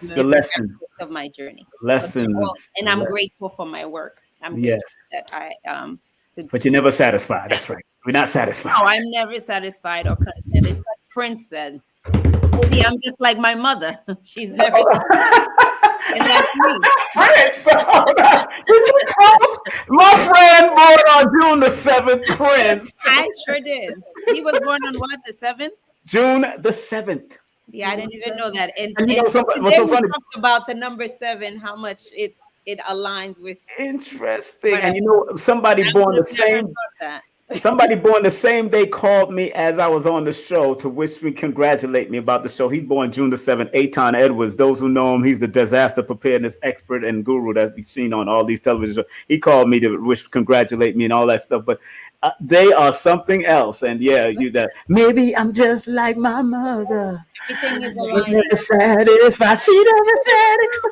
Yes. The lessons of my journey. Lessons. And I'm grateful for my work. I'm that but you're never satisfied. That's right. We're not satisfied. No, I'm never satisfied or content. It's like Prince said. Maybe I'm just like my mother. She's never. And that's me. Prince. My friend born on June the 7th, Prince. I sure did. He was born on what, the 7th? June the 7th. Yeah, I didn't even know that. And you know what's so funny? Talked about the number 7, how much it aligns with. Interesting. And you know, somebody born the same day called me as I was on the show to wish me, congratulate me about the show. He's born June the 7th, Aton Edwards. Those who know him, he's the disaster preparedness expert and guru that we've seen on all these television shows. He called me to congratulate me and all that stuff. But they are something else. And maybe I'm just like my mother. Everything is aligned. Satisfied. She doesn't satisfy.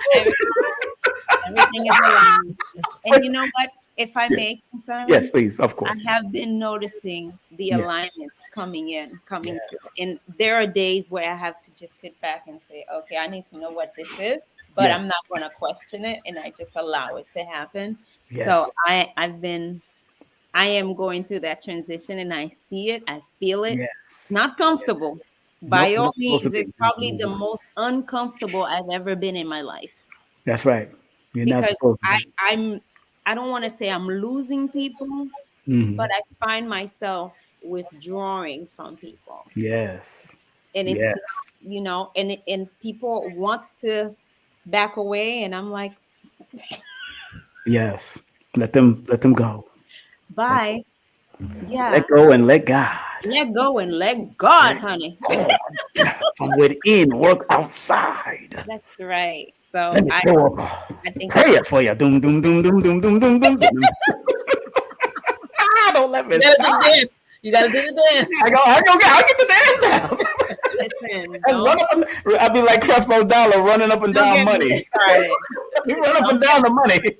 Everything is aligned. And you know what? If I may, Simon, yes, please, of course. I have been noticing the alignments coming through. And there are days where I have to just sit back and say, okay, I need to know what this is, but I'm not going to question it. And I just allow it to happen. Yes. So I am going through that transition and I see it. I feel it. Yes. Not comfortable. By all means, it's probably the most uncomfortable I've ever been in my life. That's right. Because I don't want to say I'm losing people, but I find myself withdrawing from people. Yes. And it's, and people wants to back away. And I'm like, yes, let them go. Bye. Let go and let God. Let go and let God, honey. From within, work outside. That's right. So I think pray it for you. Doom, doom, doom, doom, doom, doom, doom, doom, doom. Don't let me. You gotta do the dance. I'll get the dance now. Listen, I'll be like Creflo Dollar running up and down money. You run up and down the money.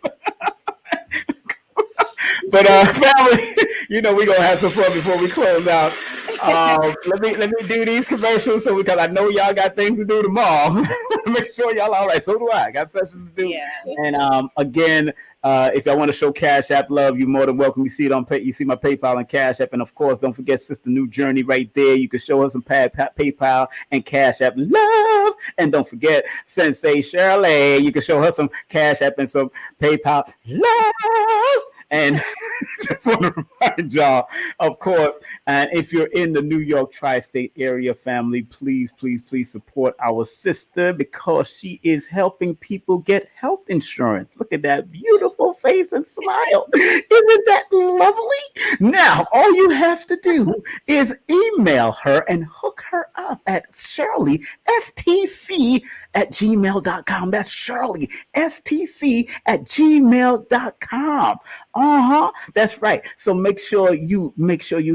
But family, we're gonna have some fun before we close out. Let me do these commercials because I know y'all got things to do tomorrow. Make sure y'all all right. So do I. Got sessions to do. Yeah. And again, If y'all want to show Cash App love, you're more than welcome. You see it on you see my PayPal and Cash App, and of course, don't forget Sister New Journey right there. You can show us some PayPal and Cash App love, and don't forget Sensei Shirley. You can show her some Cash App and some PayPal love. And just want to remind y'all, of course, and if you're in the New York tri-state area, family, please support our sister because she is helping people get health insurance. Look at that beautiful face and smile. Isn't that lovely? Now, all you have to do is email her and hook her up at Shirley, STC at gmail.com. That's Shirley, STC at gmail.com. That's right. So make sure you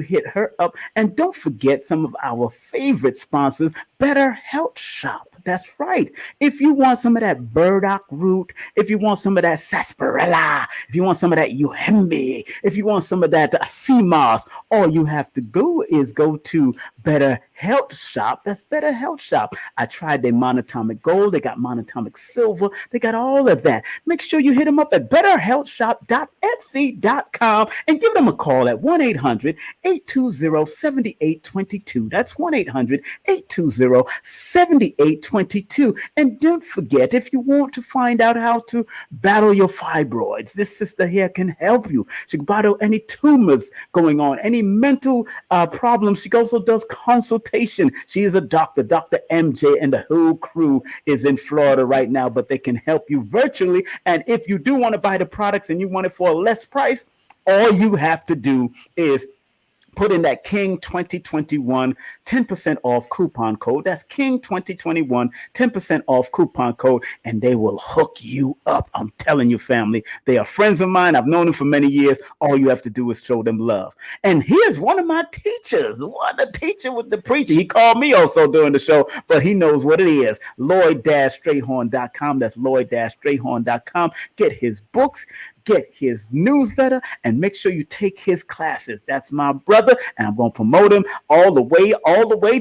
hit her up, and don't forget some of our favorite sponsors, Better Health Shop. That's right. If you want some of that burdock root, if you want some of that sarsaparilla, if you want some of that uhembe, if you want some of that sea moss, all you have to go is go to Better Health Shop. That's Better Health Shop. I tried their monatomic gold. They got monatomic silver. They got all of that. Make sure you hit them up at betterhealthshop.etsy.com and give them a call at 1-800-820-7822. That's 1-800-820-7822. And don't forget, if you want to find out how to battle your fibroids, this sister here can help you. She can battle any tumors going on, any mental problems. She also does consultation. She is a doctor. Dr. MJ and the whole crew is in Florida right now, but they can help you virtually. And if you do want to buy the products and you want it for a less price, all you have to do is put in that King 2021 10% off coupon code. That's King 2021 10% off coupon code, and they will hook you up. I'm telling you, family, they are friends of mine. I've known them for many years. All you have to do is show them love. And here's one of my teachers. What a teacher with the preacher. He called me also during the show, but he knows what it is. Lloyd-Strayhorn.com. That's Lloyd-Strayhorn.com. Get his books, get his newsletter, and make sure you take his classes. That's my brother, and I'm going to promote him all the way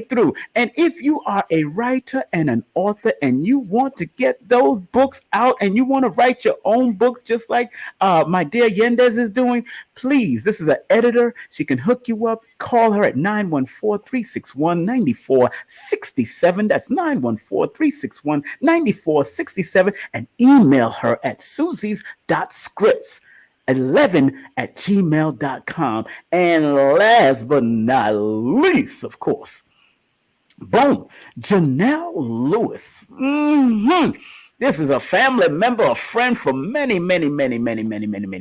through. And if you are a writer and an author and you want to get those books out and you want to write your own books just like my dear Yendys is doing, please, this is an editor. She can hook you up. Call her at 914-361-9467. That's 914-361-9467, and email her at susies.scripts11@gmail.com. And last but not least, of course, boom, Janelle Lewis. This is a family member, a friend for many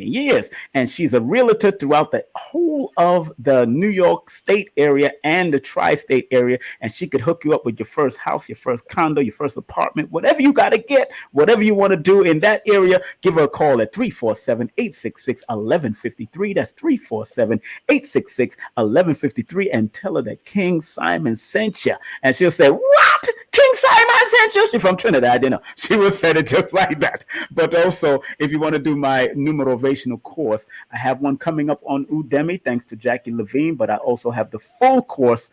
years. And she's a realtor throughout the whole of the New York State area and the tri-state area. And she could hook you up with your first house, your first condo, your first apartment, whatever you got to get, whatever you want to do in that area. Give her a call at 347-866-1153. That's 347-866-1153. And tell her that King Simon sent you. And she'll say, "What? King Simon sent you?" She's from Trinidad, you know. She would say it just like that. But also, if you want to do my numerovational course, I have one coming up on Udemy, thanks to Jackie Levine. But I also have the full course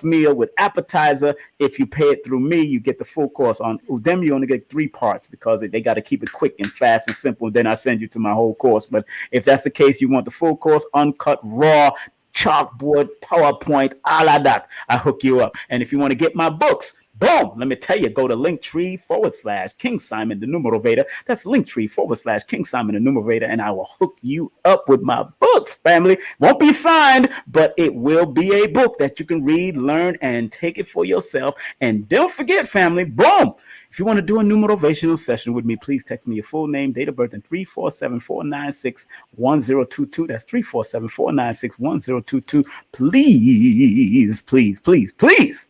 meal with appetizer. If you pay it through me, you get the full course. On Udemy, you only get 3 parts because they got to keep it quick and fast and simple. Then I send you to my whole course. But if that's the case, you want the full course, uncut, raw, chalkboard, PowerPoint, all of that, I hook you up. And if you want to get my books, boom, let me tell you, go to Linktree/King Simon the Numerator. That's Linktree/King Simon the Numerator, and I will hook you up with my books, family. Won't be signed, but it will be a book that you can read, learn, and take it for yourself. And don't forget, family, boom, if you want to do a numerovational session with me, please text me your full name, date of birth, and 347-496-1022. That's 347-496-1022. Please.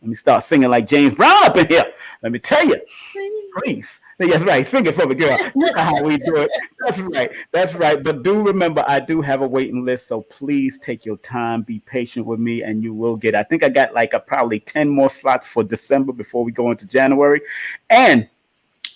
Let me start singing like James Brown up in here. Let me tell you. Please. That's right. Sing it for me, girl. You know how we do it. That's right. But do remember, I do have a waiting list. So please take your time. Be patient with me, and you will get. I think I got like probably 10 more slots for December before we go into January. And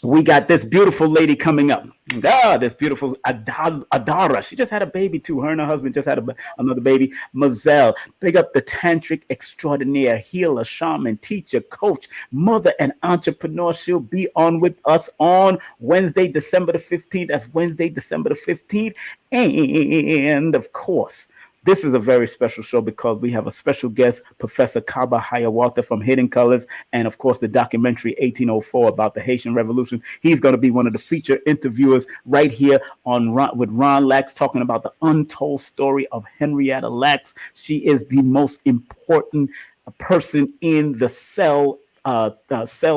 we got this beautiful lady coming up. This beautiful Adara. She just had a baby too. Her and her husband just had another baby. Zelle. Big up the tantric extraordinaire, healer, shaman, teacher, coach, mother, and entrepreneur. She'll be on with us on Wednesday, December the 15th. That's Wednesday, December the 15th. And of course, this is a very special show because we have a special guest, Professor Kaba Hayawata from Hidden Colors, and of course the documentary 1804 about the Haitian Revolution. He's going to be one of the featured interviewers right here on with Ron Lax, talking about the untold story of Henrietta Lacks. She is the most important person in the cell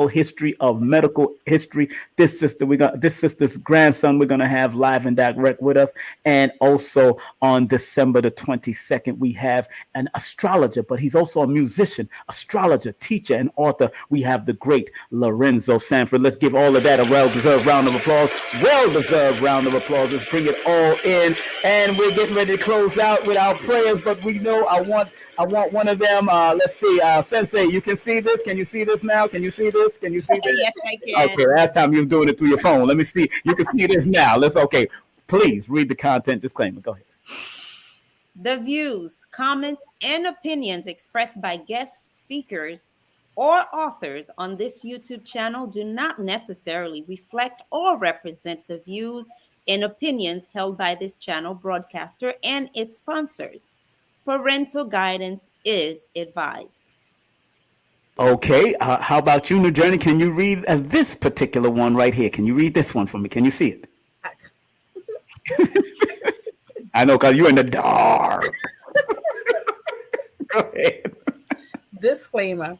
history of medical history. This sister's grandson we're gonna have live and direct with us, and also on December the 22nd we have an astrologer, but he's also a musician, astrologer, teacher, and author. We have the great Lorenzo Sanford. Let's give all of that a well-deserved round of applause. Well-deserved round of applause. Let's bring it all in, and we're getting ready to close out with our prayers. But we know I want one of them. Let's see, Sensei, you can see this? Can you see this now? Can you see this? Can you see this? Yes, I can. Okay, last time you were doing it through your phone. Let me see. You can see this now. Okay. Please read the content disclaimer. Go ahead. The views, comments, and opinions expressed by guest speakers or authors on this YouTube channel do not necessarily reflect or represent the views and opinions held by this channel broadcaster and its sponsors. Parental guidance is advised. Okay, how about you, New Journey? Can you read this particular one right here? Can you read this one for me? Can you see it? I know, because you're in the dark. Go ahead. Disclaimer.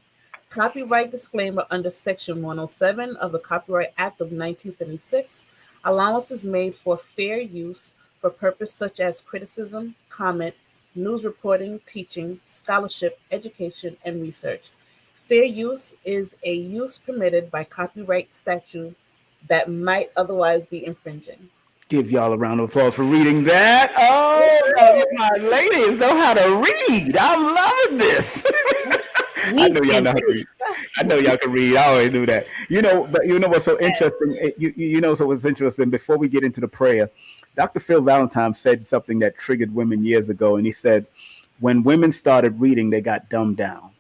Copyright disclaimer under Section 107 of the Copyright Act of 1976. Allowance is made for fair use for purpose such as criticism, comment, news reporting, teaching, scholarship, education, and research. Fair use is a use permitted by copyright statute that might otherwise be infringing. Give y'all a round of applause for reading that. Oh, my ladies know how to read. I'm loving this. I know y'all know how to read. I know y'all can read. I always knew that. But you know what's so interesting? So what's interesting, before we get into the prayer, Dr. Phil Valentine said something that triggered women years ago. And he said, when women started reading, they got dumbed down.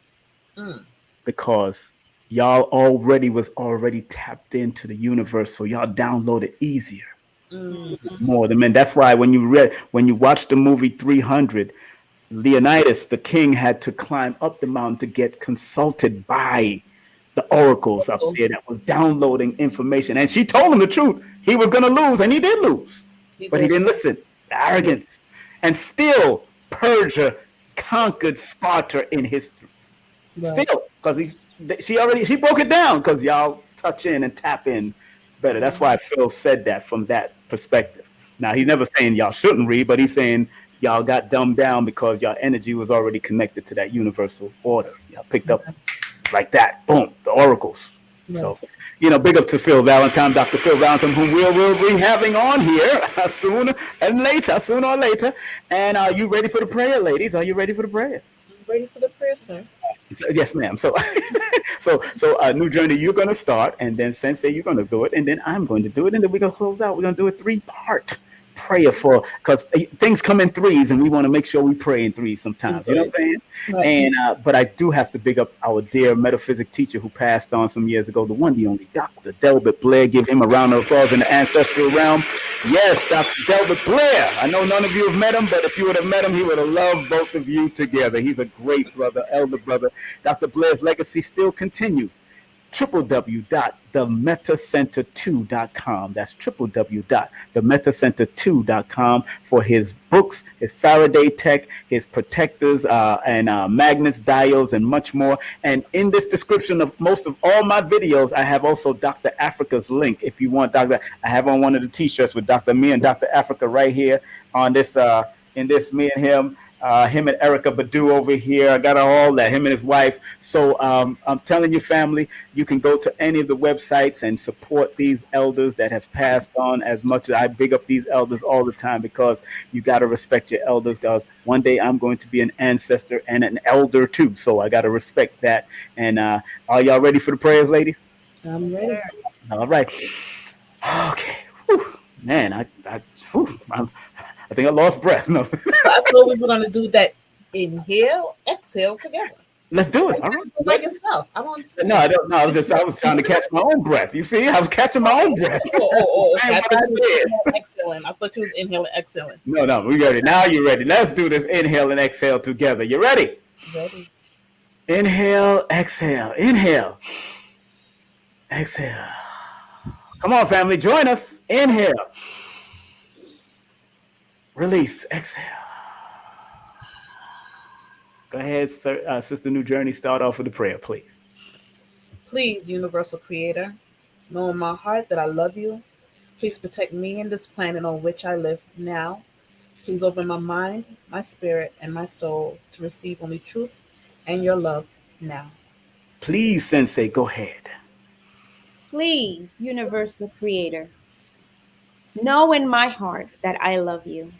Because y'all was already tapped into the universe. So y'all downloaded easier. More than men. That's why when you watch the movie 300, Leonidas, the king, had to climb up the mountain to get consulted by the oracles up there that was downloading information. And she told him the truth. He was going to lose, and he did lose. But he didn't listen. The arrogance. And still, Persia conquered Sparta in history. Right. Still, because she broke it down, because y'all touch in and tap in better. That's why Phil said that from that perspective. Now, he's never saying y'all shouldn't read, but he's saying y'all got dumbed down because y'all energy was already connected to that universal order. Y'all picked up like that. Boom, the oracles. Right. So, big up to Phil Valentine, Dr. Phil Valentine, whom we'll be having on here sooner or later. And are you ready for the prayer, ladies? Are you ready for the prayer? I'm ready for the prayer, sir. Yes, ma'am. So, New Journey, you're going to start, and then Sensei, you're going to do it, and then I'm going to do it, and then we're going to close out. We're going to do a 3-part prayer because things come in threes, and we want to make sure we pray in threes sometimes. You know what I'm saying? Right. And but I do have to big up our dear metaphysics teacher who passed on some years ago, the one, the only Dr. Delbert Blair. Give him a round of applause in the ancestral realm. Yes, Dr. Delbert Blair. I know none of you have met him, but if you would have met him, he would have loved both of you together. He's a great brother, elder brother. Dr. Blair's legacy still continues. www.themetacenter2.com. That's www.themetacenter2.com for his books, his Faraday tech, his protectors, and magnets, diodes, and much more. And in this description of most of all my videos, I have also Dr. Africa's link. If you want Dr. I have on one of the t-shirts with me and Dr. Africa right here on this, in this, me and him. Him and Erica Badu over here. I got all that, him and his wife. So I'm telling you, family, you can go to any of the websites and support these elders that have passed on. As much as I big up these elders all the time, because you got to respect your elders, because one day I'm going to be an ancestor and an elder too. So I got to respect that. And are y'all ready for the prayers, ladies? I'm ready. All right. Okay. Whew. Man, I think I lost breath. No. I thought we were going to do that inhale, exhale together. Let's do it. Like, All right. by yourself. I don't understand. No, I don't. No, I was trying to catch my own breath. You see, I was catching my own breath. Okay. Man, what I did. Exhaling. I thought you was inhaling, exhaling. No, we ready. Now you're ready. Let's do this inhale and exhale together. You ready? Ready. Inhale, exhale. Inhale. Exhale. Come on, family. Join us. Inhale. Release. Exhale. Go ahead, sir, Sister New Journey. Start off with a prayer, please. Please, Universal Creator, know in my heart that I love you. Please protect me and this planet on which I live now. Please open my mind, my spirit, and my soul to receive only truth and your love now. Please, Sensei, go ahead. Please, Universal Creator, know in my heart that I love you.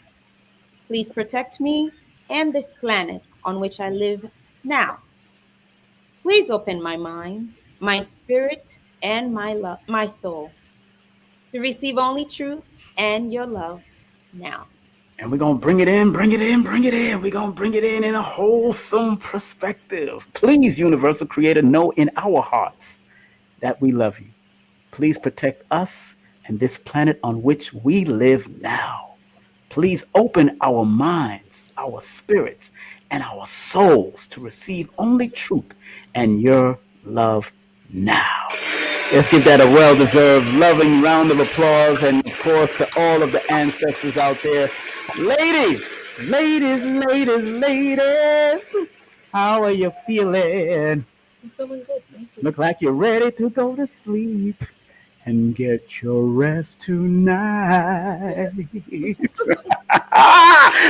Please protect me and this planet on which I live now. Please open my mind, my spirit, and my soul to receive only truth and your love now. And we're going to bring it in. We're going to bring it in a wholesome perspective. Please, Universal Creator, know in our hearts that we love you. Please protect us and this planet on which we live now. Please open our minds, our spirits, and our souls to receive only truth and your love now. Let's give that a well-deserved, loving round of applause. And, of course, to all of the ancestors out there. Ladies, how are you feeling? I'm feeling good. Thank you. Look like you're ready to go to sleep and get your rest tonight.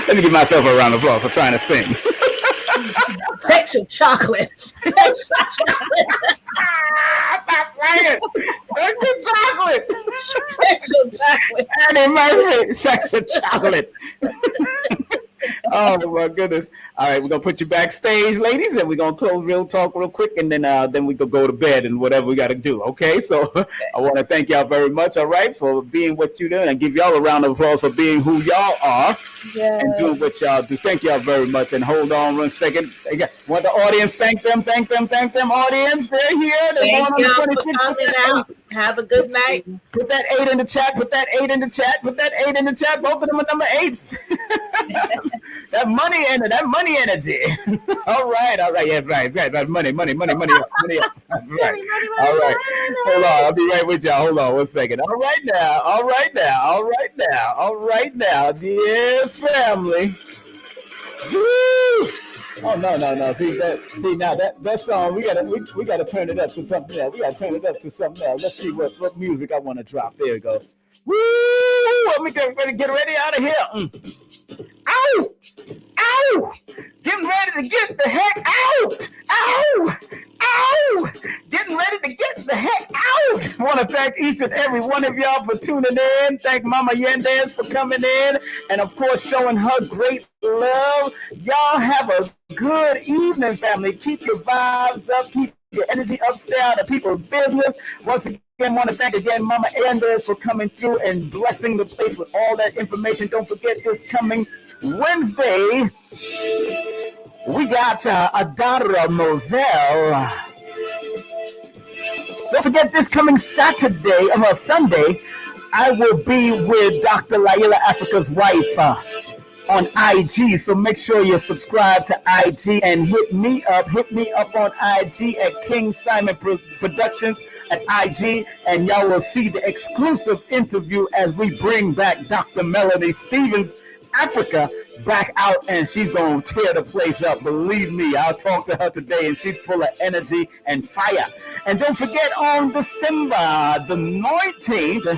Let me give myself a round of applause for trying to sing. Sexual chocolate. Sexual chocolate. Stop playing. Sexual chocolate. Sexual chocolate. Annie Murphy. Sexual chocolate. Oh my goodness. All right, we're gonna put you backstage, ladies, and we're gonna close Real Talk real quick, and then we could go to bed and whatever we gotta do. Okay, so I want to thank y'all very much, all right, for being what you do, and give y'all a round of applause for being who y'all are and doing what y'all do. Thank y'all very much. And hold on 1 second. Want the audience thank them, audience. They're here. They're Thank going y'all on the for 26th. coming out. Have a good night. Put that 8 in the chat. Put that 8 in the chat. Both of them are number 8s. That money energy. All right. Yes, right. That money up. That's right. All right. Hold on. I'll be right with y'all. Hold on 1 second. All right now. Dear family. Woo! Oh no. See now that song we gotta turn it up to something else. Let's see what music I want to drop. There it goes. Woo! Let me get ready out of here. Ow! Getting ready to get the heck out! Ow! Getting ready to get the heck out! I want to thank each and every one of y'all for tuning in. Thank Mama Yendys for coming in and, of course, showing her great love. Y'all have a good evening, family. Keep your vibes up. Keep your energy up. Stay out of people's business. Once again, I want to thank again Mama Yendys for coming through and blessing the place with all that information. Don't forget this coming Wednesday, we got Adara Moselle. Don't forget this coming Sunday, I will be with Dr. Laila Africa's wife on IG. So make sure you subscribe to IG and hit me up on IG at King Simon Productions at IG, and y'all will see the exclusive interview as we bring back Dr. Melanie Stevens Africa back out, and she's going to tear the place up. Believe me, I'll talk to her today, and she's full of energy and fire. And don't forget, on December the 19th,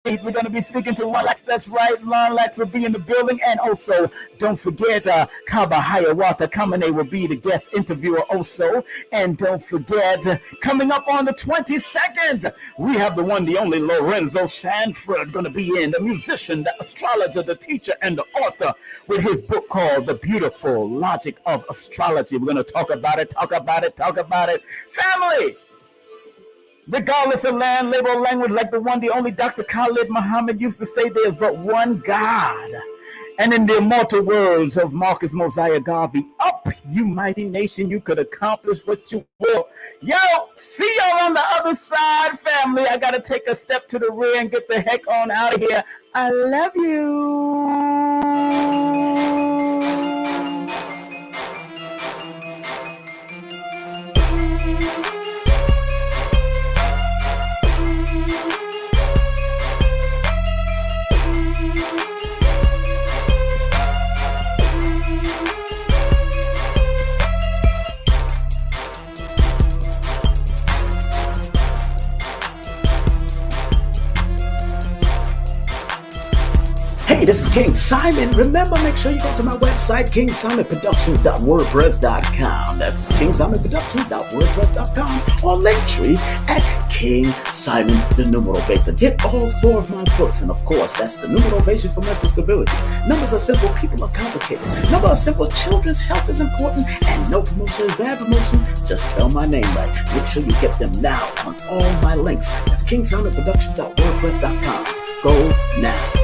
we're going to be speaking to Lon Lax. That's right, Lon Lax will be in the building. And also, don't forget, Kaba Hayawata Kamane will be the guest interviewer also. And don't forget, coming up on the 22nd, we have the one, the only Lorenzo Sanford going to be in, the musician, the astrologer, the teacher, and the author with his book called The Beautiful Logic of Astrology. We're going to talk about it. Family! Regardless of land, label, or language, like the one, the only Dr. Khalid Muhammad used to say, there's but one God. And in the immortal words of Marcus Mosiah Garvey, up, you mighty nation, you could accomplish what you will. Yo, see y'all on the other side, family. I got to take a step to the rear and get the heck on out of here. I love you. Hey, this is King Simon. Remember, make sure you go to my website, KingSimonProductions.wordpress.com. That's KingSimonProductions.wordpress.com, or Linktree at King Simon the Numeral Base to get all 4 of my books. And of course, that's the Numerovation for Mental Stability. Numbers are simple, people are complicated. Number are simple, children's health is important, and no promotion is bad promotion. Just spell my name right. Make sure you get them now on all my links. That's KingSimonProductions.wordpress.com. Go now.